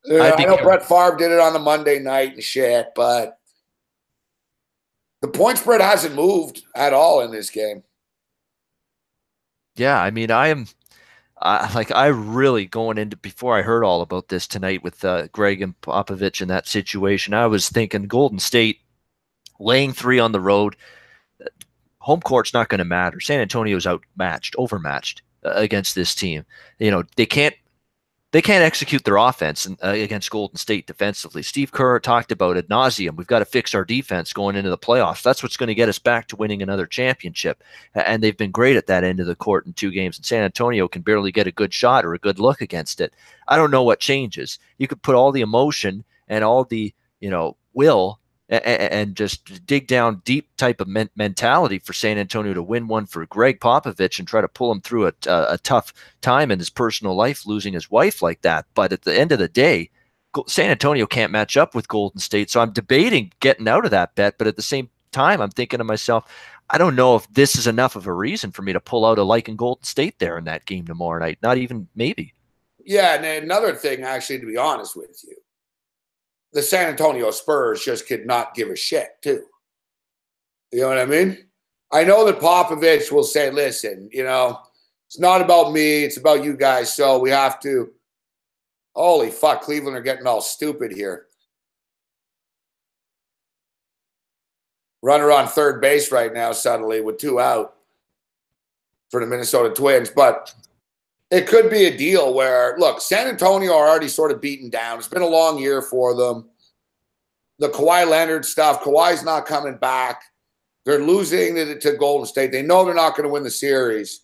Speaker 1: I know Brett Favre did it on the Monday night and shit, but the point spread hasn't moved at all in this game.
Speaker 2: Yeah, I mean, I really going into, before I heard all about this tonight with Greg and Popovich and that situation, I was thinking Golden State laying 3 on the road. Home court's not going to matter. San Antonio's overmatched against this team. They can't they can't execute their offense against Golden State defensively. Steve Kerr talked about ad nauseum. We've got to fix our defense going into the playoffs. That's what's going to get us back to winning another championship. And they've been great at that end of the court in 2 games. And San Antonio can barely get a good shot or a good look against it. I don't know what changes. You could put all the emotion and all the, will and just dig down deep type of mentality for San Antonio to win one for Greg Popovich and try to pull him through a tough time in his personal life, losing his wife like that. But at the end of the day, San Antonio can't match up with Golden State. So I'm debating getting out of that bet. But at the same time, I'm thinking to myself, I don't know if this is enough of a reason for me to pull out a liking Golden State there in that game tomorrow night. Not even maybe.
Speaker 1: Yeah, and another thing, actually, to be honest with you, the San Antonio Spurs just could not give a shit, too. You know what I mean? I know that Popovich will say, listen, it's not about me. It's about you guys. So we have to – holy fuck, Cleveland are getting all stupid here. Runner on third base right now suddenly with 2 out for the Minnesota Twins. But – it could be a deal where, look, San Antonio are already sort of beaten down. It's been a long year for them. The Kawhi Leonard stuff, Kawhi's not coming back. They're losing to Golden State. They know they're not going to win the series.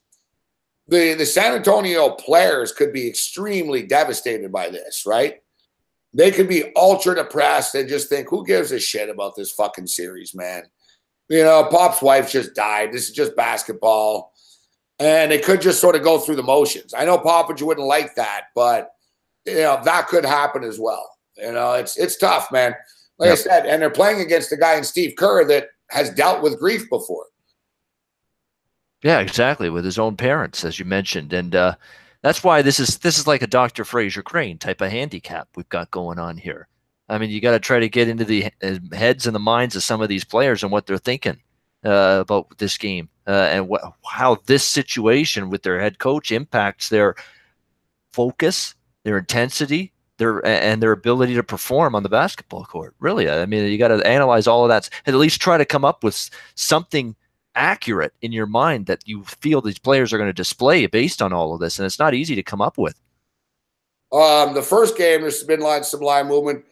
Speaker 1: The San Antonio players could be extremely devastated by this, right? They could be ultra depressed and just think, who gives a shit about this fucking series, man? Pop's wife just died. This is just basketball. And it could just sort of go through the motions. I know Popovich wouldn't like that, but that could happen as well. It's tough, man. Like I said, and they're playing against a guy in Steve Kerr that has dealt with grief before.
Speaker 2: Yeah, exactly, with his own parents, as you mentioned, and that's why this is like a Dr. Fraser Crane type of handicap we've got going on here. I mean, you got to try to get into the heads and the minds of some of these players and what they're thinking about this game. And how this situation with their head coach impacts their focus, their intensity, their ability to perform on the basketball court. Really, I mean, you got to analyze all of that and at least try to come up with something accurate in your mind that you feel these players are going to display based on all of this. And it's not easy to come up with.
Speaker 1: The first game, there's been some line movement.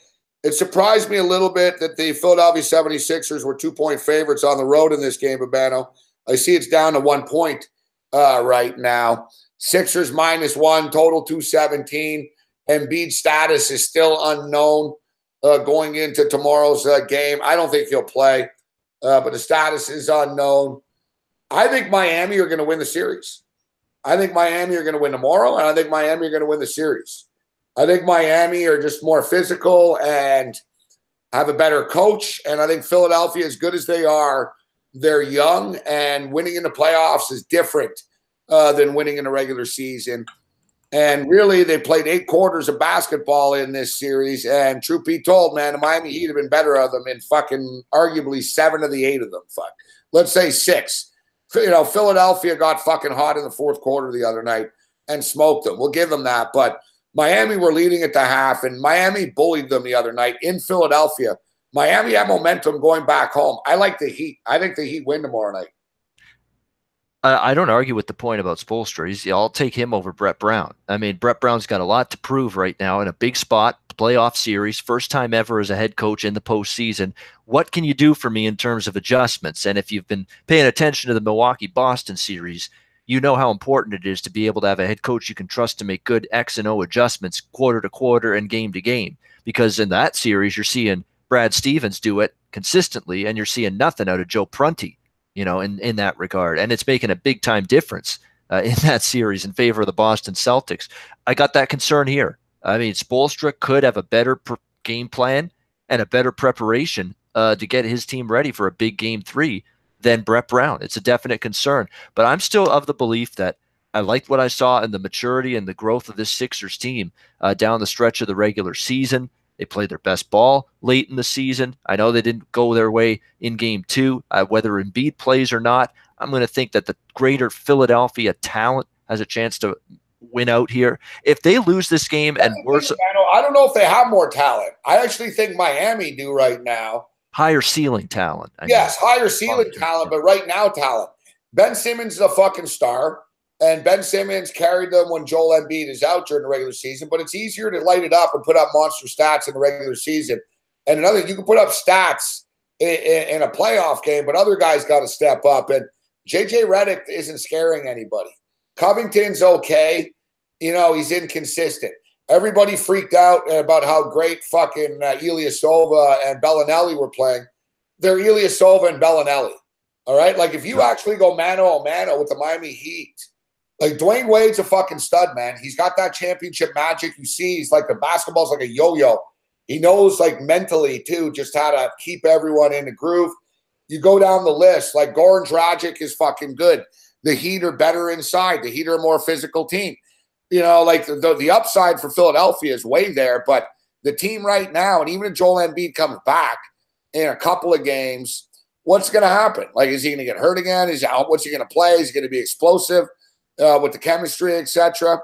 Speaker 1: It surprised me a little bit that the Philadelphia 76ers were 2-point favorites on the road in this game, Babano. I see it's down to 1 point right now. Sixers -1, total 217. Embiid's status is still unknown going into tomorrow's game. I don't think he'll play, but the status is unknown. I think Miami are going to win the series. I think Miami are going to win tomorrow, and I think Miami are going to win the series. I think Miami are just more physical and have a better coach, and I think Philadelphia, as good as they are, they're young, and winning in the playoffs is different than winning in the regular season. And really, they played 8 quarters of basketball in this series. And truth be told, man, the Miami Heat have been better of them in fucking arguably 7 of the 8 of them. Fuck, let's say 6. Philadelphia got fucking hot in the fourth quarter the other night and smoked them. We'll give them that. But Miami were leading at the half, and Miami bullied them the other night in Philadelphia. Miami had momentum going back home. I like the Heat. I think the Heat win tomorrow night.
Speaker 2: I don't argue with the point about Spoelstra. I'll take him over Brett Brown. I mean, Brett Brown's got a lot to prove right now in a big spot, playoff series, first time ever as a head coach in the postseason. What can you do for me in terms of adjustments? And if you've been paying attention to the Milwaukee-Boston series, you know how important it is to be able to have a head coach you can trust to make good X and O adjustments quarter to quarter and game to game. Because in that series, you're seeing Brad Stevens do it consistently, and you're seeing nothing out of Joe Prunty, in that regard. And it's making a big time difference in that series in favor of the Boston Celtics. I got that concern here. I mean, Spoelstra could have a better game plan and a better preparation to get his team ready for a big game 3 than Brett Brown. It's a definite concern. But I'm still of the belief that I liked what I saw in the maturity and the growth of this Sixers team down the stretch of the regular season. They played their best ball late in the season. I know they didn't go their way in game 2. Whether Embiid plays or not, I'm going to think that the greater Philadelphia talent has a chance to win out here. If they lose this game and worse,
Speaker 1: I don't know if they have more talent. I actually think Miami do right now.
Speaker 2: Higher ceiling talent.
Speaker 1: Higher ceiling talent, but right now talent. Ben Simmons is a fucking star. And Ben Simmons carried them when Joel Embiid is out during the regular season, but it's easier to light it up and put up monster stats in the regular season. And another, you can put up stats in a playoff game, but other guys got to step up. And JJ Redick isn't scaring anybody. Covington's okay. He's inconsistent. Everybody freaked out about how great fucking Ilyasova and Bellinelli were playing. They're Ilyasova and Bellinelli. All right? Like, if you actually go mano a mano with the Miami Heat, like, Dwayne Wade's a fucking stud, man. He's got that championship magic. You see, he's like, the basketball's like a yo-yo. He knows, like, mentally, too, just how to keep everyone in the groove. You go down the list, like, Goran Dragic is fucking good. The Heat are better inside. The Heat are a more physical team. Like, the upside for Philadelphia is way there, but the team right now, and even if Joel Embiid comes back in a couple of games, what's going to happen? Like, is he going to get hurt again? What's he going to play? Is he going to be explosive with the chemistry, etc.?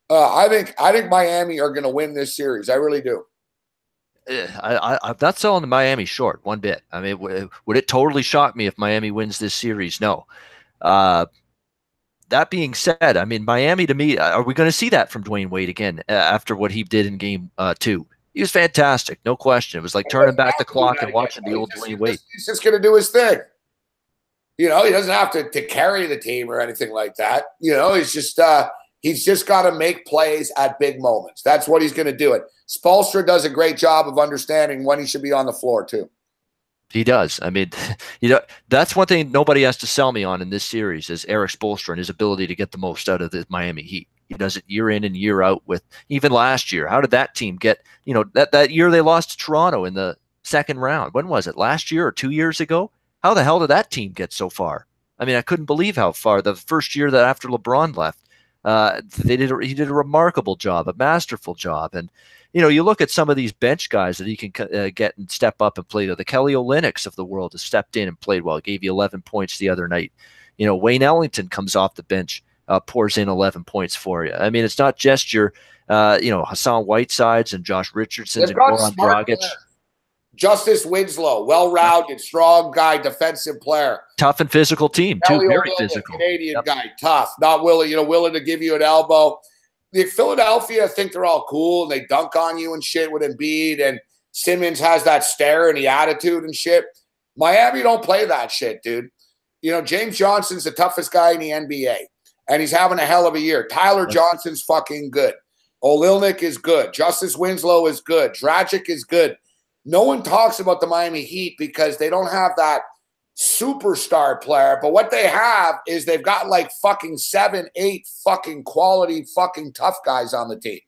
Speaker 1: I think Miami are going to win this series. I really do.
Speaker 2: I'm not selling the Miami short one bit. I mean, would it totally shock me if Miami wins this series? No. That being said, I mean, Miami, to me, are we going to see that from Dwayne Wade again after what he did in game 2? He was fantastic, no question. It was like turning back the clock and watching the old Dwayne Wade.
Speaker 1: He's just going to do his thing. He doesn't have to carry the team or anything like that. He's just got to make plays at big moments. That's what he's going to do. It. Spoelstra does a great job of understanding when he should be on the floor, too.
Speaker 2: He does. I mean, that's one thing nobody has to sell me on in this series is Erik Spoelstra and his ability to get the most out of the Miami Heat. He does it year in and year out with even last year. How did that team get, that year they lost to Toronto in the second round? When was it? Last year or 2 years ago? How the hell did that team get so far? I mean, I couldn't believe how far. The first year that after LeBron left, he did a remarkable job, a masterful job. And, you look at some of these bench guys that he can get and step up and play. The Kelly Olynyk's of the world has stepped in and played well. Gave you 11 points the other night. Wayne Ellington comes off the bench, pours in 11 points for you. I mean, it's not just your, Hassan Whitesides and Josh Richardsons and Goran Dragic.
Speaker 1: Justice Winslow, well-rounded, strong guy, defensive player.
Speaker 2: Tough and physical team, too. Very physical.
Speaker 1: Canadian guy, tough, not willing, willing to give you an elbow. The Philadelphia think they're all cool and they dunk on you and shit with Embiid, and Simmons has that stare and the attitude and shit. Miami don't play that shit, dude. James Johnson's the toughest guy in the NBA, and he's having a hell of a year. Tyler Johnson's fucking good. Olynyk is good. Justice Winslow is good. Dragic is good. No one talks about the Miami Heat because they don't have that superstar player. But what they have is they've got like fucking 7, 8 fucking quality fucking tough guys on the team.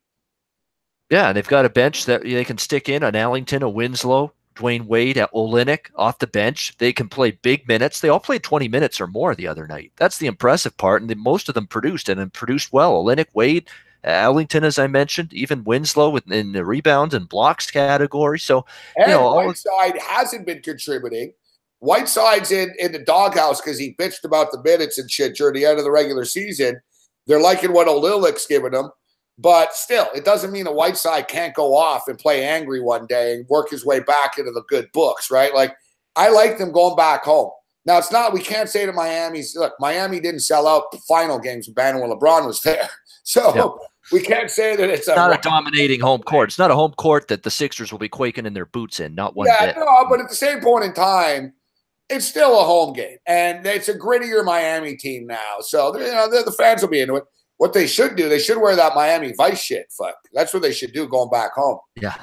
Speaker 2: Yeah, and they've got a bench that they can stick in an Ellington, a Winslow, Dwayne Wade, at Olynyk off the bench. They can play big minutes. They all played 20 minutes or more the other night. That's the impressive part, and most of them produced and produced well. Olynyk, Wade, Ellington, as I mentioned, even Winslow in the rebounds and blocks category. So,
Speaker 1: Whiteside hasn't been contributing. Whiteside's in the doghouse because he bitched about the minutes and shit during the end of the regular season. They're liking what Olynyk's giving them. But still, it doesn't mean that Whiteside can't go off and play angry one day and work his way back into the good books, right? Like, I like them going back home. Now, it's not – we can't say to Miami's – look, Miami didn't sell out the final games with Bannon when LeBron was there. So we can't say that it's
Speaker 2: not a dominating home court. It's not a home court that the Sixers will be quaking in their boots in, not one bit.
Speaker 1: No, but at the same point in time, it's still a home game. And it's a grittier Miami team now. So, the fans will be into it. What they should do, they should wear that Miami Vice shit. Fuck. That's what they should do going back home.
Speaker 2: Yeah.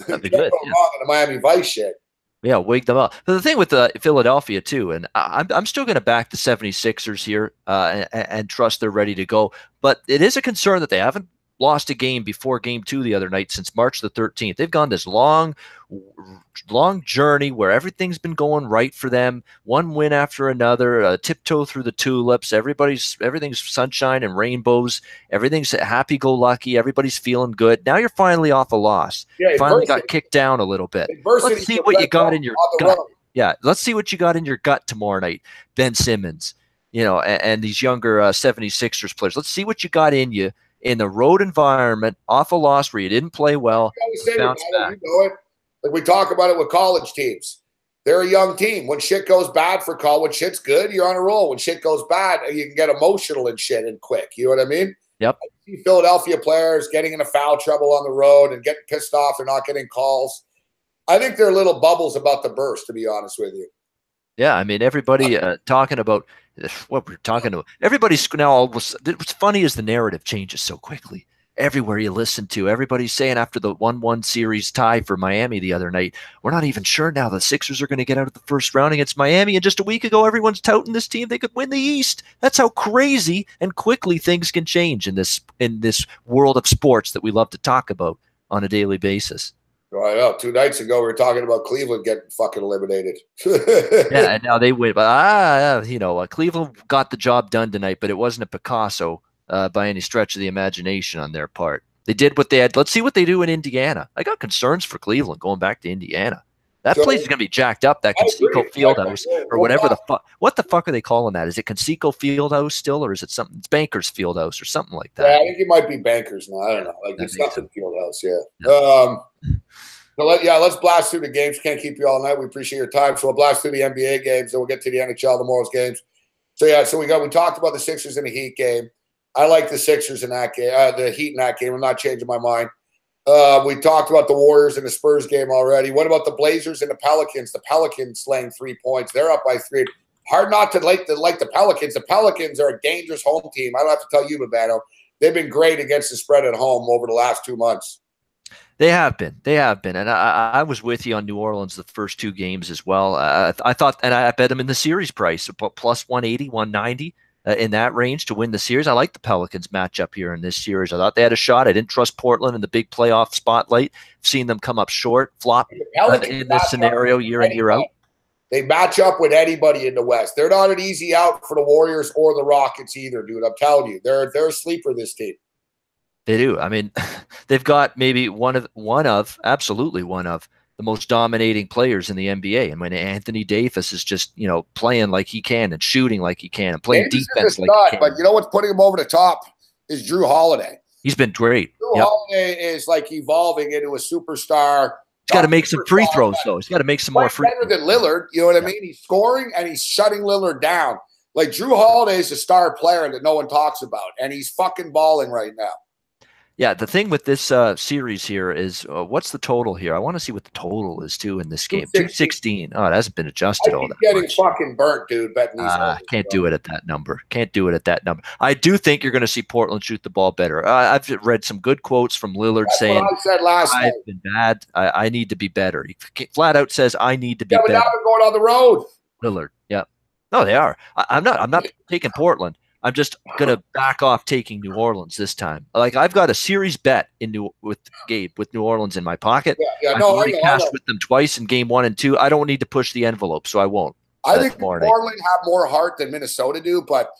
Speaker 2: That'd be good.
Speaker 1: The Miami Vice shit.
Speaker 2: Yeah, wake them up. But the thing with Philadelphia, too, and I'm still going to back the 76ers here and trust they're ready to go. But it is a concern that they haven't lost a game before game 2 the other night since March the 13th. They've gone this long journey where everything's been going right for them. One win after another, tiptoe through the tulips. Everything's sunshine and rainbows. Everything's happy-go-lucky. Everybody's feeling good. Now you're finally off a loss. Yeah, finally got kicked down a little bit. Let's see what you got in your gut. Yeah, let's see what you got in your gut tomorrow night. Ben Simmons, and these younger 76ers players. Let's see what you got in you. In the road environment, off a loss where you didn't play well, bounce back.
Speaker 1: Like we talk about it with college teams. They're a young team. When shit goes bad for Call, when shit's good, you're on a roll. When shit goes bad, you can get emotional and shit and quick. You know what I mean?
Speaker 2: Yep.
Speaker 1: I see Philadelphia players getting into foul trouble on the road and getting pissed off they're not getting calls. I think they're little bubbles about to burst, to be honest with you.
Speaker 2: Yeah, I mean, everybody talking about what we're talking about. Everybody's now what's funny is the narrative changes so quickly. Everywhere you listen to, everybody's saying after the 1-1 series tie for Miami the other night, we're not even sure now the Sixers are going to get out of the first round against Miami. And just a week ago, everyone's touting this team. They could win the East. That's how crazy and quickly things can change in this world of sports that we love to talk about on a daily basis.
Speaker 1: I know. 2 nights ago, we were talking about Cleveland getting fucking eliminated.
Speaker 2: Yeah, and now they win. But, Cleveland got the job done tonight, but it wasn't a Picasso by any stretch of the imagination on their part. They did what they had. Let's see what they do in Indiana. I got concerns for Cleveland going back to Indiana. That place is going to be jacked up, that Conseco Fieldhouse, or whatever the fuck. What the fuck are they calling that? Is it Conseco Fieldhouse still, or is it something? It's Bankers Fieldhouse or something like that.
Speaker 1: Yeah, I think it might be Bankers now. I don't know. Like, it's nothing Fieldhouse, yeah. Let's blast through the games. Can't keep you all night. We appreciate your time. So we'll blast through the NBA games, and we'll get to the NHL tomorrow's games. So we talked about the Sixers in the Heat game. I like the Sixers in that game, the Heat in that game. I'm not changing my mind. We talked about the Warriors and the Spurs game already. What about the Blazers and the Pelicans? The Pelicans laying 3 points. They're up by 3. Hard not to like the Pelicans. The Pelicans are a dangerous home team. I don't have to tell you, Babano. They've been great against the spread at home over the last 2 months.
Speaker 2: They have been. And I was with you on New Orleans the first 2 games as well. I thought, and I bet them in the series price, plus 180, 190 in that range to win the series. I like the Pelicans matchup here in this series. I thought they had a shot. I didn't trust Portland in the big playoff spotlight. I've seen them come up short, flop in this scenario year in, year out.
Speaker 1: They match up with anybody in the West. They're not an easy out for the Warriors or the Rockets either, dude. I'm telling you. They're a sleeper, this team.
Speaker 2: They do. I mean, they've got maybe one of the most dominating players in the NBA. And when Anthony Davis is just, playing like he can and shooting like he can and playing defense like he can.
Speaker 1: But you know what's putting him over the top is Drew Holiday.
Speaker 2: He's been great.
Speaker 1: Drew Holiday is like evolving into a superstar.
Speaker 2: He's got to make some free throws, though. He's got to make some more free throws.
Speaker 1: Better than Lillard, you know what I mean? He's scoring and he's shutting Lillard down. Like, Drew Holiday is a star player that no one talks about, and he's fucking balling right now.
Speaker 2: Yeah, the thing with this series here is what's the total here? I want to see what the total is, too, in this game. 216. Oh, it hasn't been adjusted all that much.
Speaker 1: Getting fucking burnt, dude, betting these.
Speaker 2: Can't do it at that number. I do think you're going to see Portland shoot the ball better. I've read some good quotes from Lillard saying,
Speaker 1: what I said last night.
Speaker 2: I've been bad. I need to be better. He flat out says, I need to be better.
Speaker 1: Yeah, but now they're going on the road.
Speaker 2: Lillard, yeah. No, they are. I'm not taking Portland. I'm just going to back off taking New Orleans this time. Like, I've got a series bet with Gabe with New Orleans in my pocket. I've already cashed with them twice in game 1 and 2. I don't need to push the envelope, so I won't.
Speaker 1: I think Portland have more heart than Minnesota do, but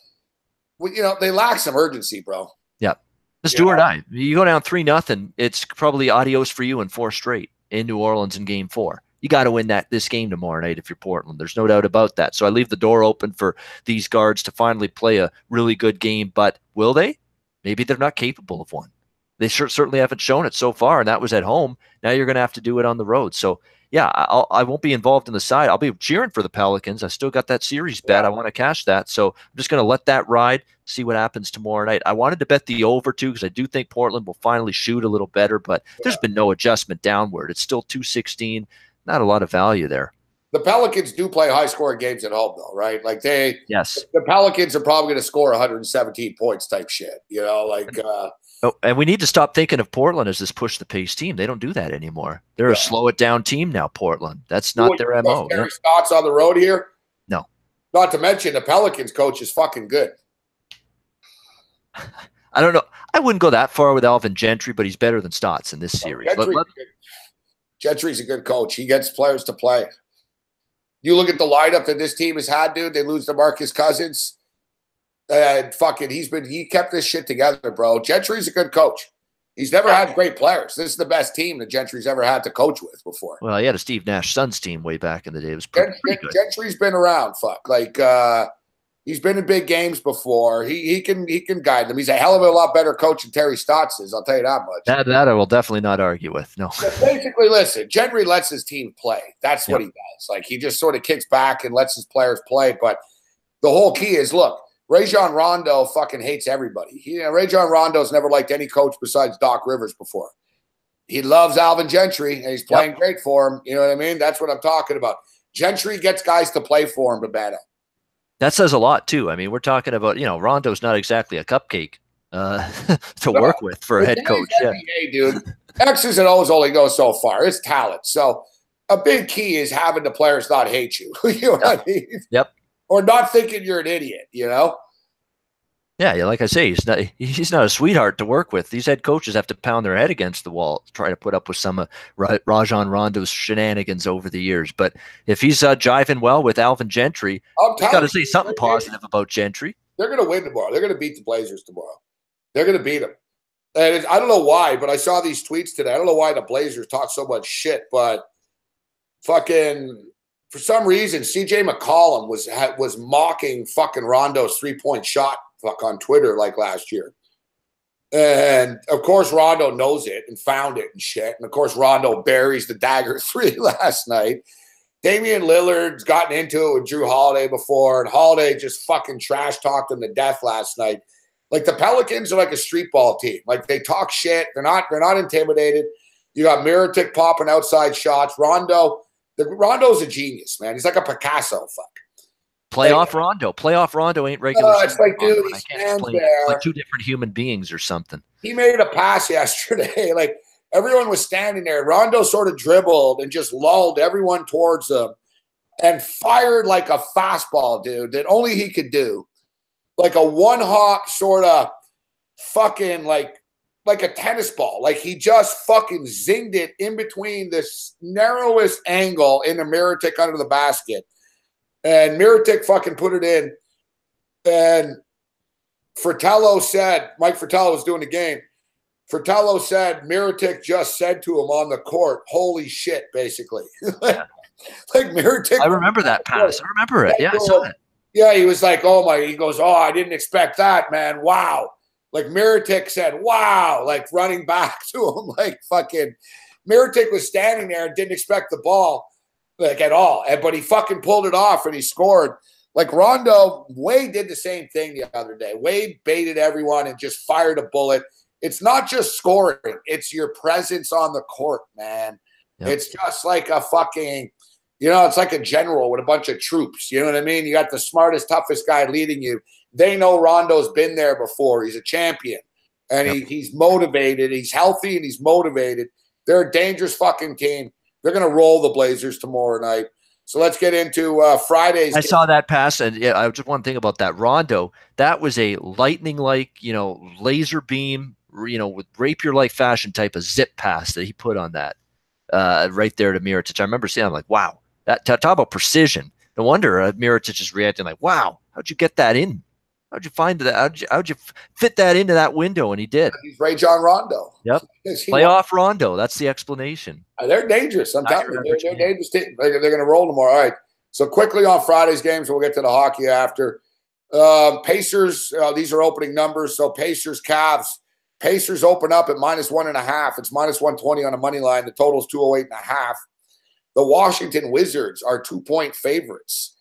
Speaker 1: they lack some urgency, bro.
Speaker 2: Yeah. Just do or die. You go down 3-0, it's probably adios for you in 4 straight in New Orleans in game 4. You got to win this game tomorrow night if you're Portland. There's no doubt about that. So I leave the door open for these guards to finally play a really good game. But will they? Maybe they're not capable of one. They certainly haven't shown it so far, and that was at home. Now you're going to have to do it on the road. So, yeah, I won't be involved in the side. I'll be cheering for the Pelicans. I still got that series bet. I want to cash that. So I'm just going to let that ride, see what happens tomorrow night. I wanted to bet the over, too, because I do think Portland will finally shoot a little better. But there's been no adjustment downward. It's still 216. Not a lot of value there.
Speaker 1: The Pelicans do play high-scoring games at home, though, right? Like,
Speaker 2: yes,
Speaker 1: the Pelicans are probably going to score 117 points type shit,
Speaker 2: and we need to stop thinking of Portland as this push-the-pace team. They don't do that anymore. They're a slow-it-down team now, Portland. That's not their MO.
Speaker 1: Terry Stotts on the road here?
Speaker 2: No.
Speaker 1: Not to mention the Pelicans coach is fucking good.
Speaker 2: I don't know. I wouldn't go that far with Alvin Gentry, but he's better than Stotts in this series.
Speaker 1: Gentry's a good coach. He gets players to play. You look at the lineup that this team has had, dude. They lose DeMarcus Cousins. And he kept this shit together, bro. Gentry's a good coach. He's never had great players. This is the best team that Gentry's ever had to coach with before.
Speaker 2: Well, he had a Steve Nash Suns team way back in the day. It was pretty good.
Speaker 1: Gentry's been around, He's been in big games before. He can guide them. He's a hell of a lot better coach than Terry Stotts is. I'll tell you that much.
Speaker 2: That I will definitely not argue with. No.
Speaker 1: But basically, listen, Gentry lets his team play. That's what he does. Like, he just sort of kicks back and lets his players play. But the whole key is, look, Rajon Rondo fucking hates everybody. Rajon Rondo's never liked any coach besides Doc Rivers before. He loves Alvin Gentry, and he's playing great for him. You know what I mean? That's what I'm talking about. Gentry gets guys to play for him, Babetta.
Speaker 2: That says a lot, too. I mean, we're talking about, Rondo's not exactly a cupcake to work with for a head coach.
Speaker 1: NBA, dude. X's and O's only go so far. It's talent. So a big key is having the players not hate you. You know what I mean?
Speaker 2: Yep.
Speaker 1: Or not thinking you're an idiot,
Speaker 2: Yeah, like I say, he's not a sweetheart to work with. These head coaches have to pound their head against the wall to try to put up with some of Rajon Rondo's shenanigans over the years. But if he's jiving well with Alvin Gentry, you got to say something positive about Gentry.
Speaker 1: They're going to win tomorrow. They're going to beat the Blazers tomorrow. They're going to beat them. And I don't know why, but I saw these tweets today. I don't know why the Blazers talk so much shit, but fucking for some reason, CJ McCollum was mocking fucking Rondo's 3-point shot on Twitter like last year. And of course Rondo knows it and found it and shit. And of course Rondo buries the dagger 3 last night. Damian Lillard's gotten into it with Drew Holiday before, and Holiday just fucking trash talked him to death last night. Like, the Pelicans are like a street ball team. Like, they talk shit. They're not intimidated. You got Mirotic popping outside shots. Rondo's a genius, man. He's like a Picasso.
Speaker 2: Playoff Rondo ain't regular.
Speaker 1: It's like, dude, he stands there.
Speaker 2: It's like two different human beings or something.
Speaker 1: He made a pass yesterday. Like, everyone was standing there. Rondo sort of dribbled and just lulled everyone towards him and fired like a fastball, dude, that only he could do. Like a one-hop sort of fucking like a tennis ball. Like, he just fucking zinged it in between this narrowest angle in the Mirotic under the basket. And Mirotic fucking put it in. And Mike Fratello was doing the game. Fratello said Mirotic just said to him on the court, "Holy shit," basically. like Mirotic.
Speaker 2: I remember that pass. I remember it. Yeah, I saw it.
Speaker 1: Yeah, he was like, "Oh my," he goes, "Oh, I didn't expect that, man. Wow." Like, Mirotic said, "Wow," like running back to him. Like, fucking Mirotic was standing there and didn't expect the ball. Like, at all. But he fucking pulled it off and he scored. Like, Wade did the same thing the other day. Wade baited everyone and just fired a bullet. It's not just scoring. It's your presence on the court, man. Yep. It's just like a fucking, it's like a general with a bunch of troops. You know what I mean? You got the smartest, toughest guy leading you. They know Rondo's been there before. He's a champion. And he's motivated. He's healthy and he's motivated. They're a dangerous fucking team. They're going to roll the Blazers tomorrow night. So let's get into Friday's.
Speaker 2: I saw that pass, and I just one thing about that Rondo. That was a lightning-like, laser beam, with rapier-like fashion type of zip pass that he put on that right there to Mirotic. I remember seeing, I'm like, wow, talk about precision. No wonder Mirotic is reacting like, wow, how'd you get that in? How'd you find that? How'd you fit that into that window? And he did. He's
Speaker 1: Rajon Rondo.
Speaker 2: Yep. Playoff Rondo. That's the explanation.
Speaker 1: They're dangerous. I'm telling you. They're dangerous. They're going to roll tomorrow. All right. So quickly on Friday's games, we'll get to the hockey after. Pacers, these are opening numbers. So Pacers, Cavs. Pacers open up at -1.5. It's -120 on a money line. The total is 208.5. The Washington Wizards are 2-point favorites.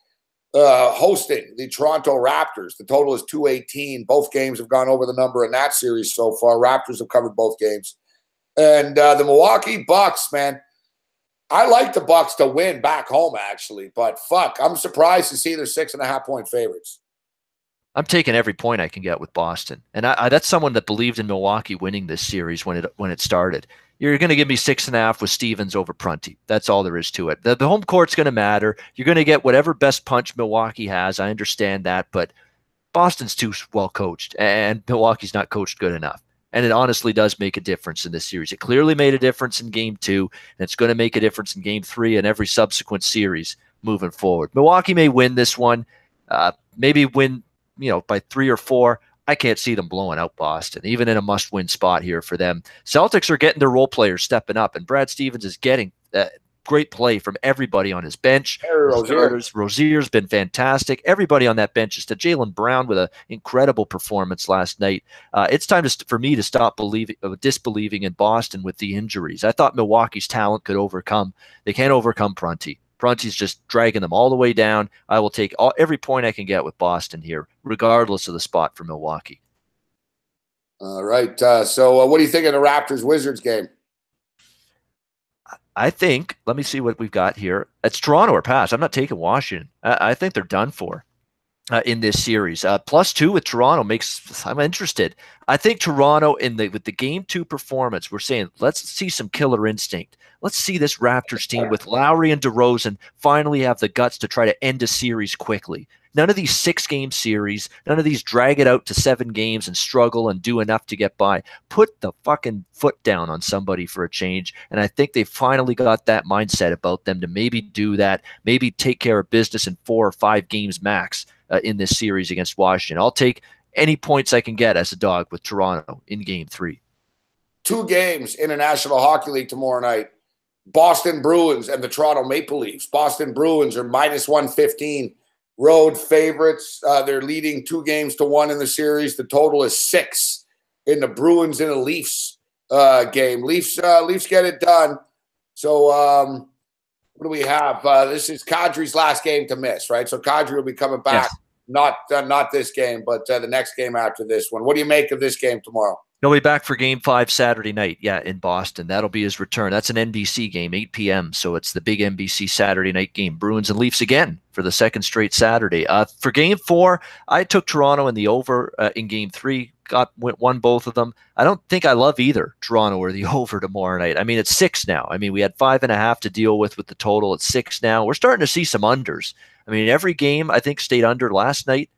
Speaker 1: Hosting the Toronto Raptors. The total is 218. Both games have gone over the number in that series so far. Raptors have covered both games. And the Milwaukee Bucks, man, I like the Bucks to win back home, actually. But fuck, I'm surprised to see they're 6.5-point favorites.
Speaker 2: I'm taking every point I can get with Boston. And that's someone that believed in Milwaukee winning this series when it started. You're going to give me 6.5 with Stevens over Prunty. That's all there is to it. The home court's going to matter. You're going to get whatever best punch Milwaukee has. I understand that, but Boston's too well coached, and Milwaukee's not coached good enough. And it honestly does make a difference in this series. It clearly made a difference in Game 2, and it's going to make a difference in Game 3 and every subsequent series moving forward. Milwaukee may win this one, maybe win by 3 or 4. I can't see them blowing out Boston, even in a must-win spot here for them. Celtics are getting their role players stepping up, and Brad Stevens is getting great play from everybody on his bench.
Speaker 1: Rozier.
Speaker 2: Rozier's been fantastic. Everybody on that bench is to Jaylen Brown with an incredible performance last night. It's time for me to stop disbelieving in Boston with the injuries. I thought Milwaukee's talent could overcome. They can't overcome Prunty. Prunty's just dragging them all the way down. I will take every point I can get with Boston here, regardless of the spot for Milwaukee.
Speaker 1: All right. So what do you think of the Raptors-Wizards game?
Speaker 2: I think, let me see what we've got here. It's Toronto or pass. I'm not taking Washington. I think they're done for in this series. +2 with Toronto I'm interested. I think Toronto with the game 2 performance, we're saying, let's see some killer instinct. Let's see this Raptors team with Lowry and DeRozan finally have the guts to try to end a series quickly. None of these 6-game series, none of these drag it out to 7 games and struggle and do enough to get by. Put the fucking foot down on somebody for a change. And I think they finally got that mindset about them to maybe do that, maybe take care of business in 4 or 5 games max in this series against Washington. I'll take any points I can get as a dog with Toronto in game 3.
Speaker 1: 2 games in the National Hockey League tomorrow night. Boston Bruins and the Toronto Maple Leafs. Boston Bruins are -115. Road favorites. They're leading 2-1 in the series. The total is 6 in the Bruins and the Leafs game. Leafs get it done. So what do we have? This is Kadri's last game to miss, right? So Kadri will be coming back. Yes. Not this game, but the next game after this one. What do you make of this game tomorrow?
Speaker 2: He'll be back for game 5 Saturday night, in Boston. That'll be his return. That's an NBC game, 8 p.m., so it's the big NBC Saturday night game. Bruins and Leafs again for the second straight Saturday. For game 4, I took Toronto in the over in game 3, won both of them. I don't think I love either Toronto or the over tomorrow night. I mean, it's 6 now. I mean, we had 5.5 to deal with the total. It's 6 now. We're starting to see some unders. I mean, every game, I think, stayed under last night.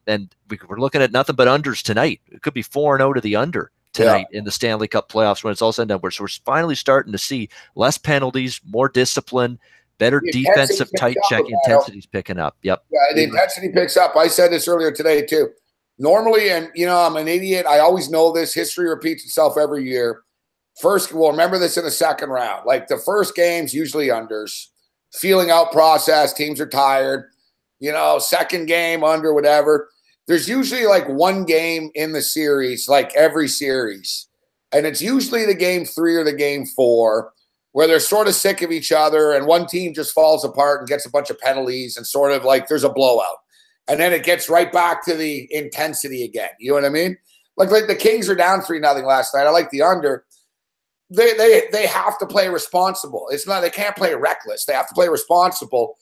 Speaker 2: And we're looking at nothing but unders tonight. It could be 4-0 to the under tonight in the Stanley Cup playoffs when it's all said and done. So we're finally starting to see less penalties, more discipline, better defensive tight check. Intensity's picking up. Yep.
Speaker 1: Yeah, the intensity picks up. I said this earlier today too. Normally, and I'm an idiot. I always know this. History repeats itself every year. We'll remember this in the second round. Like the first game's usually unders. Feeling out process. Teams are tired. Second game under, whatever. There's usually like 1 game in the series, like every series. And it's usually the game 3 or the game 4 where they're sort of sick of each other and one team just falls apart and gets a bunch of penalties and sort of like there's a blowout. And then it gets right back to the intensity again. You know what I mean? Like the Kings are down 3-0 last night. I like the under. They have to play responsible. They can't play reckless. They have to play responsible.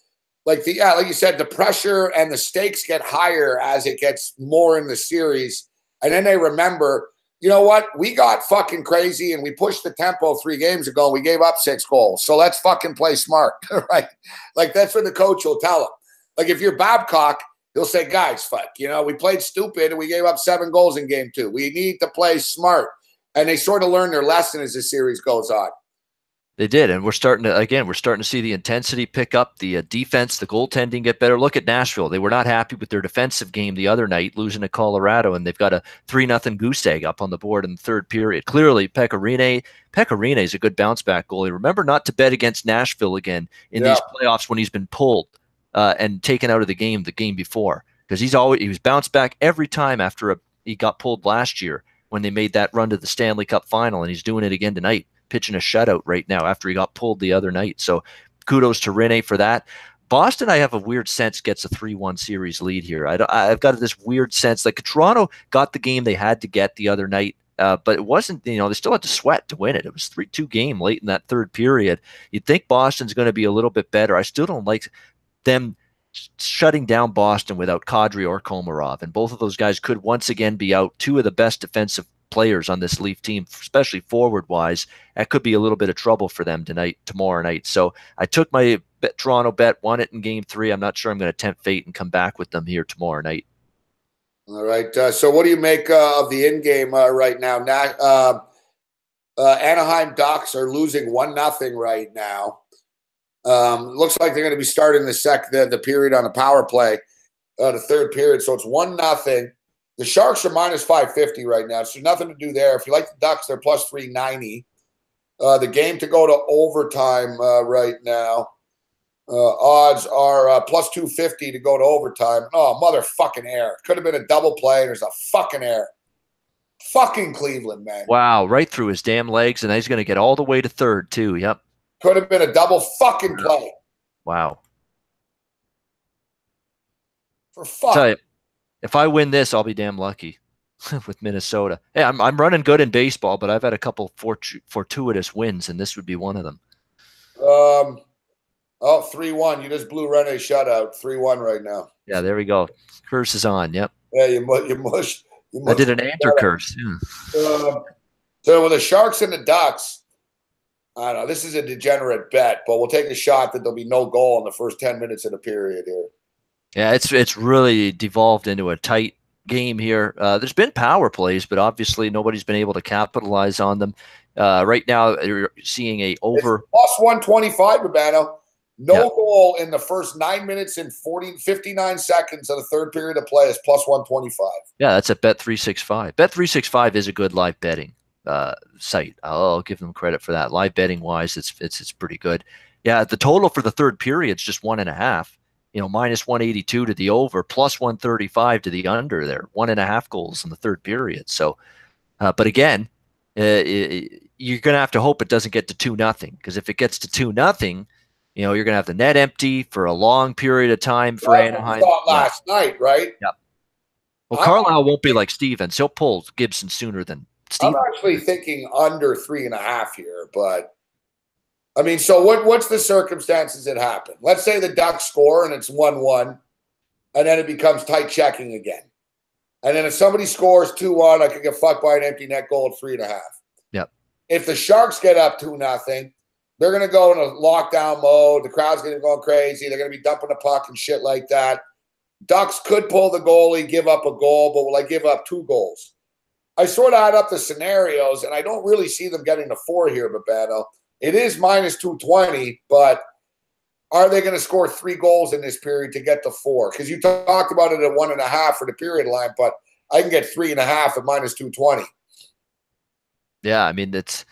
Speaker 1: Like you said, the pressure and the stakes get higher as it gets more in the series. And then they remember, you know what? We got fucking crazy and we pushed the tempo 3 games ago. And we gave up 6 goals. So let's fucking play smart, right? Like that's what the coach will tell them. Like if you're Babcock, he'll say, guys, we played stupid and we gave up 7 goals in game 2. We need to play smart. And they sort of learn their lesson as the series goes on.
Speaker 2: They did, and we're starting to see the intensity pick up, the defense, the goaltending get better. Look at Nashville. They were not happy with their defensive game the other night, losing to Colorado, and they've got a 3-0 goose egg up on the board in the third period. Clearly, Pekka Rinne is a good bounce-back goalie. Remember not to bet against Nashville again in these playoffs when he's been pulled and taken out of the game before, because he was bounced back every time after he got pulled last year when they made that run to the Stanley Cup final, and he's doing it again tonight. Pitching a shutout right now after he got pulled the other night. So kudos to Rinne for that. Boston, I have a weird sense, gets a 3-1 series lead here. I've got this weird sense like Toronto got the game they had to get the other night, but it wasn't, they still had to sweat to win it. It was 3-2 game late in that third period. You'd think Boston's going to be a little bit better. I still don't like them shutting down Boston without Kadri or Komarov, and both of those guys could once again be out. 2 of the best defensive players on this Leaf team, especially forward-wise. That could be a little bit of trouble for them tomorrow night. So I took my Toronto bet, won it in game 3. I'm not sure I'm going to tempt fate and come back with them here tomorrow night.
Speaker 1: All right. So what do you make of the in-game right now? Anaheim Ducks are losing 1-0 right now. Looks like they're going to be starting the period on a power play, the third period. So it's 1-0. The Sharks are -550 right now, so nothing to do there. If you like the Ducks, they're +390. The game to go to overtime right now. Odds are plus 250 to go to overtime. Oh, motherfucking error. Could have been a double play. There's a fucking error. Fucking Cleveland, man.
Speaker 2: Wow, right through his damn legs, and he's going to get all the way to third, too. Yep.
Speaker 1: Could have been a double fucking play.
Speaker 2: Wow.
Speaker 1: For fuck.
Speaker 2: Tell you, if I win this, I'll be damn lucky with Minnesota. Hey, I'm running good in baseball, but I've had a couple fortuitous wins, and this would be one of them.
Speaker 1: 3-1. You just blew Rene shutout. 3-1 right now.
Speaker 2: Yeah, there we go. Curse is on. Yep.
Speaker 1: Yeah, you mushed.
Speaker 2: I did an Ander curse. Yeah.
Speaker 1: So with the Sharks and the Ducks, I don't know. This is a degenerate bet, but we'll take a shot that there'll be no goal in the first 10 minutes of the period here.
Speaker 2: Yeah, it's really devolved into a tight game here. There's been power plays, but obviously nobody's been able to capitalize on them. Right now, you're seeing a over.
Speaker 1: It's plus 125, Urbano. No goal in the first 9 minutes and 59 seconds of the third period of play is plus 125.
Speaker 2: Yeah, that's at Bet365. Bet365 is a good live betting site. I'll give them credit for that. Live betting wise, it's pretty good. Yeah, the total for the third period is just 1.5. Minus 182 to the over, plus 135 to the under there. 1.5 goals in the third period. So, but again, you're going to have to hope it doesn't get to 2-0, because if it gets to 2-0, you're going to have the net empty for a long period of time for Anaheim.
Speaker 1: Last night, right?
Speaker 2: Yep. Well, Carlisle won't be like Stevens. He'll pull Gibson sooner than Stevens.
Speaker 1: I'm actually thinking under 3.5 here, but I mean, so what's the circumstances that happen? Let's say the Ducks score and it's 1-1, and then it becomes tight checking again. And then if somebody scores 2-1, I could get fucked by an empty net goal at 3.5.
Speaker 2: Yep.
Speaker 1: If the Sharks get up 2-0, they're going to go in a lockdown mode. The crowd's going to go crazy. They're going to be dumping the puck and shit like that. Ducks could pull the goalie, give up a goal, but will I give up 2 goals? I sort of add up the scenarios, and I don't really see them getting to 4 here, Babano. It is minus 220, but are they going to score 3 goals in this period to get to 4? Because you talked about it at 1.5 for the period line, but I can get 3.5 at minus 220.
Speaker 2: Yeah, I mean, it's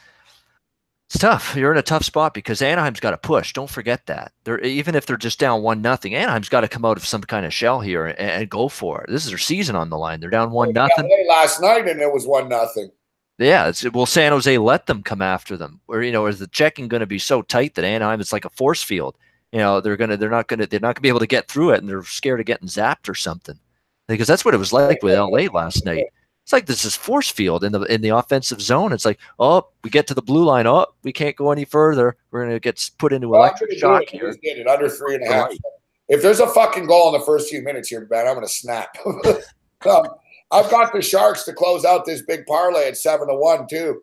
Speaker 2: tough. You're in a tough spot because Anaheim's got to push. Don't forget that. Even if they're just down 1-0, Anaheim's got to come out of some kind of shell here and go for it. This is their season on the line. They're down 1-0.
Speaker 1: Last night, and it was 1-0.
Speaker 2: Yeah, will San Jose let them come after them? Or is the checking going to be so tight that Anaheim it's like a force field? They're not going to be able to get through it, and they're scared of getting zapped or something. Because that's what it was like with LA last night. It's like this is force field in the offensive zone. It's like, oh, we get to the blue line. Oh, we can't go any further. We're going to get put into electric shock here.
Speaker 1: Get it under 3.5. If there's a fucking goal in the first few minutes here, man, I'm going to snap. I've got the Sharks to close out this big parlay at 7-1 too.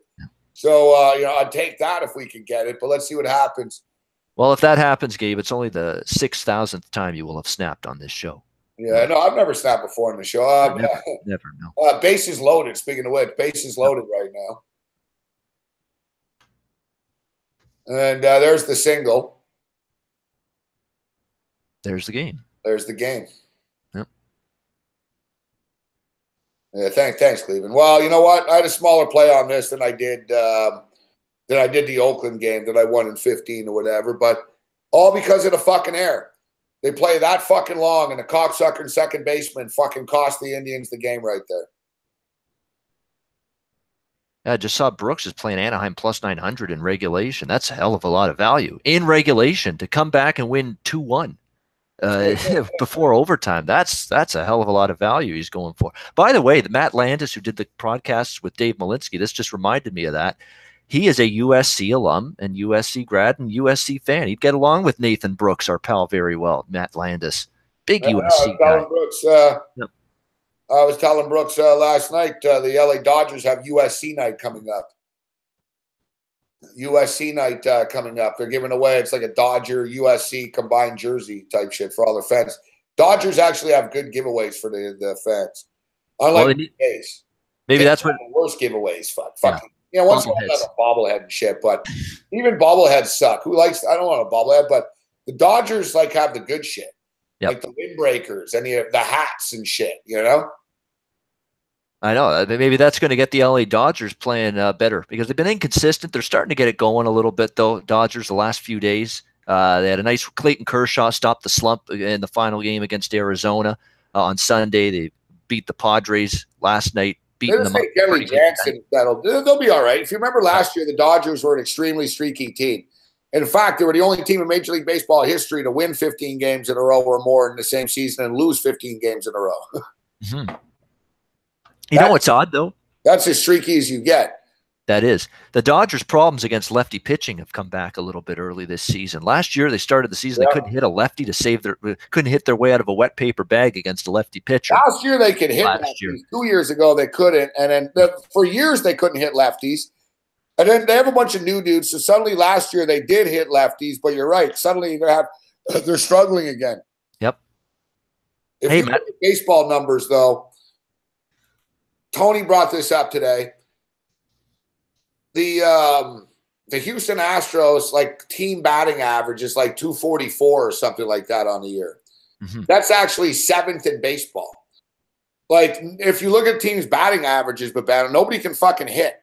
Speaker 1: So I'd take that if we could get it. But let's see what happens.
Speaker 2: Well, if that happens, Gabe, it's only the 6,000th time you will have snapped on this show.
Speaker 1: Yeah, no, I've never snapped before on the show.
Speaker 2: Never, no.
Speaker 1: Bases loaded. Speaking of which, bases loaded right now. And there's the single.
Speaker 2: There's the game.
Speaker 1: There's the game.
Speaker 2: Yep.
Speaker 1: Yeah, thanks, Cleveland. Well, you know what? I had a smaller play on this than I did the Oakland game that I won in 15 or whatever, but all because of the fucking error. They play that fucking long, and the cocksucker and second baseman fucking cost the Indians the game right there.
Speaker 2: I just saw Brooks is playing Anaheim plus 900 in regulation. That's a hell of a lot of value. In regulation, to come back and win 2-1 before overtime, that's a hell of a lot of value he's going for. By the way, the Matt Landis, who did the podcasts with Dave Malinsky, this just reminded me of that. He is a USC alum and USC grad and USC fan. He'd get along with Nathan Brooks, our pal, very well. Matt Landis, big USC guy.
Speaker 1: I was telling Brooks last night the LA Dodgers have USC night coming up. USC night coming up. They're giving away, it's like a Dodger USC combined jersey type shit for all their fans. Dodgers actually have good giveaways for the fans. Unlike the A's.
Speaker 2: Maybe that's what
Speaker 1: the worst giveaways. Fucking. Yeah. Once in a while have a bobblehead and shit, but even bobbleheads suck. Who likes? I don't want a bobblehead, but the Dodgers have the good shit, like the windbreakers and the hats and shit.
Speaker 2: I know. Maybe that's going to get the LA Dodgers playing better because they've been inconsistent. They're starting to get it going a little bit, though. Dodgers the last few days. They had a nice Clayton Kershaw stopped the slump in the final game against Arizona on Sunday. They beat the Padres last night, beating
Speaker 1: Let's
Speaker 2: them up.
Speaker 1: say Kelly Jansen settled. They'll be all right. If you remember last year, the Dodgers were an extremely streaky team. In fact, they were the only team in Major League Baseball history to win 15 games in a row or more in the same season and lose 15 games in a row.
Speaker 2: Mm-hmm. You know what's odd, though?
Speaker 1: That's as streaky as you get.
Speaker 2: That is. The Dodgers' problems against lefty pitching have come back a little bit early this season. Last year, they started the season, they couldn't hit a lefty to save couldn't hit their way out of a wet paper bag against a lefty pitcher.
Speaker 1: Last year, they could hit lefties. 2 years ago, they couldn't. And then for years, they couldn't hit lefties. And then they have a bunch of new dudes. So suddenly last year, they did hit lefties. But you're right. Suddenly, they're struggling again.
Speaker 2: Yep.
Speaker 1: If you look at baseball numbers, though, Tony brought this up today. The Houston Astros like team batting average is like 244 or something like that on the year. Mm-hmm. That's actually 7th in baseball. Like if you look at teams' batting averages, but nobody can fucking hit.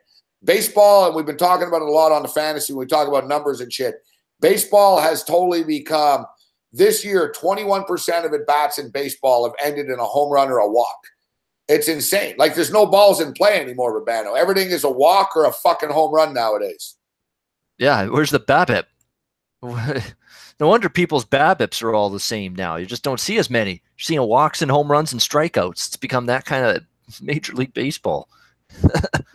Speaker 1: Baseball, and we've been talking about it a lot on the fantasy when we talk about numbers and shit. Baseball has totally become this year 21% of at bats in baseball have ended in a home run or a walk. It's insane. Like, there's no balls in play anymore, Babano. Everything is a walk or a fucking home run nowadays.
Speaker 2: Yeah, where's the BABIP? No wonder people's BABIPs are all the same now. You just don't see as many. You're seeing walks and home runs and strikeouts. It's become that kind of Major League Baseball.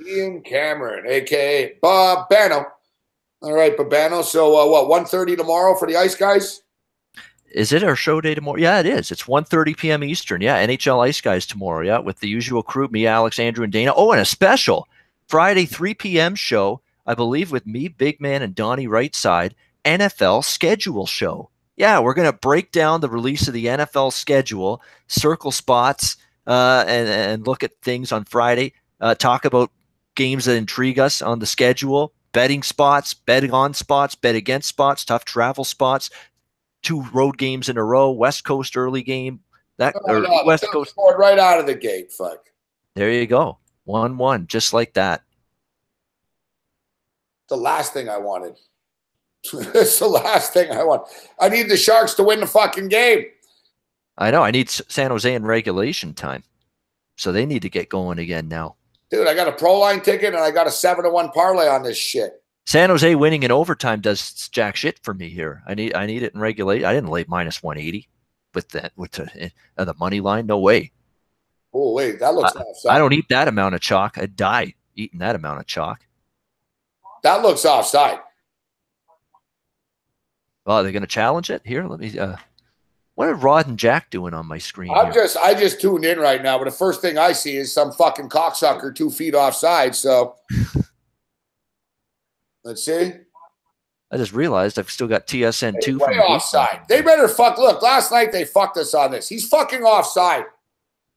Speaker 1: Ian Cameron, a.k.a. Babano. All right, Babano. So, 1:30 tomorrow for the Ice Guys?
Speaker 2: Is it our show day tomorrow? Yeah, it is. It's 1:30 p.m. Eastern. Yeah, NHL Ice Guys tomorrow. Yeah, with the usual crew, me, Alex, Andrew, and Dana. Oh, and a special Friday 3 p.m. show, I believe, with me, Big Man, and Donnie Rightside, NFL schedule show. Yeah, we're going to break down the release of the NFL schedule, circle spots, and look at things on Friday, talk about games that intrigue us on the schedule, betting spots, betting on spots, bet against spots, tough travel spots, 2 road games in a row, West Coast early game. West Coast
Speaker 1: right out of the gate. Fuck.
Speaker 2: There you go. 1-1, just like that.
Speaker 1: The last thing I wanted. It's the last thing I want. I need the Sharks to win the fucking game.
Speaker 2: I know. I need San Jose in regulation time. So they need to get going again now.
Speaker 1: Dude, I got a Pro Line ticket and I got a 7-1 parlay on this shit.
Speaker 2: San Jose winning in overtime does jack shit for me here. I need it in regulation. I didn't lay minus 180 with the money line. No way.
Speaker 1: Oh wait, that looks offside.
Speaker 2: I don't eat that amount of chalk. I'd die eating that amount of chalk.
Speaker 1: That looks offside.
Speaker 2: Well, are they going to challenge it here? Let me. What are Rod and Jack doing on my screen?
Speaker 1: I just tuned in right now, but the first thing I see is some fucking cocksucker 2 feet offside. So. Let's see.
Speaker 2: I just realized I've still got TSN 2
Speaker 1: from offside. They better fuck. Look, last night they fucked us on this. He's fucking offside.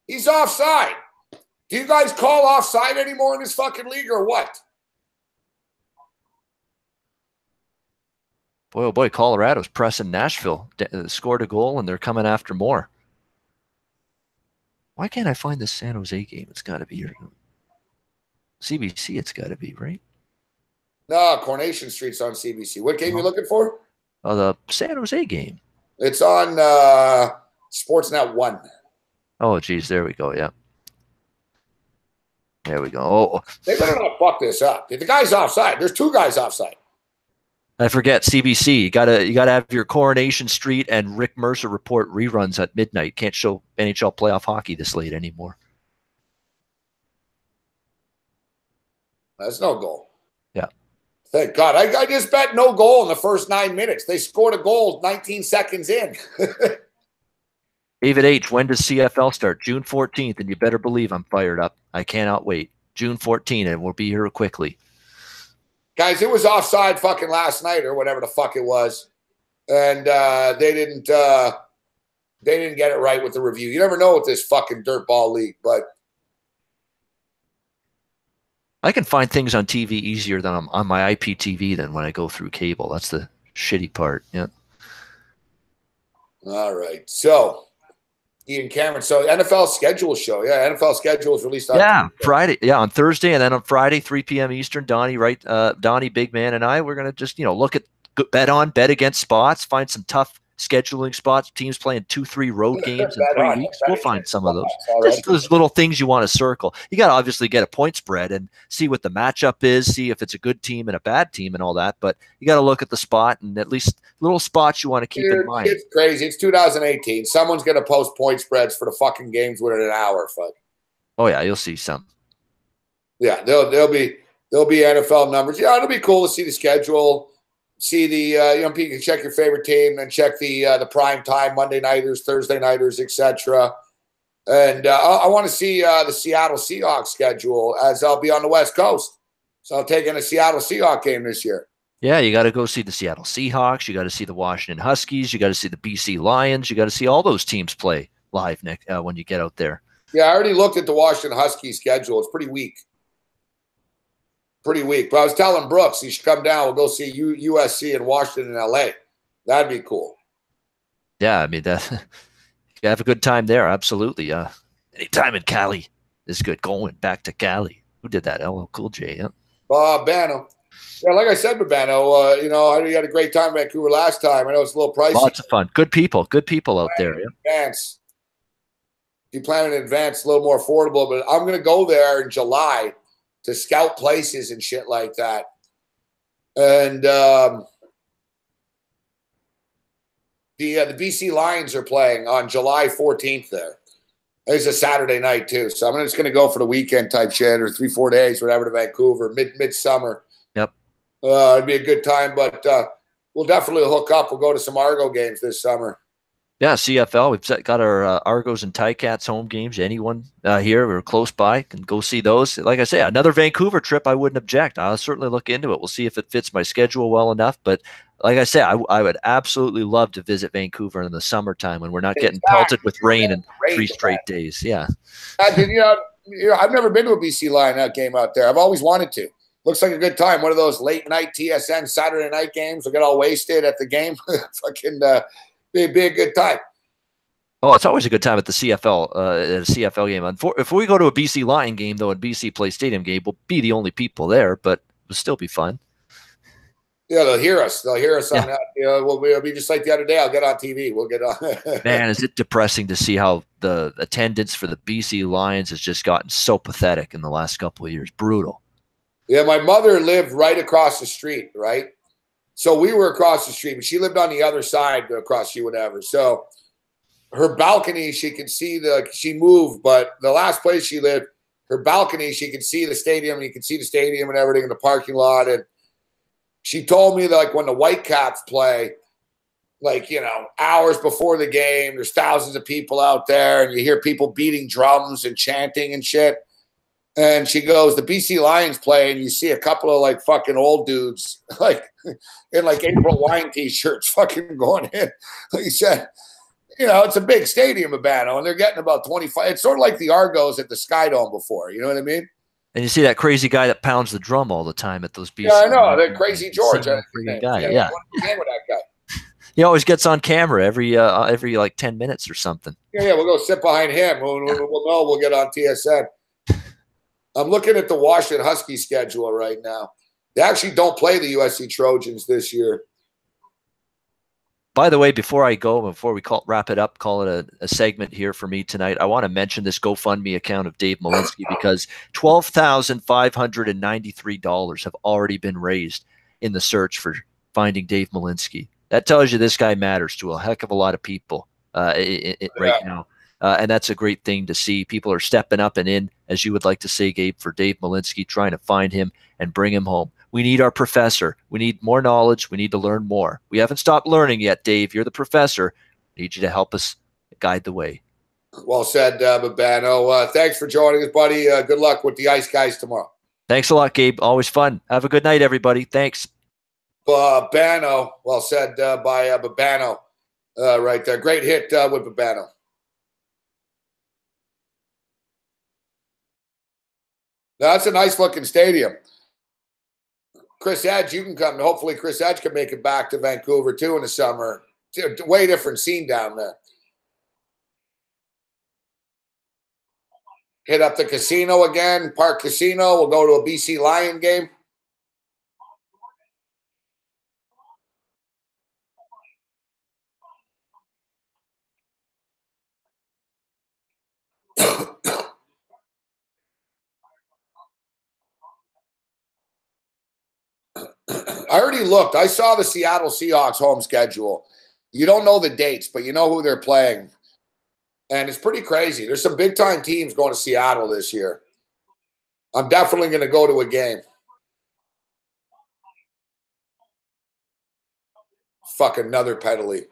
Speaker 1: He's offside. Do you guys call offside anymore in this fucking league or what?
Speaker 2: Boy, oh boy, Colorado's pressing Nashville. Scored a goal and they're coming after more. Why can't I find this San Jose game? It's got to be here. CBC, it's got to be, right?
Speaker 1: No, Coronation Street's on CBC. What game are you looking for?
Speaker 2: Oh, the San Jose game.
Speaker 1: It's on Sportsnet 1.
Speaker 2: Oh, geez. There we go. Yeah. There we go. Oh.
Speaker 1: They better not fuck this up. The guy's offside. There's 2 guys offside.
Speaker 2: I forget CBC. You gotta have your Coronation Street and Rick Mercer report reruns at midnight. Can't show NHL playoff hockey this late anymore.
Speaker 1: That's no goal.
Speaker 2: Yeah.
Speaker 1: Thank God. I just bet no goal in the first 9 minutes. They scored a goal 19 seconds in.
Speaker 2: David H., when does CFL start? June 14th, and you better believe I'm fired up. I cannot wait. June 14th, and we'll be here quickly.
Speaker 1: Guys, it was offside fucking last night or whatever the fuck it was. And they didn't get it right with the review. You never know with this fucking dirtball league, but
Speaker 2: I can find things on TV easier than on my IPTV than when I go through cable. That's the shitty part. Yeah.
Speaker 1: All right. So Ian Cameron. So NFL schedule show. Yeah, NFL schedule is released on
Speaker 2: Friday. Yeah, on Thursday, and then on Friday, 3 p.m. Eastern. Donnie, right? Donnie, Big Man, and I, we're gonna just look at bet against spots, find some tough scheduling spots. Teams playing 2-3 road games in 3 weeks. We'll find some of those. Just those little things you want to circle. You got to obviously get a point spread and see what the matchup is, see if it's a good team and a bad team and all that. But you got to look at the spot and at least little spots you want to keep in mind.
Speaker 1: It's crazy. It's 2018. Someone's going to post point spreads for the fucking games within an hour. Fuck.
Speaker 2: Oh yeah, you'll see some.
Speaker 1: Yeah, there'll be NFL numbers. Yeah, it'll be cool to see the schedule. See the you can check your favorite team and check the prime time Monday nighters, Thursday nighters, etc. And I want to see the Seattle Seahawks schedule as I'll be on the West Coast, so I'll take in a Seattle Seahawks game this year.
Speaker 2: Yeah, you got to go see the Seattle Seahawks. You got to see the Washington Huskies. You got to see the BC Lions. You got to see all those teams play live when you get out there.
Speaker 1: Yeah, I already looked at the Washington Huskies schedule. It's pretty weak. Pretty weak. But I was telling Brooks he should come down. We'll go see USC in Washington and LA. That'd be cool.
Speaker 2: Yeah, I mean, you have a good time there. Absolutely. Any time in Cali is good. Going back to Cali. Who did that? LL Cool J. Yeah.
Speaker 1: Bano. Yeah, like I said, Bano, I had a great time in Vancouver last time. I know it's a little pricey.
Speaker 2: Lots of fun. Good people out there. Yeah.
Speaker 1: Advance. If you plan in advance, it's a little more affordable. But I'm going to go there in July to scout places and shit like that. And the BC Lions are playing on July 14th there. It's a Saturday night too. So I'm just going to go for the weekend type shit or 3-4 days, whatever, to Vancouver, midsummer.
Speaker 2: Yep.
Speaker 1: It'd be a good time, but we'll definitely hook up. We'll go to some Argo games this summer.
Speaker 2: Yeah, CFL. We've got our Argos and Ticats home games. Anyone here or close by can go see those. Like I say, another Vancouver trip, I wouldn't object. I'll certainly look into it. We'll see if it fits my schedule well enough. But like I say, I would absolutely love to visit Vancouver in the summertime when we're not getting pelted with rain and 3 straight days. Yeah.
Speaker 1: I've never been to a BC Lion game out there. I've always wanted to. Looks like a good time. One of those late night TSN Saturday night games. We'll get all wasted at the game. Fucking be a good time.
Speaker 2: Oh, it's always a good time at the CFL game. If we go to a BC Lion game, though, at BC Play Stadium game, we'll be the only people there, but it'll still be fun.
Speaker 1: Yeah, they'll hear us. They'll hear us on that. We'll be just like the other day. I'll get on TV. We'll get on.
Speaker 2: Man, is it depressing to see how the attendance for the BC Lions has just gotten so pathetic in the last couple of years. Brutal.
Speaker 1: Yeah, my mother lived right across the street, right? So we were across the street, but she lived on the other side across the street, whatever. So her balcony, she could see she moved, but the last place she lived, her balcony, she could see the stadium, and you could see the stadium and everything in the parking lot. And she told me that, like, when the Whitecaps play, like, hours before the game, there's thousands of people out there, and you hear people beating drums and chanting and shit. And she goes, the BC Lions play, and you see a couple of, like, fucking old dudes, like, in, like, April Wine T-shirts fucking going in. He said, it's a big stadium, Urbano, and they're getting about 25. It's sort of like the Argos at the Sky Dome before. You know what I mean?
Speaker 2: And you see that crazy guy that pounds the drum all the time at those BC.
Speaker 1: Yeah, I know. That Crazy George.
Speaker 2: Guy. Yeah.
Speaker 1: With that guy.
Speaker 2: He always gets on camera every like 10 minutes or something.
Speaker 1: Yeah, we'll go sit behind him. We'll know we'll get on TSN. I'm looking at the Washington Huskies schedule right now. They actually don't play the USC Trojans this year.
Speaker 2: By the way, before we wrap it up, call it a segment here for me tonight, I want to mention this GoFundMe account of Dave Malinsky because $12,593 have already been raised in the search for finding Dave Malinsky. That tells you this guy matters to a heck of a lot of people right now. And that's a great thing to see. People are stepping up and in, as you would like to say, Gabe, for Dave Malinsky, trying to find him and bring him home. We need our professor. We need more knowledge. We need to learn more. We haven't stopped learning yet, Dave. You're the professor. I need you to help us guide the way.
Speaker 1: Well said, Babano. Thanks for joining us, buddy. Good luck with the Ice Guys tomorrow.
Speaker 2: Thanks a lot, Gabe. Always fun. Have a good night, everybody. Thanks.
Speaker 1: Babano. Well said by Babano right there. Great hit with Babano. That's a nice looking stadium. Chris Edge, you can come. Hopefully Chris Edge can make it back to Vancouver too in the summer. It's a way different scene down there. Hit up the casino again, Park Casino. We'll go to a BC Lion game. I already looked. I saw the Seattle Seahawks home schedule. You don't know the dates, but you know who they're playing. And it's pretty crazy. There's some big time teams going to Seattle this year. I'm definitely going to go to a game. Fuck another penalty.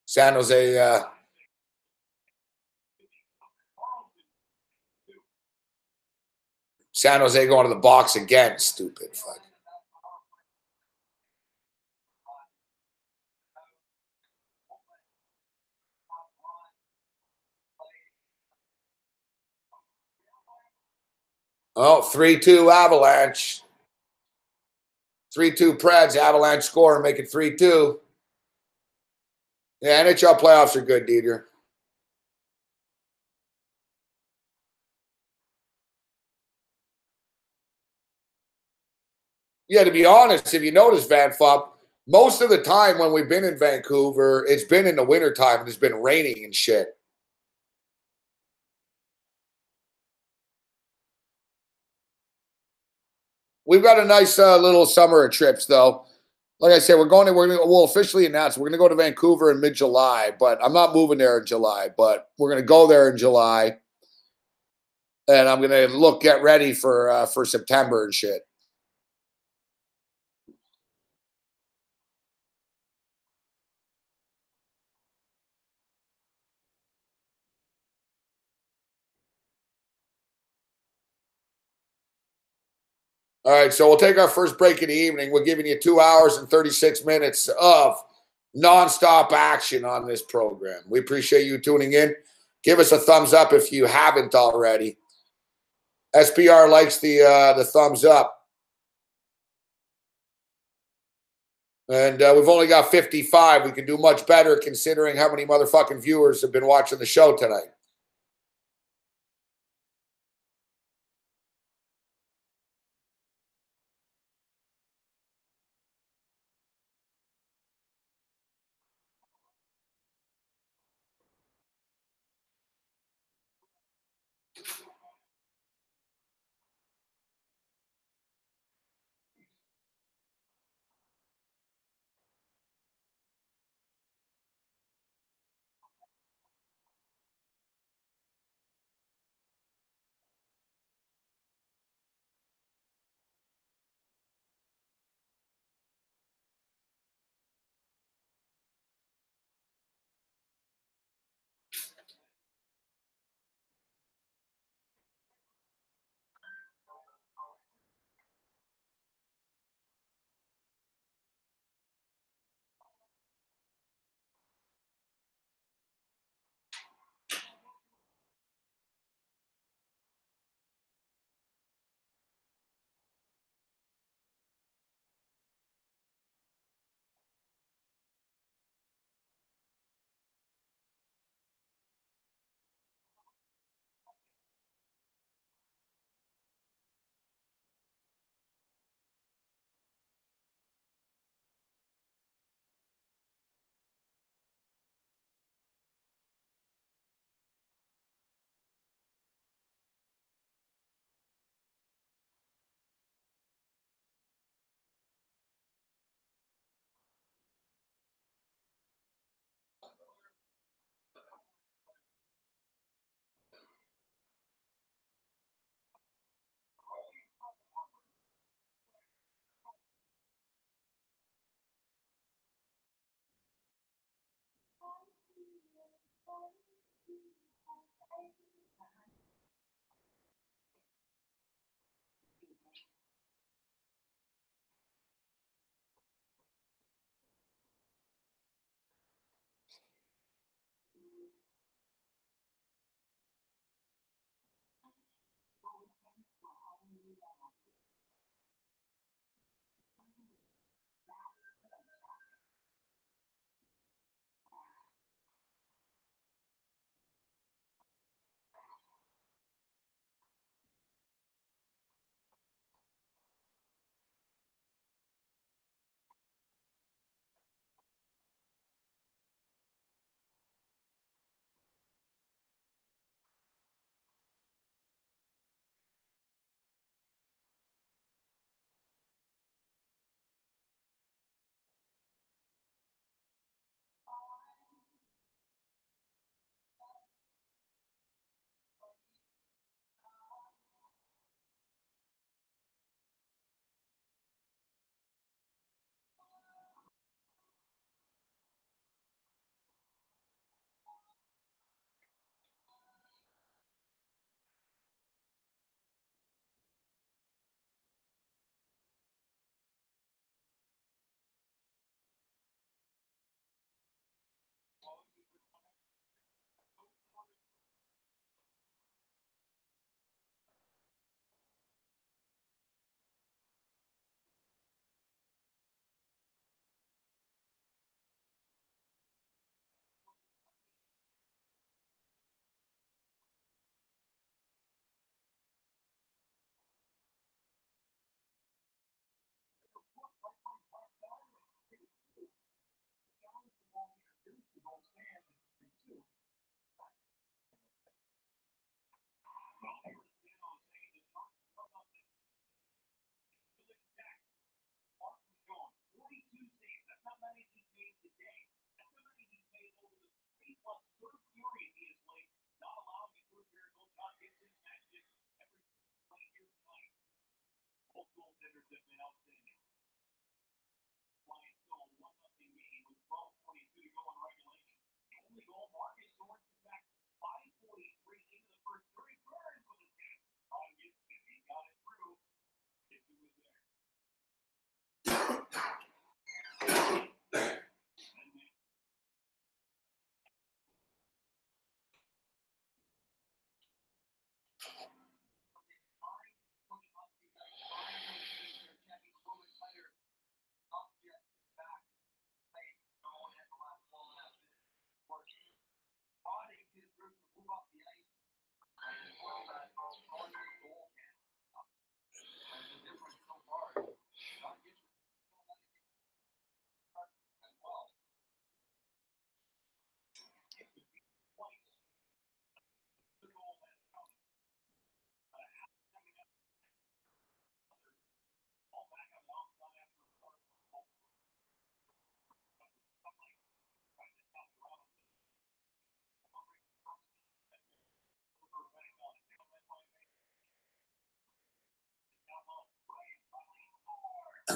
Speaker 1: San Jose. San Jose going to the box again. Stupid fuck. Oh, 3-2 Avalanche. 3-2 Preds. Avalanche score and make it 3-2. Yeah, NHL playoffs are good, Dieter. Yeah, to be honest, if you notice, Van Fop, most of the time when we've been in Vancouver, it's been in the wintertime and it's been raining and shit. We've got a nice little summer of trips, though. Like I said, we'll officially announce we're going to go to Vancouver in mid-July, but I'm not moving there in July, but we're going to go there in July. And I'm going to get ready for September and shit. All right, so we'll take our first break in the evening. We're giving you 2 hours and 36 minutes of nonstop action on this program. We appreciate you tuning in. Give us a thumbs up if you haven't already. SPR likes the thumbs up. And we've only got 55. We can do much better considering how many motherfucking viewers have been watching the show tonight.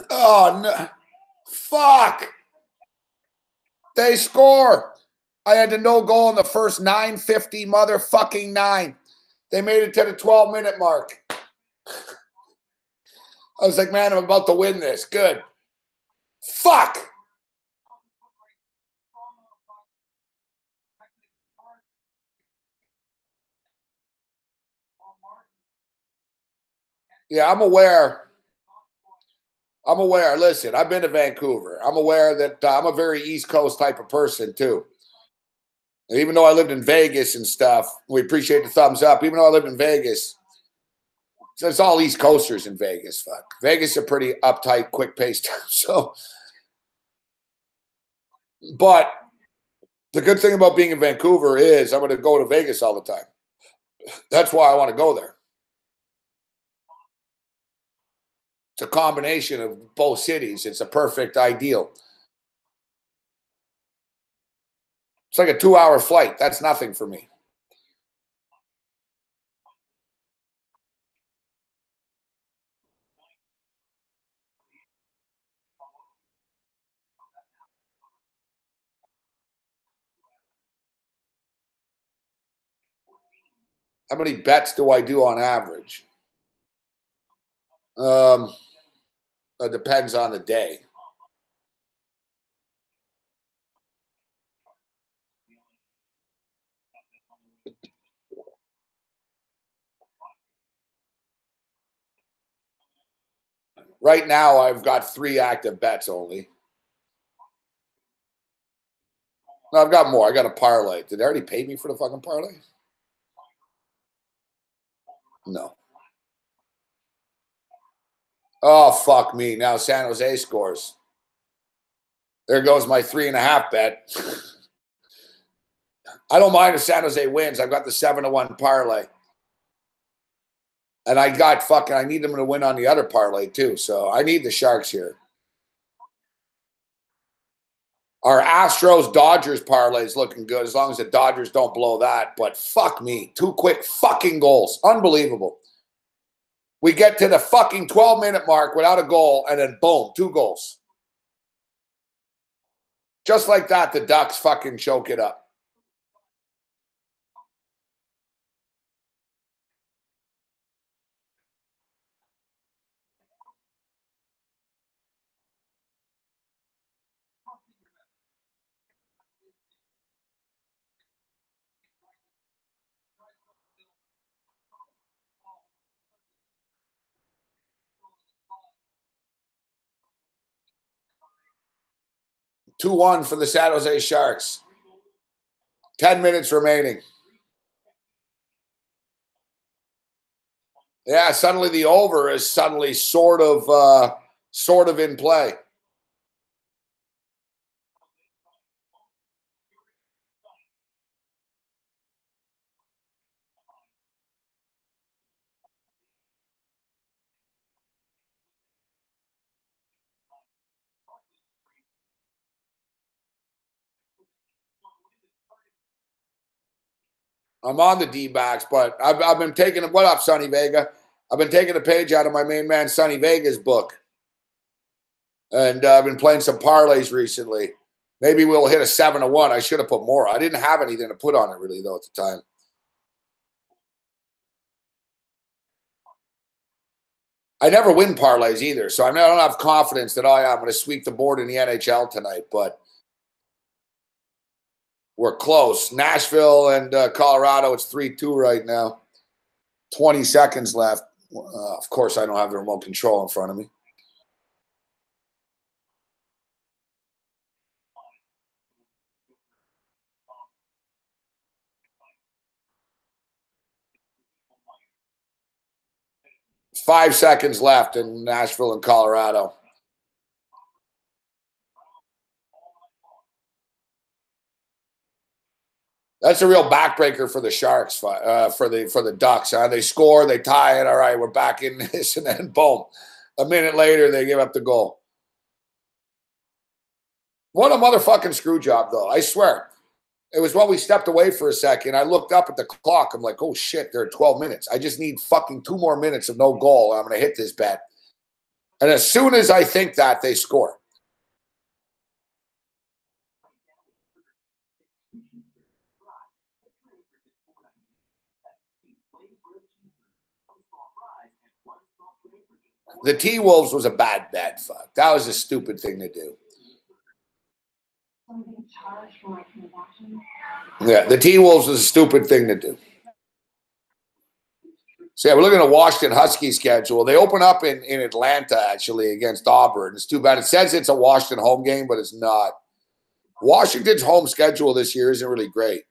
Speaker 1: Oh, no. Fuck. They score. I had the no goal in the first 9:50 motherfucking 9. They made it to the 12-minute mark. I was like, man, I'm about to win this. Good. Fuck. Yeah, I'm aware. Listen, I've been to Vancouver. I'm aware that I'm a very East Coast type of person, too. Even though I lived in Vegas and stuff, we appreciate the thumbs up. Even though I lived in Vegas, so it's all East Coasters in Vegas. Fuck. Vegas is a pretty uptight, quick-paced town. So, but the good thing about being in Vancouver is I'm going to go to Vegas all the time. That's why I want to go there. It's a combination of both cities. It's a perfect ideal. It's like a 2-hour flight. That's nothing for me. How many bets do I do on average? It depends on the day. Right now, I've got 3 active bets only. No, I've got more. I got a parlay. Did they already pay me for the fucking parlay? No. Oh, fuck me. Now San Jose scores. There goes my 3.5 bet. I don't mind if San Jose wins. I've got the 7-1 parlay. And I need them to win on the other parlay too. So I need the Sharks here. Our Astros Dodgers parlay is looking good as long as the Dodgers don't blow that. But fuck me. 2 quick fucking goals. Unbelievable. We get to the fucking 12-minute mark without a goal, and then boom, 2 goals. Just like that, the Ducks fucking choke it up. Two one for the San Jose Sharks. 10 minutes remaining. Yeah, suddenly the over is suddenly sort of in play. I'm on the D-backs, but I've been taking – what up, Sonny Vega? I've been taking a page out of my main man Sonny Vega's book. And I've been playing some parlays recently. Maybe we'll hit a 7-1. I should have put more. I didn't have anything to put on it really, though, at the time. I never win parlays either, so I don't have confidence that I'm going to sweep the board in the NHL tonight, but we're close. Nashville and Colorado, it's 3-2 right now. 20 seconds left. Of course, I don't have the remote control in front of me. Five seconds left in Nashville and Colorado. That's a real backbreaker for the Sharks, for the Ducks. They score, they tie it. All right, we're back in this, and then boom, a minute later they give up the goal. What a motherfucking screw job, though. I swear. It was when we stepped away for a second. I looked up at the clock. I'm like, oh shit, there are 12 minutes. I just need fucking 2 more minutes of no goal. I'm going to hit this bet. And as soon as I think that, they score. The T-Wolves was a bad bet. Fuck. That was a stupid thing to do. Yeah, the T-Wolves was a stupid thing to do. So, yeah, we're looking at a Washington Huskies schedule. They open up in Atlanta, actually, against Auburn. It's too bad. It says it's a Washington home game, but it's not. Washington's home schedule this year isn't really great.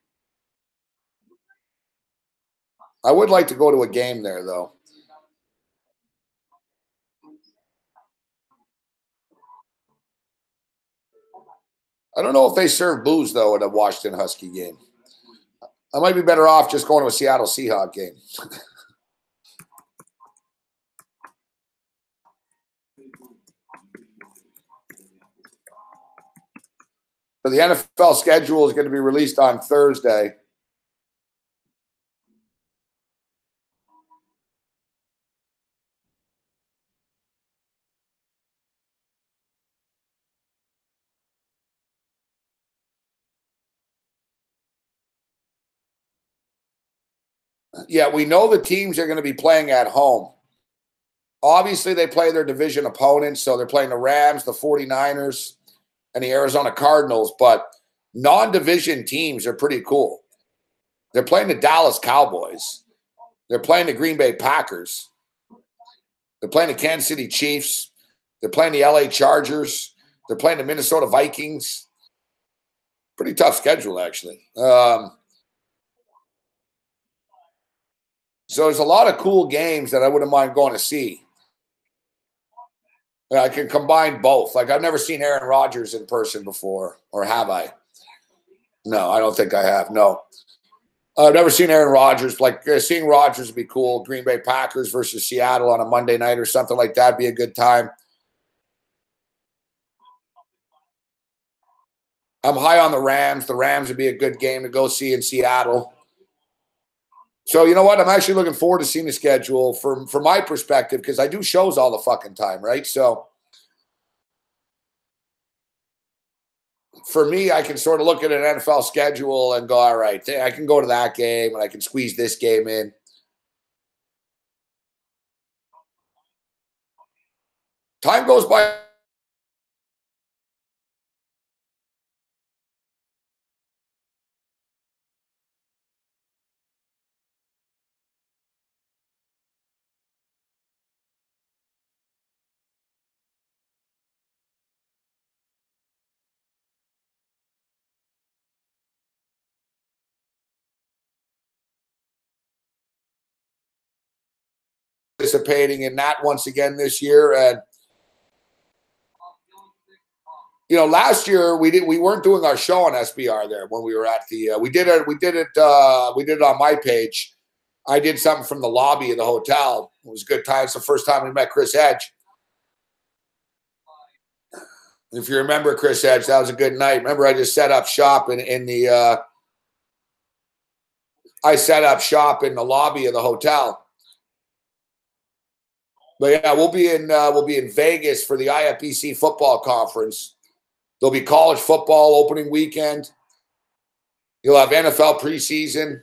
Speaker 1: I would like to go to a game there, though. I don't know if they serve booze, though, at a Washington Husky game. I might be better off just going to a Seattle Seahawks game. So the NFL schedule is going to be released on Thursday. Yeah, we know the teams are going to be playing at home. Obviously, they play their division opponents, so they're playing the Rams, the 49ers, and the Arizona Cardinals, but non-division teams are pretty cool. They're playing the Dallas Cowboys. They're playing the Green Bay Packers. They're playing the Kansas City Chiefs. They're playing the LA Chargers. They're playing the Minnesota Vikings. Pretty tough schedule, actually. So there's a lot of cool games that I wouldn't mind going to see. I can combine both. Like, I've never seen Aaron Rodgers in person before, or have I? No, I don't think I have. No. I've never seen Aaron Rodgers. Like, seeing Rodgers would be cool. Green Bay Packers versus Seattle on a Monday night or something like that would be a good time. I'm high on the Rams. The Rams would be a good game to go see in Seattle. So, you know what? I'm actually looking forward to seeing the schedule from my perspective, because I do shows all the fucking time, right? So, for me, I can sort of look at an NFL schedule and go, all right, I can go to that game and I can squeeze this game in. Time goes by. Participating in that once again this year. And you know, last year we weren't doing our show on SBR there when we were at the we did it on my page. I did something from the lobby of the hotel. It was a good time. It's the first time we met Chris Edge. If you remember Chris Edge, that was a good night. Remember, I just set up shop in the I set up shop in the lobby of the hotel. But yeah, we'll be in Vegas for the IFBC football conference. There'll be college football opening weekend. You'll have NFL preseason.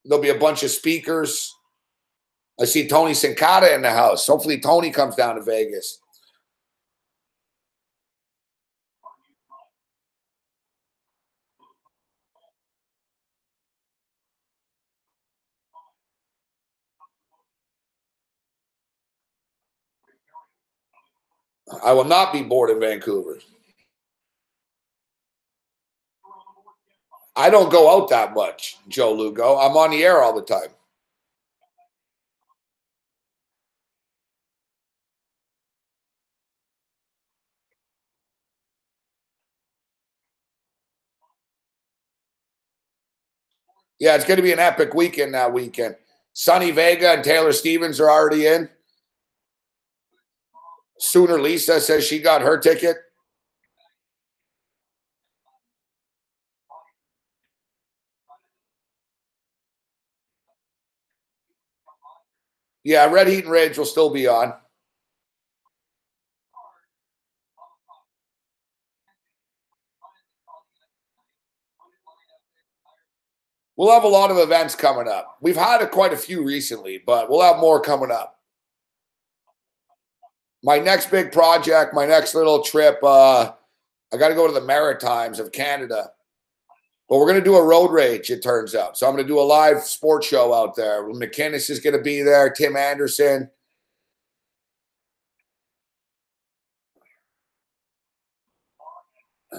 Speaker 1: There'll be a bunch of speakers. I see Tony Sincata in the house. Hopefully Tony comes down to Vegas. I will not be bored in Vancouver. I don't go out that much, Joe Lugo. I'm on the air all the time. Yeah, it's going to be an epic weekend that weekend. Sonny Vega and Taylor Stevens are already in. Sooner Lisa says she got her ticket. Yeah, Red Heat and Rage will still be on. We'll have a lot of events coming up. We've had quite a few recently, but we'll have more coming up. My next big project, my next little trip, I got to go to the Maritimes of Canada. But we're going to do a road rage, it turns out. So I'm going to do a live sports show out there. McInnes is going to be there, Tim Anderson.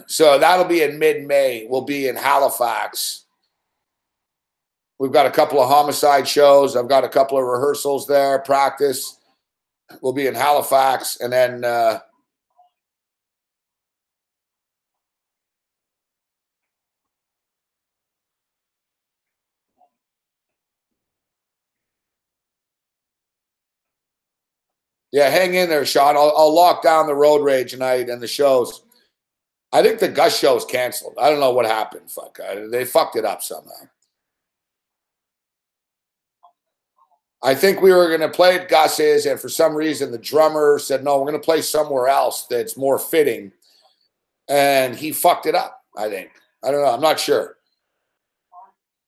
Speaker 1: So that'll be in mid-May. We'll be in Halifax. We've got a couple of homicide shows. I've got a couple of rehearsals there, practice. We'll be in Halifax. And then yeah, hang in there, Sean. I'll lock down the road rage tonight and the shows. I think the Gus show is canceled. I don't know what happened. Fuck, they fucked it up somehow. I think we were going to play at Gus's, and for some reason the drummer said, no, we're going to play somewhere else that's more fitting. And he fucked it up, I think. I don't know. I'm not sure.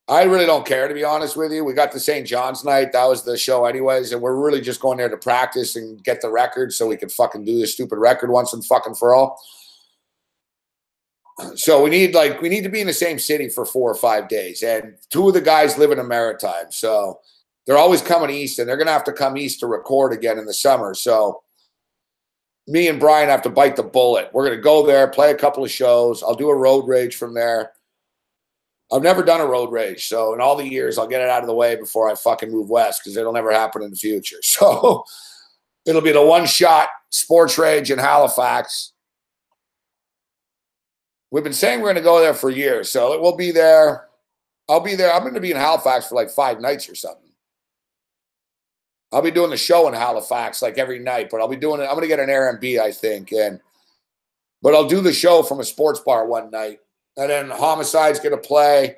Speaker 1: I really don't care, to be honest with you. We got the St. John's night. That was the show anyways, and we're really just going there to practice and get the record so we can fucking do this stupid record once and fucking for all. So we need to be in the same city for 4 or 5 days. And 2 of the guys live in the Maritime. So they're always coming east, and they're going to have to come east to record again in the summer. So me and Brian have to bite the bullet. We're going to go there, play a couple of shows. I'll do a road rage from there. I've never done a road rage. So in all the years, I'll get it out of the way before I fucking move west because it'll never happen in the future. So it'll be the one-shot sports rage in Halifax. We've been saying we're going to go there for years. So we'll be there. I'll be there. I'm going to be in Halifax for like 5 nights or something. I'll be doing the show in Halifax like every night, but I'll be doing it. I'm going to get an Airbnb, I think. But I'll do the show from a sports bar one night. And then Homicide's going to play.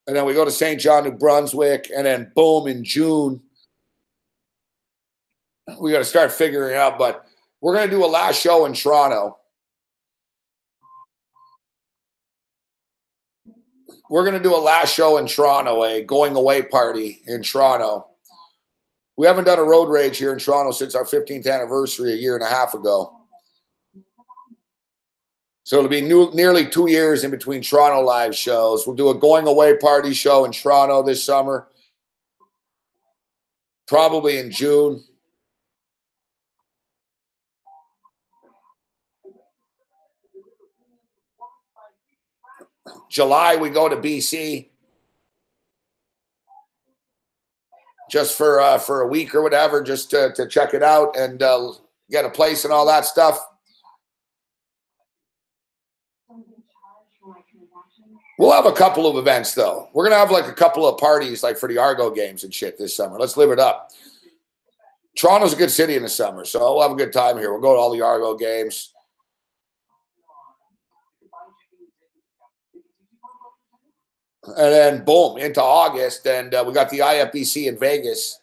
Speaker 1: And then we go to St. John, New Brunswick. And then boom, in June, we got to start figuring it out. But we're going to do a last show in Toronto. We're going to do a last show in Toronto, a going away party in Toronto. We haven't done a road rage here in Toronto since our 15th anniversary a year and a half ago. So it'll be nearly 2 years in between Toronto live shows. We'll do a going away party show in Toronto this summer, probably in June. July, we go to BC just for a week or whatever, just to check it out and get a place and all that stuff. We'll have a couple of events, though. We're going to have like a couple of parties like for the Argo games and shit this summer. Let's live it up. Toronto's a good city in the summer, so we'll have a good time here. We'll go to all the Argo games. And then, boom, into August. And we got the IFBC in Vegas.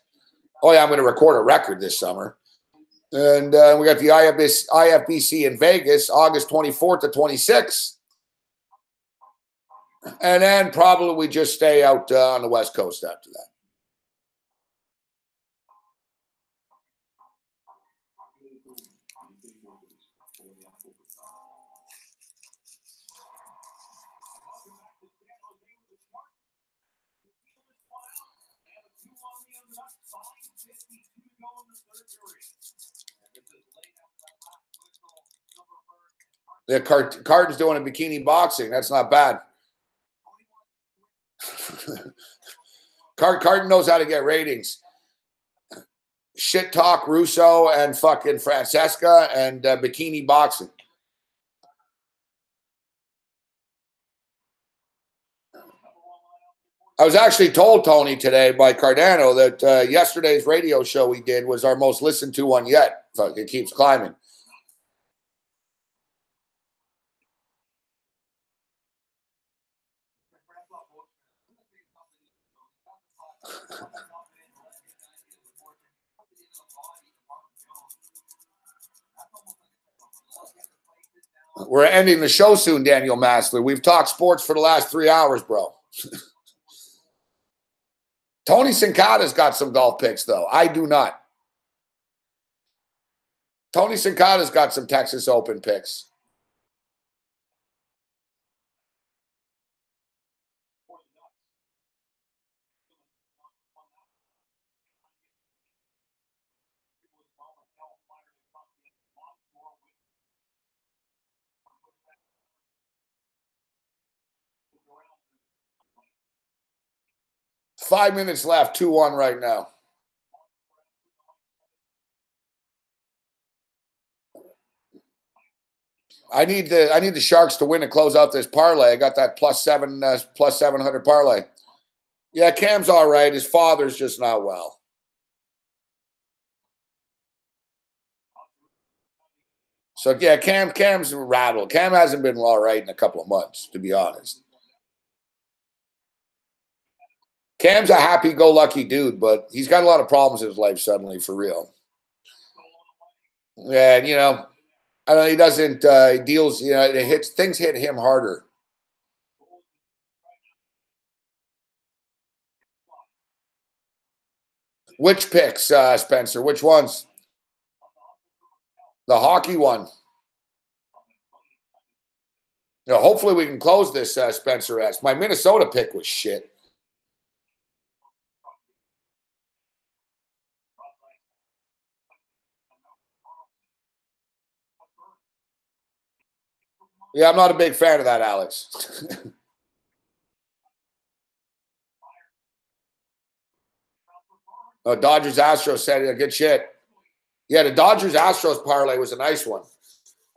Speaker 1: Oh, yeah, I'm going to record a record this summer. And we got the IFBC in Vegas, August 24th to 26th. And then probably we just stay out on the West Coast after that. The Carton's doing a bikini boxing. That's not bad. Carton knows how to get ratings. Shit talk Russo and fucking Francesca and bikini boxing. I was actually told, Tony, today by Cardano that yesterday's radio show we did was our most listened to one yet. So it keeps climbing. We're ending the show soon, Daniel Massler. We've talked sports for the last 3 hours, bro. Tony Sincata's got some golf picks, though. I do not. Tony Sincata's got some Texas Open picks. Five minutes left, 2-1 right now. I need the Sharks to win and close out this parlay. I got that plus 700 parlay. Yeah, Cam's all right. His father's just not well. So yeah, Cam's rattled. Cam hasn't been all right in a couple of months, to be honest. Cam's a happy-go-lucky dude, but he's got a lot of problems in his life suddenly, for real. Yeah, and, I don't know, he doesn't, he deals, things hit him harder. Which picks, Spencer? Which ones? The hockey one. Hopefully we can close this, Spencer S. My Minnesota pick was shit. Yeah, I'm not a big fan of that, Alex. Dodgers Astros said good shit. Yeah, the Dodgers Astros parlay was a nice one.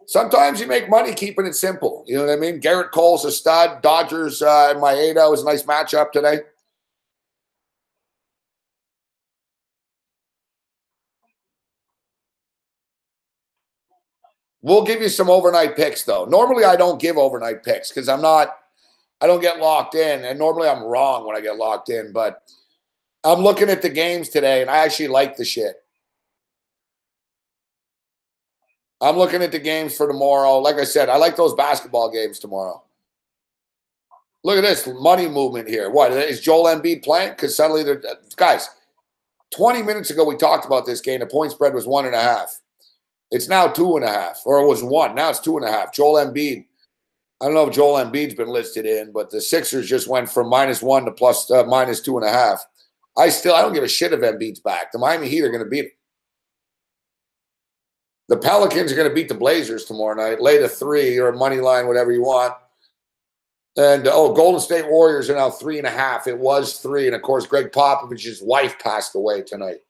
Speaker 1: Sometimes you make money keeping it simple. You know what I mean? Garrett Cole's a stud. Dodgers and Maeda was a nice matchup today. We'll give you some overnight picks, though. Normally, I don't give overnight picks because I don't get locked in. And normally I'm wrong when I get locked in. But I'm looking at the games today, and I actually like the shit. I'm looking at the games for tomorrow. Like I said, I like those basketball games tomorrow. Look at this money movement here. What, is Joel Embiid playing? Because suddenly, guys, 20 minutes ago we talked about this game. The point spread was 1.5. It's now 2.5, or it was 1. Now it's 2.5. Joel Embiid. I don't know if Joel Embiid's been listed in, but the Sixers just went from -1 to plus -2.5. I don't give a shit if Embiid's back. The Miami Heat are going to beat him. The Pelicans are going to beat the Blazers tomorrow night. Lay the 3 or money line, whatever you want. And, Golden State Warriors are now 3.5. It was 3. And, of course, Greg Popovich's wife passed away tonight.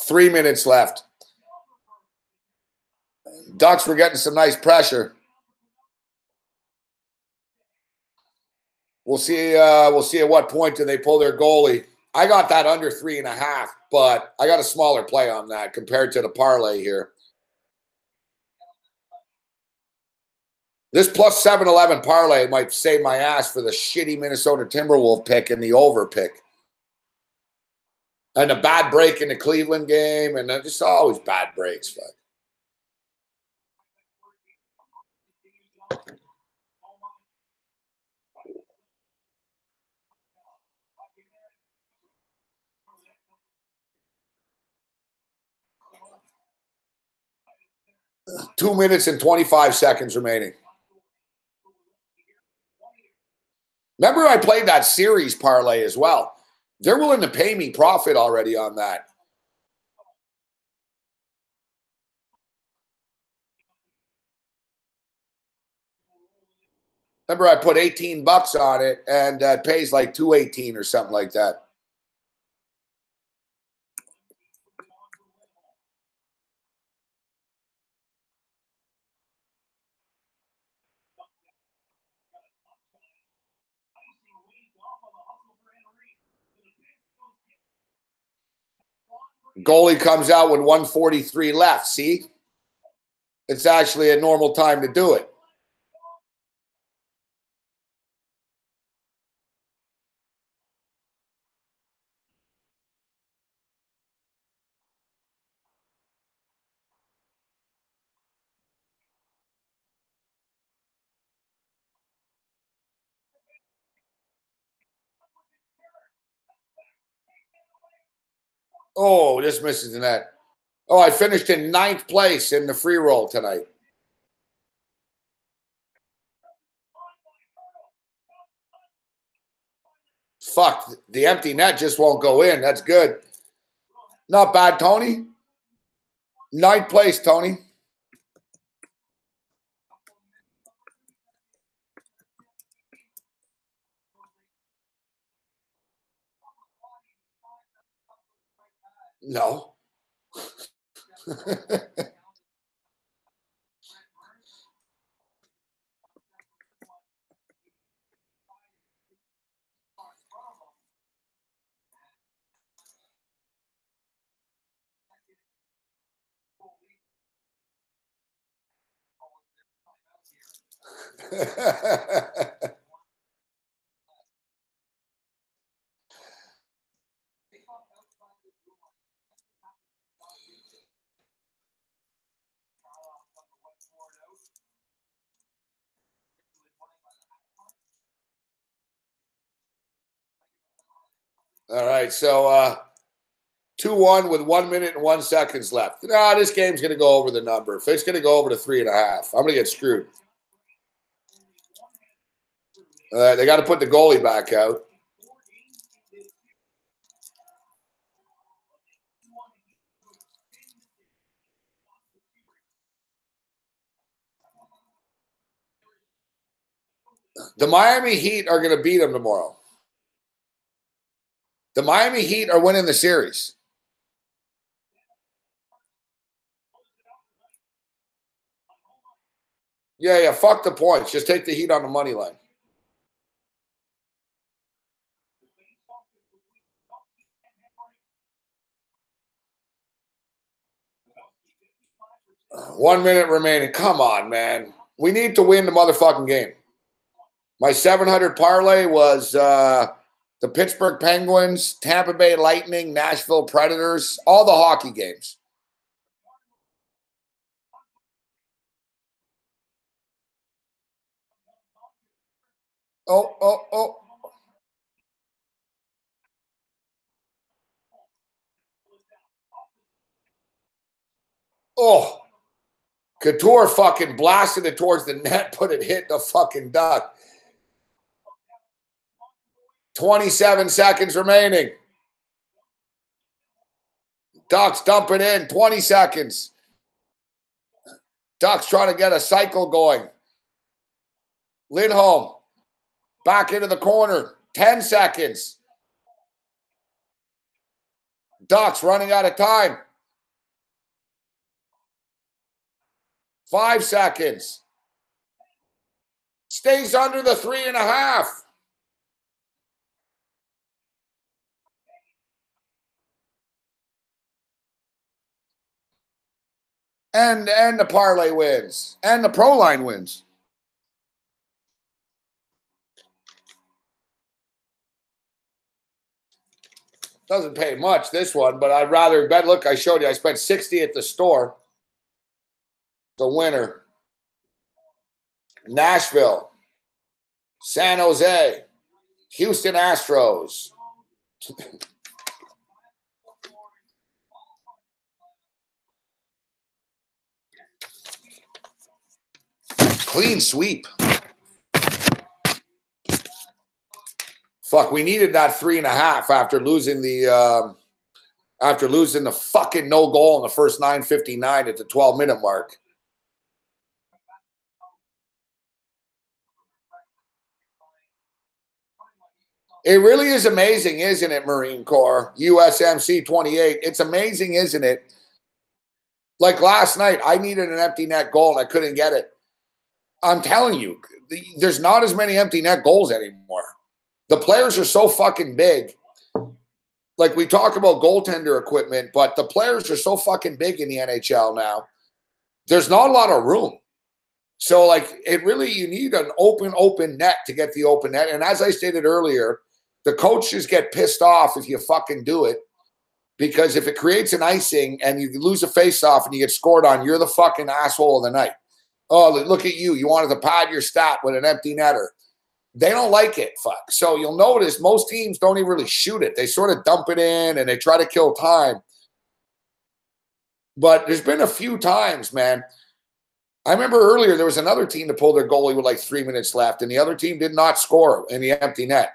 Speaker 1: Three minutes left. Ducks were getting some nice pressure. We'll see. We'll see at what point do they pull their goalie. I got that under 3.5, but I got a smaller play on that compared to the parlay here. This plus 711 parlay might save my ass for the shitty Minnesota Timberwolves pick and the over pick. And a bad break in the Cleveland game, and just always bad breaks. But. 2 minutes and 25 seconds remaining. Remember, I played that series parlay as well. They're willing to pay me profit already on that. Remember, I put $18 on it, and it pays like $2.18 or something like that. Goalie comes out with 1:43 left. See? It's actually a normal time to do it. Oh, this misses the net. Oh, I finished in 9th place in the free roll tonight. Fuck, the empty net just won't go in. That's good. Not bad, Tony. 9th place, Tony. No. All right, so 2-1 with 1 minute and 1 seconds left. Nah, this game's going to go over the number. If it's going to go over to 3.5, I'm going to get screwed. They got to put the goalie back out. The Miami Heat are going to beat them tomorrow. The Miami Heat are winning the series. Yeah, fuck the points. Just take the Heat on the money line. One minute remaining. Come on, man. We need to win the motherfucking game. My 700 parlay was the Pittsburgh Penguins, Tampa Bay Lightning, Nashville Predators, all the hockey games. Oh. Oh. Couture fucking blasted it towards the net, put it hit the fucking duck. 27 seconds remaining. Ducks dump it in. 20 seconds. Ducks trying to get a cycle going. Lindholm back into the corner. 10 seconds. Ducks running out of time. 5 seconds. Stays under the 3.5. And the parlay wins. And the pro line wins. Doesn't pay much, this one, but I'd rather bet. Look, I showed you. I spent 60 at the store. The winner. Nashville. San Jose. Houston Astros. Clean sweep. Fuck, we needed that 3.5 after losing the fucking no goal in the first 9:59 at the 12-minute mark. It really is amazing, isn't it, Marine Corps? USMC 28. It's amazing, isn't it? Like last night, I needed an empty net goal and I couldn't get it. I'm telling you, there's not as many empty net goals anymore. The players are so fucking big. Like we talk about goaltender equipment, but the players are so fucking big in the NHL now. There's not a lot of room. So like it really, you need an open net to get the open net. And as I stated earlier, the coaches get pissed off if you fucking do it, because if it creates an icing and you lose a face-off and you get scored on, you're the fucking asshole of the night. Oh, look at you. You wanted to pad your stat with an empty netter. They don't like it, fuck. So you'll notice most teams don't even really shoot it. They sort of dump it in and they try to kill time. But there's been a few times, man. I remember earlier there was another team that pulled their goalie with like 3 minutes left, and the other team did not score in the empty net.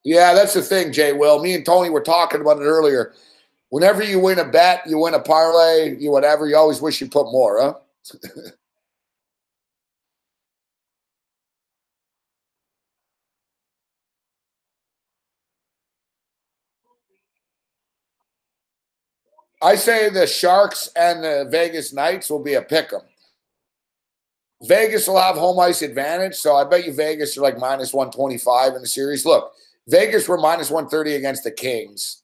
Speaker 1: Yeah, that's the thing, Jay Will. Me and Tony were talking about it earlier. Whenever you win a bet, you win a parlay, you whatever, you always wish you put more, huh? I say the Sharks and the Vegas Knights will be a pick 'em. Vegas will have home ice advantage, so I bet you Vegas are like minus 125 in the series. Look, Vegas were minus 130 against the Kings.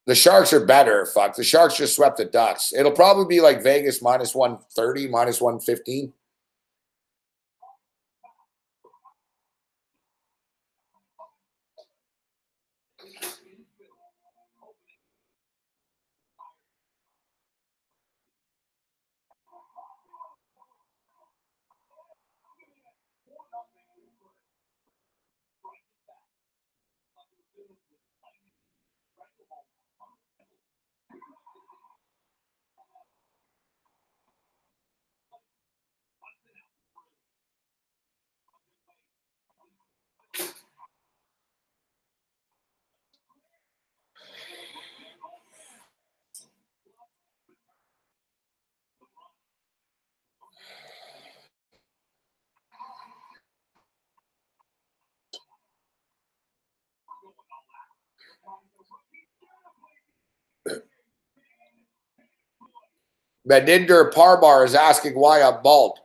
Speaker 1: The Sharks are better. Fuck. The Sharks just swept the Ducks. It'll probably be like Vegas minus 130, minus 115. Bedinder Parbar is asking why I'm bald.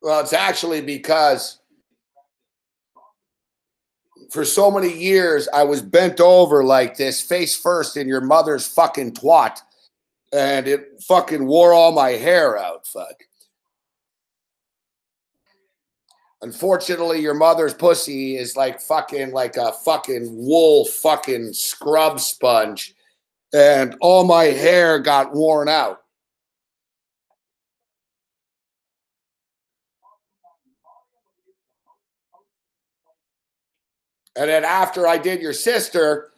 Speaker 1: Well, it's actually because for so many years I was bent over like this, face first in your mother's fucking twat, and it fucking wore all my hair out. Fuck. Unfortunately, your mother's pussy is like fucking like a fucking wool fucking scrub sponge, and all my hair got worn out. And then after I did your sister,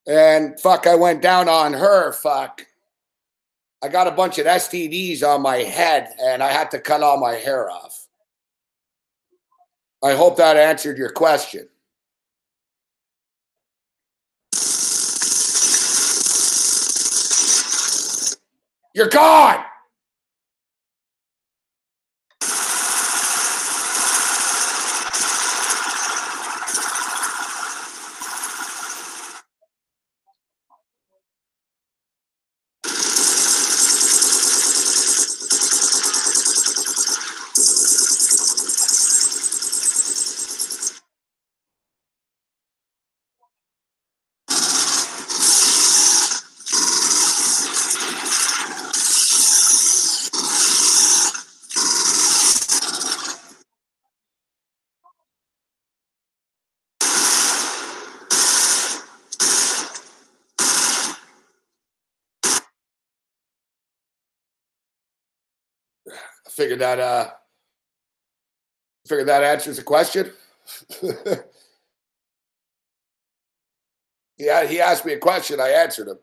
Speaker 1: and fuck, I went down on her, fuck, I got a bunch of STDs on my head, and I had to cut all my hair off. I hope that answered your question. You're gone. Figured that answers the question. Yeah, he asked me a question. I answered him.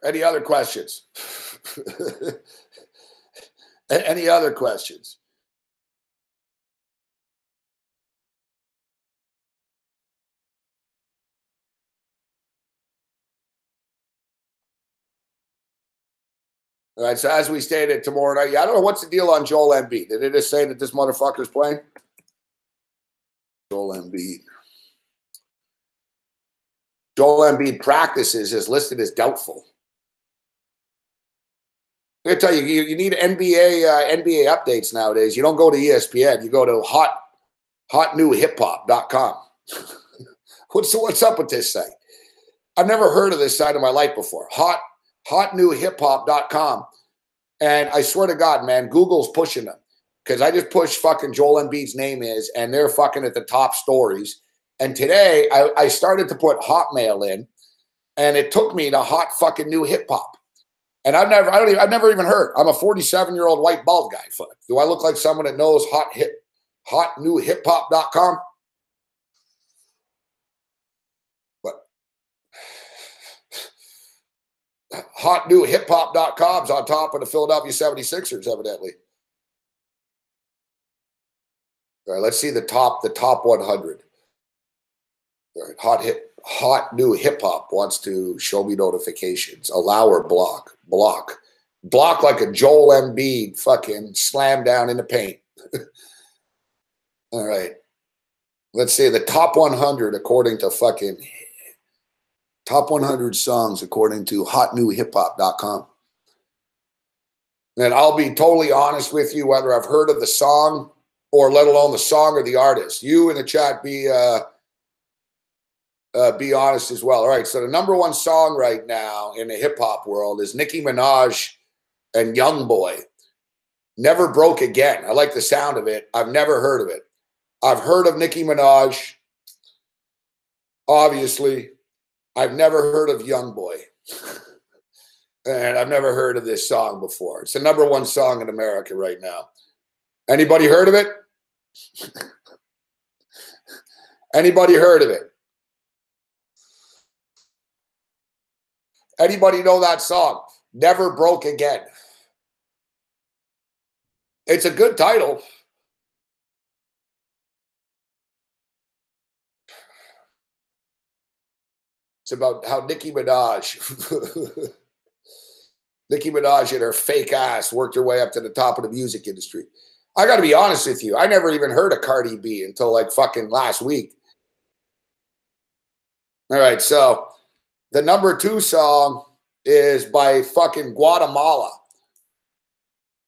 Speaker 1: Any other questions? Any other questions? All right, so as we stated tomorrow night, I don't know what's the deal on Joel Embiid. Did it just say that this motherfucker's playing? Joel Embiid. Joel Embiid practices is listed as doubtful. I tell you, you need NBA updates nowadays. You don't go to ESPN. You go to hotnewhiphop.com. What's up with this site? I've never heard of this site in my life before. Hotnewhiphop.com. And I swear to God, man, Google's pushing them. Because I just pushed fucking Joel Embiid's name is, and they're fucking at the top stories. And today I started to put Hotmail in, and it took me to Hot fucking New Hip Hop. And I've never even heard. I'm a 47-year-old white bald guy. Fuck. Do I look like someone that knows hotnewhiphop.com? But hotnewhiphop.com's on top of the Philadelphia 76ers, evidently. All right, let's see the top 100. All right, Hot New Hip Hop wants to show me notifications. Allow or block. Block like a Joel Embiid fucking slam down in the paint. All right. Let's see the top 100 according to fucking top 100 songs according to hotnewhiphop.com. And I'll be totally honest with you, whether I've heard of the song or let alone the song or the artist. You in the chat be honest as well. All right, so the number one song right now in the hip-hop world is Nicki Minaj and Youngboy. Never Broke Again. I like the sound of it. I've never heard of it. I've heard of Nicki Minaj, obviously. I've never heard of Youngboy. And I've never heard of this song before. It's the number one song in America right now. Anybody heard of it? Anybody heard of it? Anybody know that song? Never Broke Again. It's a good title. It's about how Nicki Minaj and her fake ass worked her way up to the top of the music industry. I got to be honest with you. I never even heard of Cardi B until like fucking last week. All right, so the number two song is by fucking Guatemala.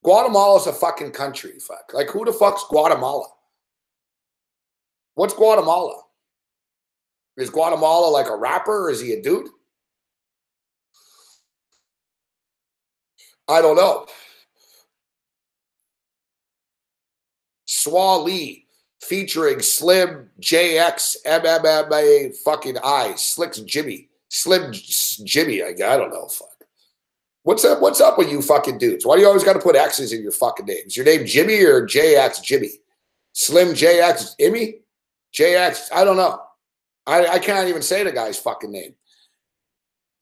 Speaker 1: Guatemala's a fucking country. Fuck. Like, who the fuck's Guatemala? What's Guatemala? Is Guatemala like a rapper or is he a dude? I don't know. Swali featuring Slim JX MMA fucking I. Slim Jimmy. I don't know. Fuck. What's up with you fucking dudes? Why do you always got to put X's in your fucking names? Your name Jimmy or JX Jimmy? Slim JX Immy? JX, I don't know. I can't even say the guy's fucking name.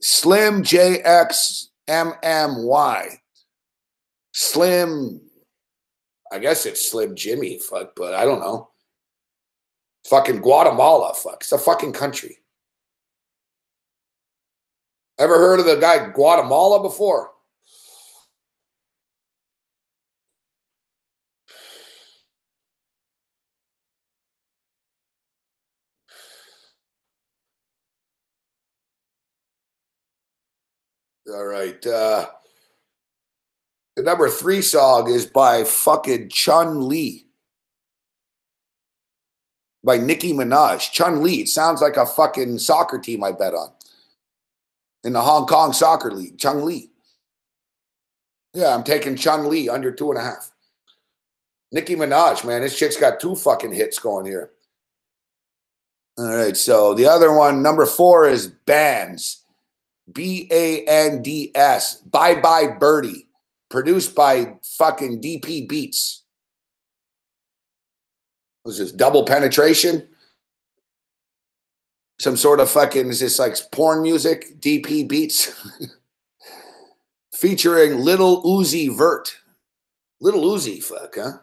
Speaker 1: Slim JX MMY. Slim, I guess it's Slim Jimmy, fuck, but I don't know. Fucking Guatemala, fuck. It's a fucking country. Ever heard of the guy Guatemala before? All right. The number 3 song is by fucking Chun-Li. By Nicki Minaj. Chun-Li. It sounds like a fucking soccer team I bet on. In the Hong Kong Soccer League. Chun-Li. Yeah, I'm taking Chun-Li under 2.5. Nicki Minaj, man. This chick's got 2 fucking hits going here. All right, so the other one, number 4 is Bands. BANDS. Bye Bye Birdie. Produced by fucking DP Beats. Was this double penetration? Some sort of fucking, is this like porn music? DP Beats. Featuring Little Uzi Vert. Little Uzi, fuck, huh?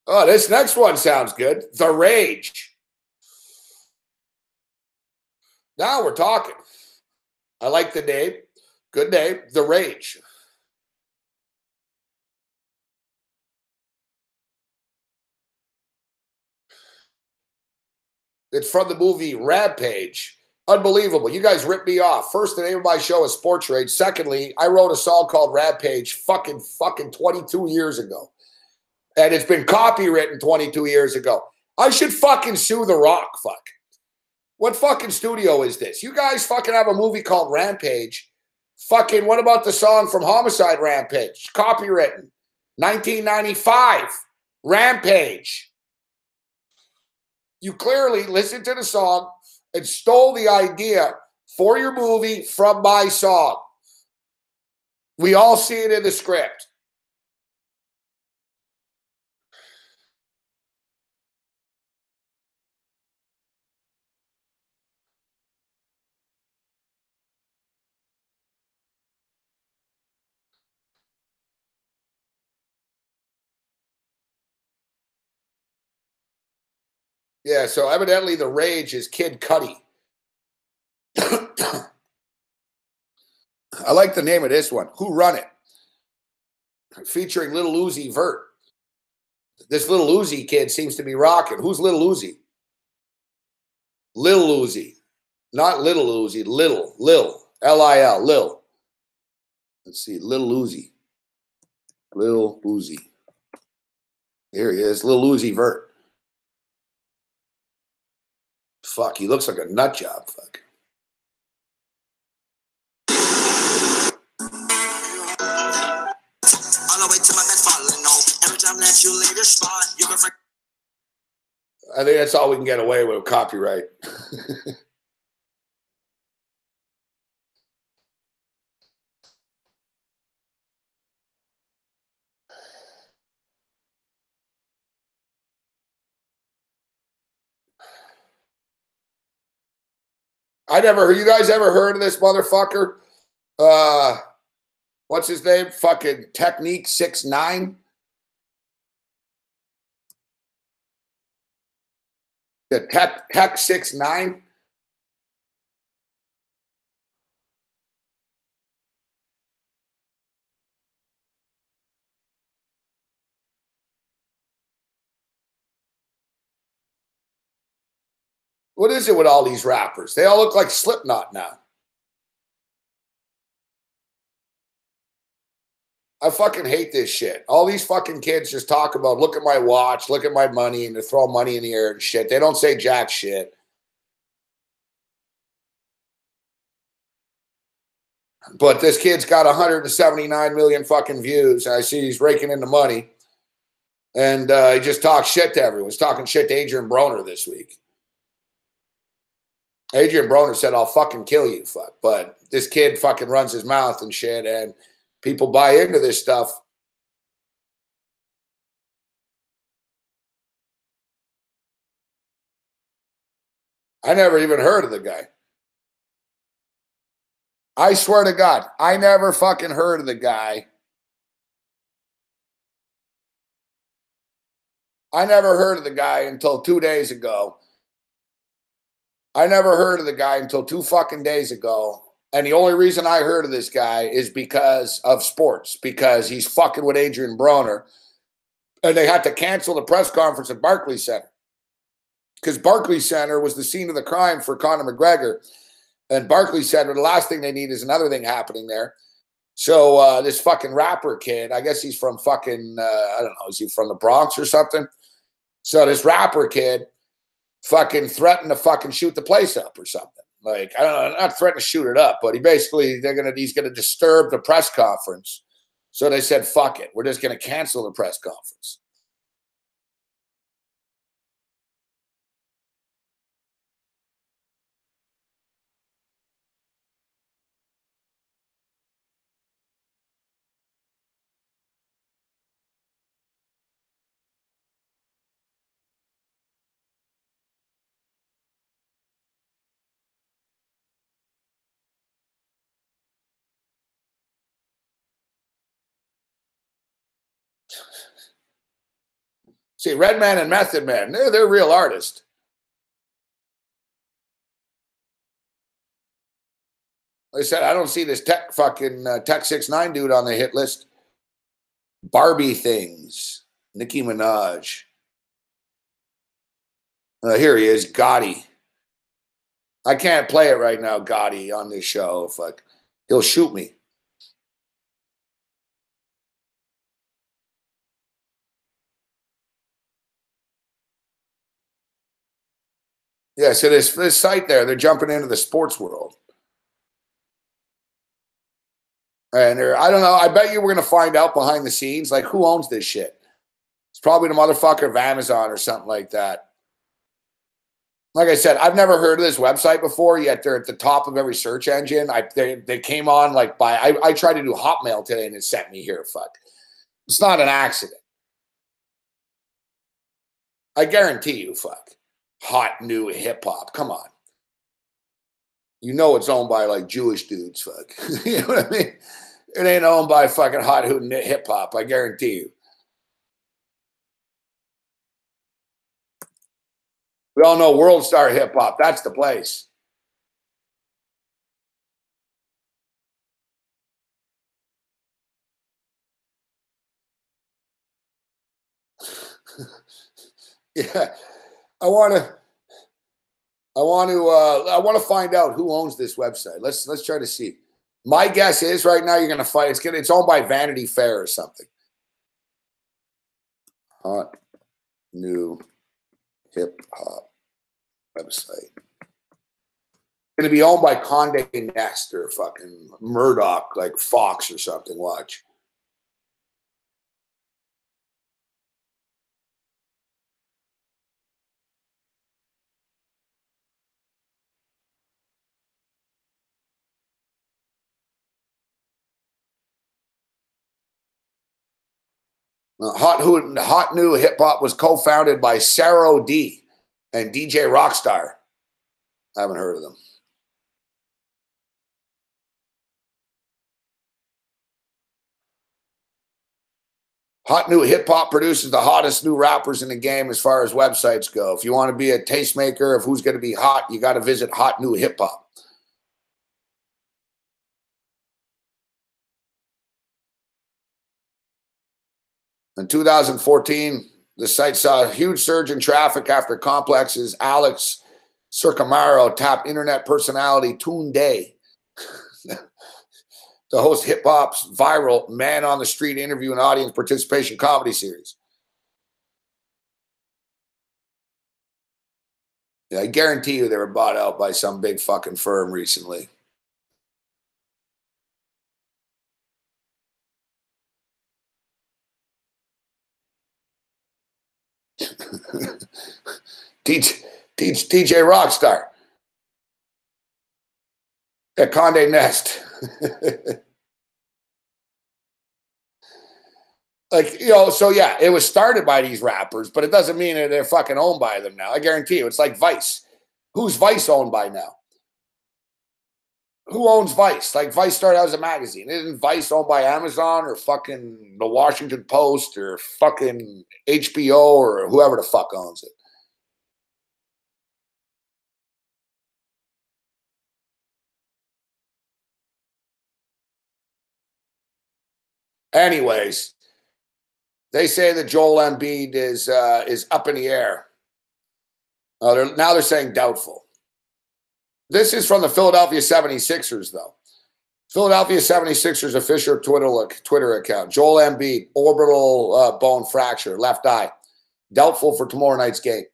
Speaker 1: Oh, this next one sounds good. The Rage. Now we're talking. I like the name. Good name. The Rage. It's from the movie Rampage. Unbelievable. You guys ripped me off. First, the name of my show is Sports Rage. Secondly, I wrote a song called Rampage fucking 22 years ago. And it's been copywritten 22 years ago. I should fucking sue The Rock, fuck. What fucking studio is this? You guys fucking have a movie called Rampage. Fucking, what about the song from Homicide Rampage? Copywritten. 1995. Rampage. You clearly listened to the song and stole the idea for your movie from my song. We all see it in the script. Yeah, so evidently The Rage is Kid Cudi. I like the name of this one. Who Run It? Featuring Little Uzi Vert. This Little Uzi kid seems to be rocking. Who's Little Uzi? Lil Uzi. Not Little Uzi. Lil. L-I-L. Lil. Let's see. Little Uzi. Little Uzi. Here he is. Little Uzi Vert. Fuck, he looks like a nut job. Fuck. I think that's all we can get away with copyright. You guys ever heard of this motherfucker? What's his name? Fucking Technique 6ix9ine. The Tech 6ix9ine. What is it with all these rappers? They all look like Slipknot now. I fucking hate this shit. All these fucking kids just talk about, look at my watch, look at my money, and they throw money in the air and shit. They don't say jack shit. But this kid's got 179 million fucking views. I see he's raking in the money. And he just talks shit to everyone. He's talking shit to Adrian Broner this week. Adrian Broner said, I'll fucking kill you, fuck. But this kid fucking runs his mouth and shit, and people buy into this stuff. I never even heard of the guy. I swear to God, I never fucking heard of the guy. I never heard of the guy until 2 days ago. I never heard of the guy until 2 fucking days ago. And the only reason I heard of this guy is because of sports, because he's fucking with Adrian Broner. And they had to cancel the press conference at Barclays Center because Barclays Center was the scene of the crime for Conor McGregor. And Barclays Center, the last thing they need is another thing happening there. So this fucking rapper kid, I guess he's from fucking, I don't know, is he from the Bronx or something? So this rapper kid fucking threatened to fucking shoot the place up or something. Like, I don't know, not threatened to shoot it up, but he's gonna disturb the press conference. So they said, fuck it, we're just gonna cancel the press conference. See, Redman and Method Man, they're real artists. Like I said, I don't see this Tech 6ix9ine dude on the hit list. Barbie things, Nicki Minaj. Here he is, Gotti. I can't play it right now, Gotti, on this show. Fuck, he'll shoot me. Yeah, so this site there, they're jumping into the sports world. And I don't know, I bet you we're going to find out behind the scenes, like, who owns this shit? It's probably the motherfucker of Amazon or something like that. Like I said, I've never heard of this website before, yet they're at the top of every search engine. They came on like I tried to do Hotmail today and it sent me here. Fuck. It's not an accident. I guarantee you, fuck. Hot new hip hop. Come on. You know it's owned by like Jewish dudes, fuck. You know what I mean? It ain't owned by fucking hot hip hop, I guarantee you. We all know World Star Hip Hop. That's the place. Yeah. I want to find out who owns this website. Let's try to see. My guess is right now you're going to find it's owned by Vanity Fair or something. Hot new hip hop website. Going to be owned by Condé Nast or fucking Murdoch, like Fox or something. Watch. Hot New Hip Hop was co-founded by Sarah D and DJ Rockstar. I haven't heard of them. Hot New Hip Hop produces the hottest new rappers in the game as far as websites go. If you want to be a tastemaker of who's going to be hot, you got to visit Hot New Hip Hop. In 2014, the site saw a huge surge in traffic after Complex's Alex Circamaro tapped internet personality Tunde to host hip hop's viral Man on the Street interview and audience participation comedy series. Yeah, I guarantee you they were bought out by some big fucking firm recently. TJ Rockstar. Yeah, Condé Nest. Like, so yeah, it was started by these rappers, but it doesn't mean that they're fucking owned by them now. I guarantee you. It's like Vice. Who's Vice owned by now? Who owns Vice? Like, Vice started out as a magazine. Isn't Vice owned by Amazon or fucking the Washington Post or fucking HBO or whoever the fuck owns it? Anyways, they say that Joel Embiid is up in the air. Now they're saying doubtful. This is from the Philadelphia 76ers, though. Philadelphia 76ers official Twitter account. Joel Embiid, orbital bone fracture, left eye. Doubtful for tomorrow night's game.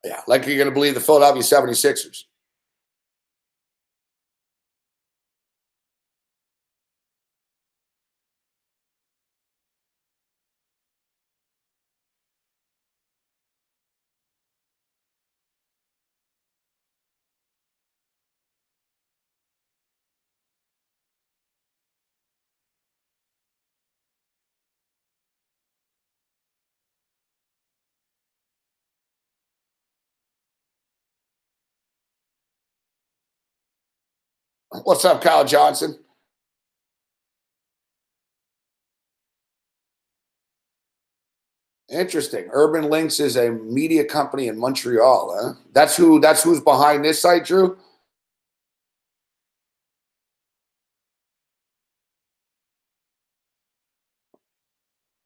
Speaker 1: Yeah, like you're going to believe the Philadelphia 76ers. What's up, Kyle Johnson? Interesting. Urban Links is a media company in Montreal. Huh? That's who's behind this site, Drew.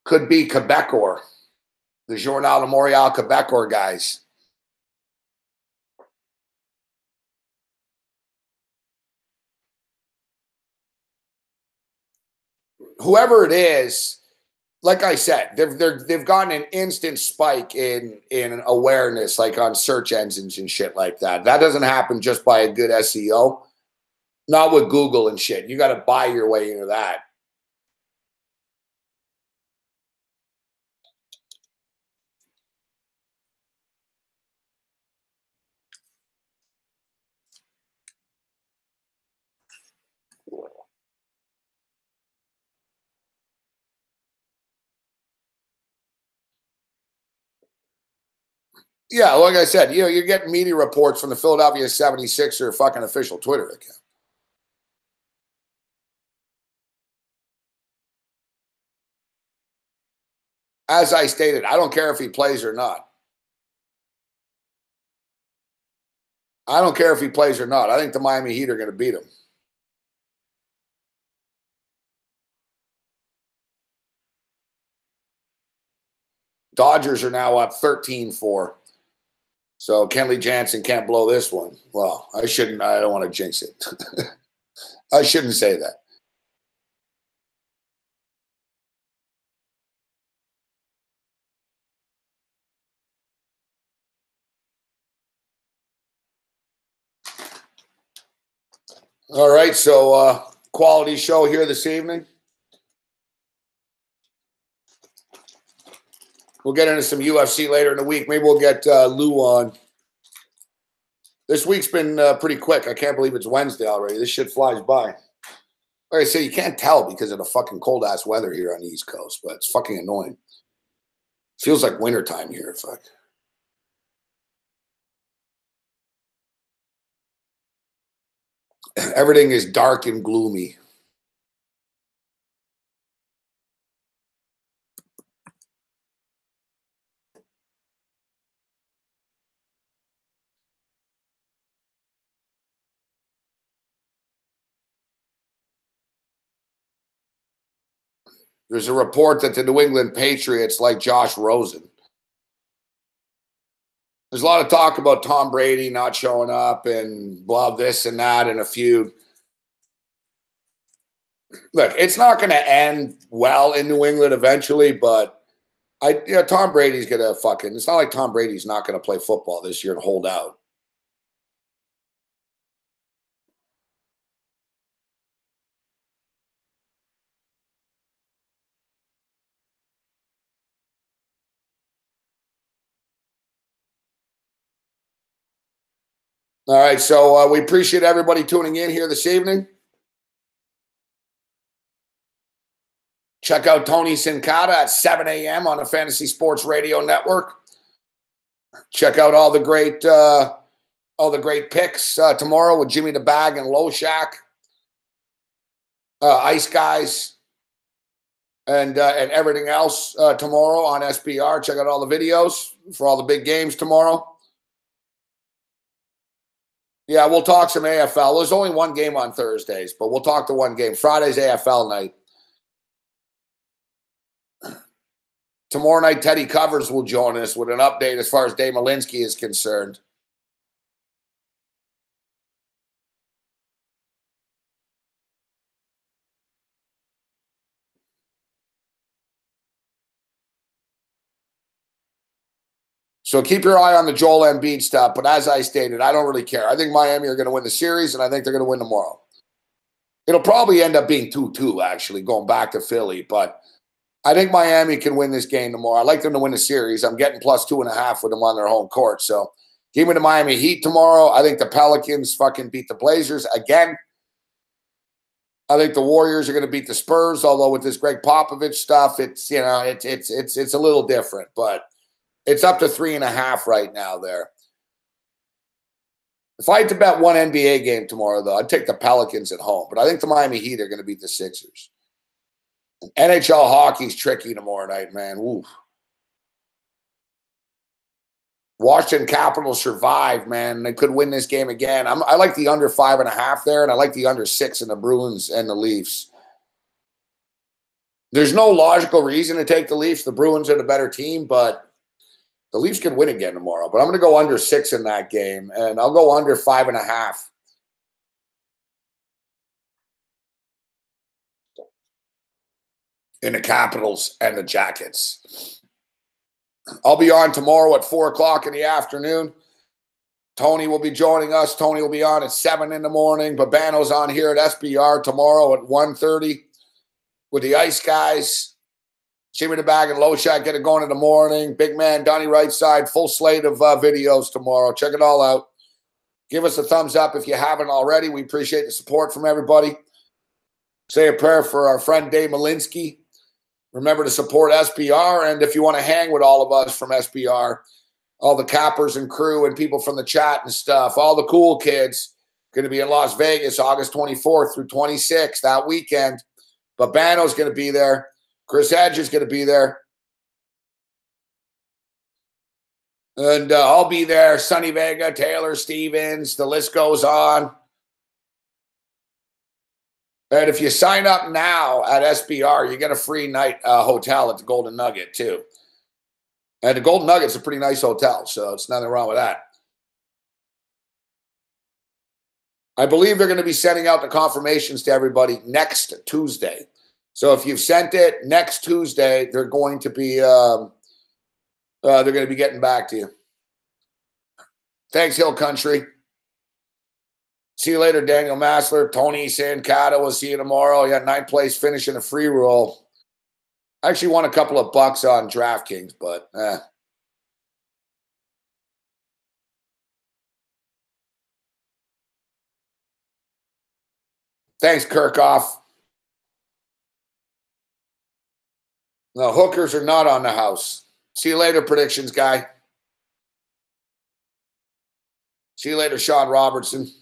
Speaker 1: Could be Quebecor, the Journal de Montréal Quebecor guys. Whoever it is, like I said, they've gotten an instant spike in awareness, like on search engines and shit like that. That doesn't happen just by a good SEO. Not with Google and shit. You got to buy your way into that. Yeah, like I said, you're getting media reports from the Philadelphia 76er fucking official Twitter account. As I stated, I don't care if he plays or not. I don't care if he plays or not. I think the Miami Heat are going to beat him. Dodgers are now up 13-4. So Kenley Jansen can't blow this one. Well, I shouldn't. I don't want to jinx it. I shouldn't say that. All right. So quality show here this evening. We'll get into some UFC later in the week. Maybe we'll get Lou on. This week's been pretty quick. I can't believe it's Wednesday already. This shit flies by. Like I say, you can't tell because of the fucking cold ass weather here on the East Coast, but it's fucking annoying. Feels like wintertime here. Fuck. Everything is dark and gloomy. There's a report that the New England Patriots like Josh Rosen. There's a lot of talk about Tom Brady not showing up and blah, this and that in a feud. Look, it's not going to end well in New England eventually, but Tom Brady's going to fucking, it's not like Tom Brady's not going to play football this year and hold out. All right, so we appreciate everybody tuning in here this evening. Check out Tony Sincata at 7 a.m. on the Fantasy Sports Radio Network. Check out all the great picks tomorrow with Jimmy the Bag and Low Shack, Ice Guys, and everything else tomorrow on SBR. Check out all the videos for all the big games tomorrow. Yeah, we'll talk some AFL. There's only one game on Thursdays, but we'll talk the one game. Friday's AFL night. Tomorrow night, Teddy Covers will join us with an update as far as Dave Malinsky is concerned. So keep your eye on the Joel Embiid stuff. But as I stated, I don't really care. I think Miami are going to win the series, and I think they're going to win tomorrow. It'll probably end up being 2-2, actually, going back to Philly. But I think Miami can win this game tomorrow. I like them to win the series. I'm getting plus 2.5 with them on their home court. So give me the Miami Heat tomorrow. I think the Pelicans fucking beat the Blazers again. I think the Warriors are going to beat the Spurs, although with this Greg Popovich stuff, it's a little different. But it's up to 3.5 right now there. If I had to bet one NBA game tomorrow, though, I'd take the Pelicans at home. But I think the Miami Heat are going to beat the Sixers. NHL hockey's tricky tomorrow night, man. Oof. Washington Capitals survived, man. They could win this game again. I like the under 5.5 there, and I like the under 6 in the Bruins and the Leafs. There's no logical reason to take the Leafs. The Bruins are the better team, but the Leafs can win again tomorrow. But I'm going to go under 6 in that game, and I'll go under 5.5. In the Capitals and the Jackets. I'll be on tomorrow at 4 o'clock in the afternoon. Tony will be joining us. Tony will be on at 7 in the morning. Babano's on here at SBR tomorrow at 1:30 with the Ice Guys. Jimmy the Bag and Low Shot get it going in the morning. Big man, Donnie Right Side, full slate of videos tomorrow. Check it all out. Give us a thumbs up if you haven't already. We appreciate the support from everybody. Say a prayer for our friend Dave Malinsky. Remember to support SBR, and if you want to hang with all of us from SBR, all the cappers and crew and people from the chat and stuff, all the cool kids, going to be in Las Vegas August 24th through 26th that weekend. Babano's going to be there. Chris Edge is going to be there. And I'll be there. Sonny Vega, Taylor Stevens, the list goes on. And if you sign up now at SBR, you get a free night hotel at the Golden Nugget, too. And the Golden Nugget's a pretty nice hotel, so it's nothing wrong with that. I believe they're going to be sending out the confirmations to everybody next Tuesday. So if you've sent it next Tuesday, they're going to be getting back to you. Thanks, Hill Country. See you later, Daniel Massler. Tony Sincata, we'll see you tomorrow. Yeah, 9th place finish in the free roll. I actually won a couple of bucks on DraftKings, but Thanks, Kirkhoff. No, hookers are not on the house. See you later, predictions guy. See you later, Sean Robertson.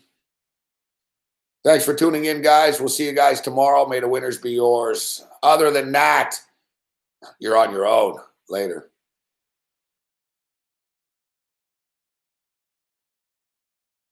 Speaker 1: Thanks for tuning in, guys. We'll see you guys tomorrow. May the winners be yours. Other than that, you're on your own. Later.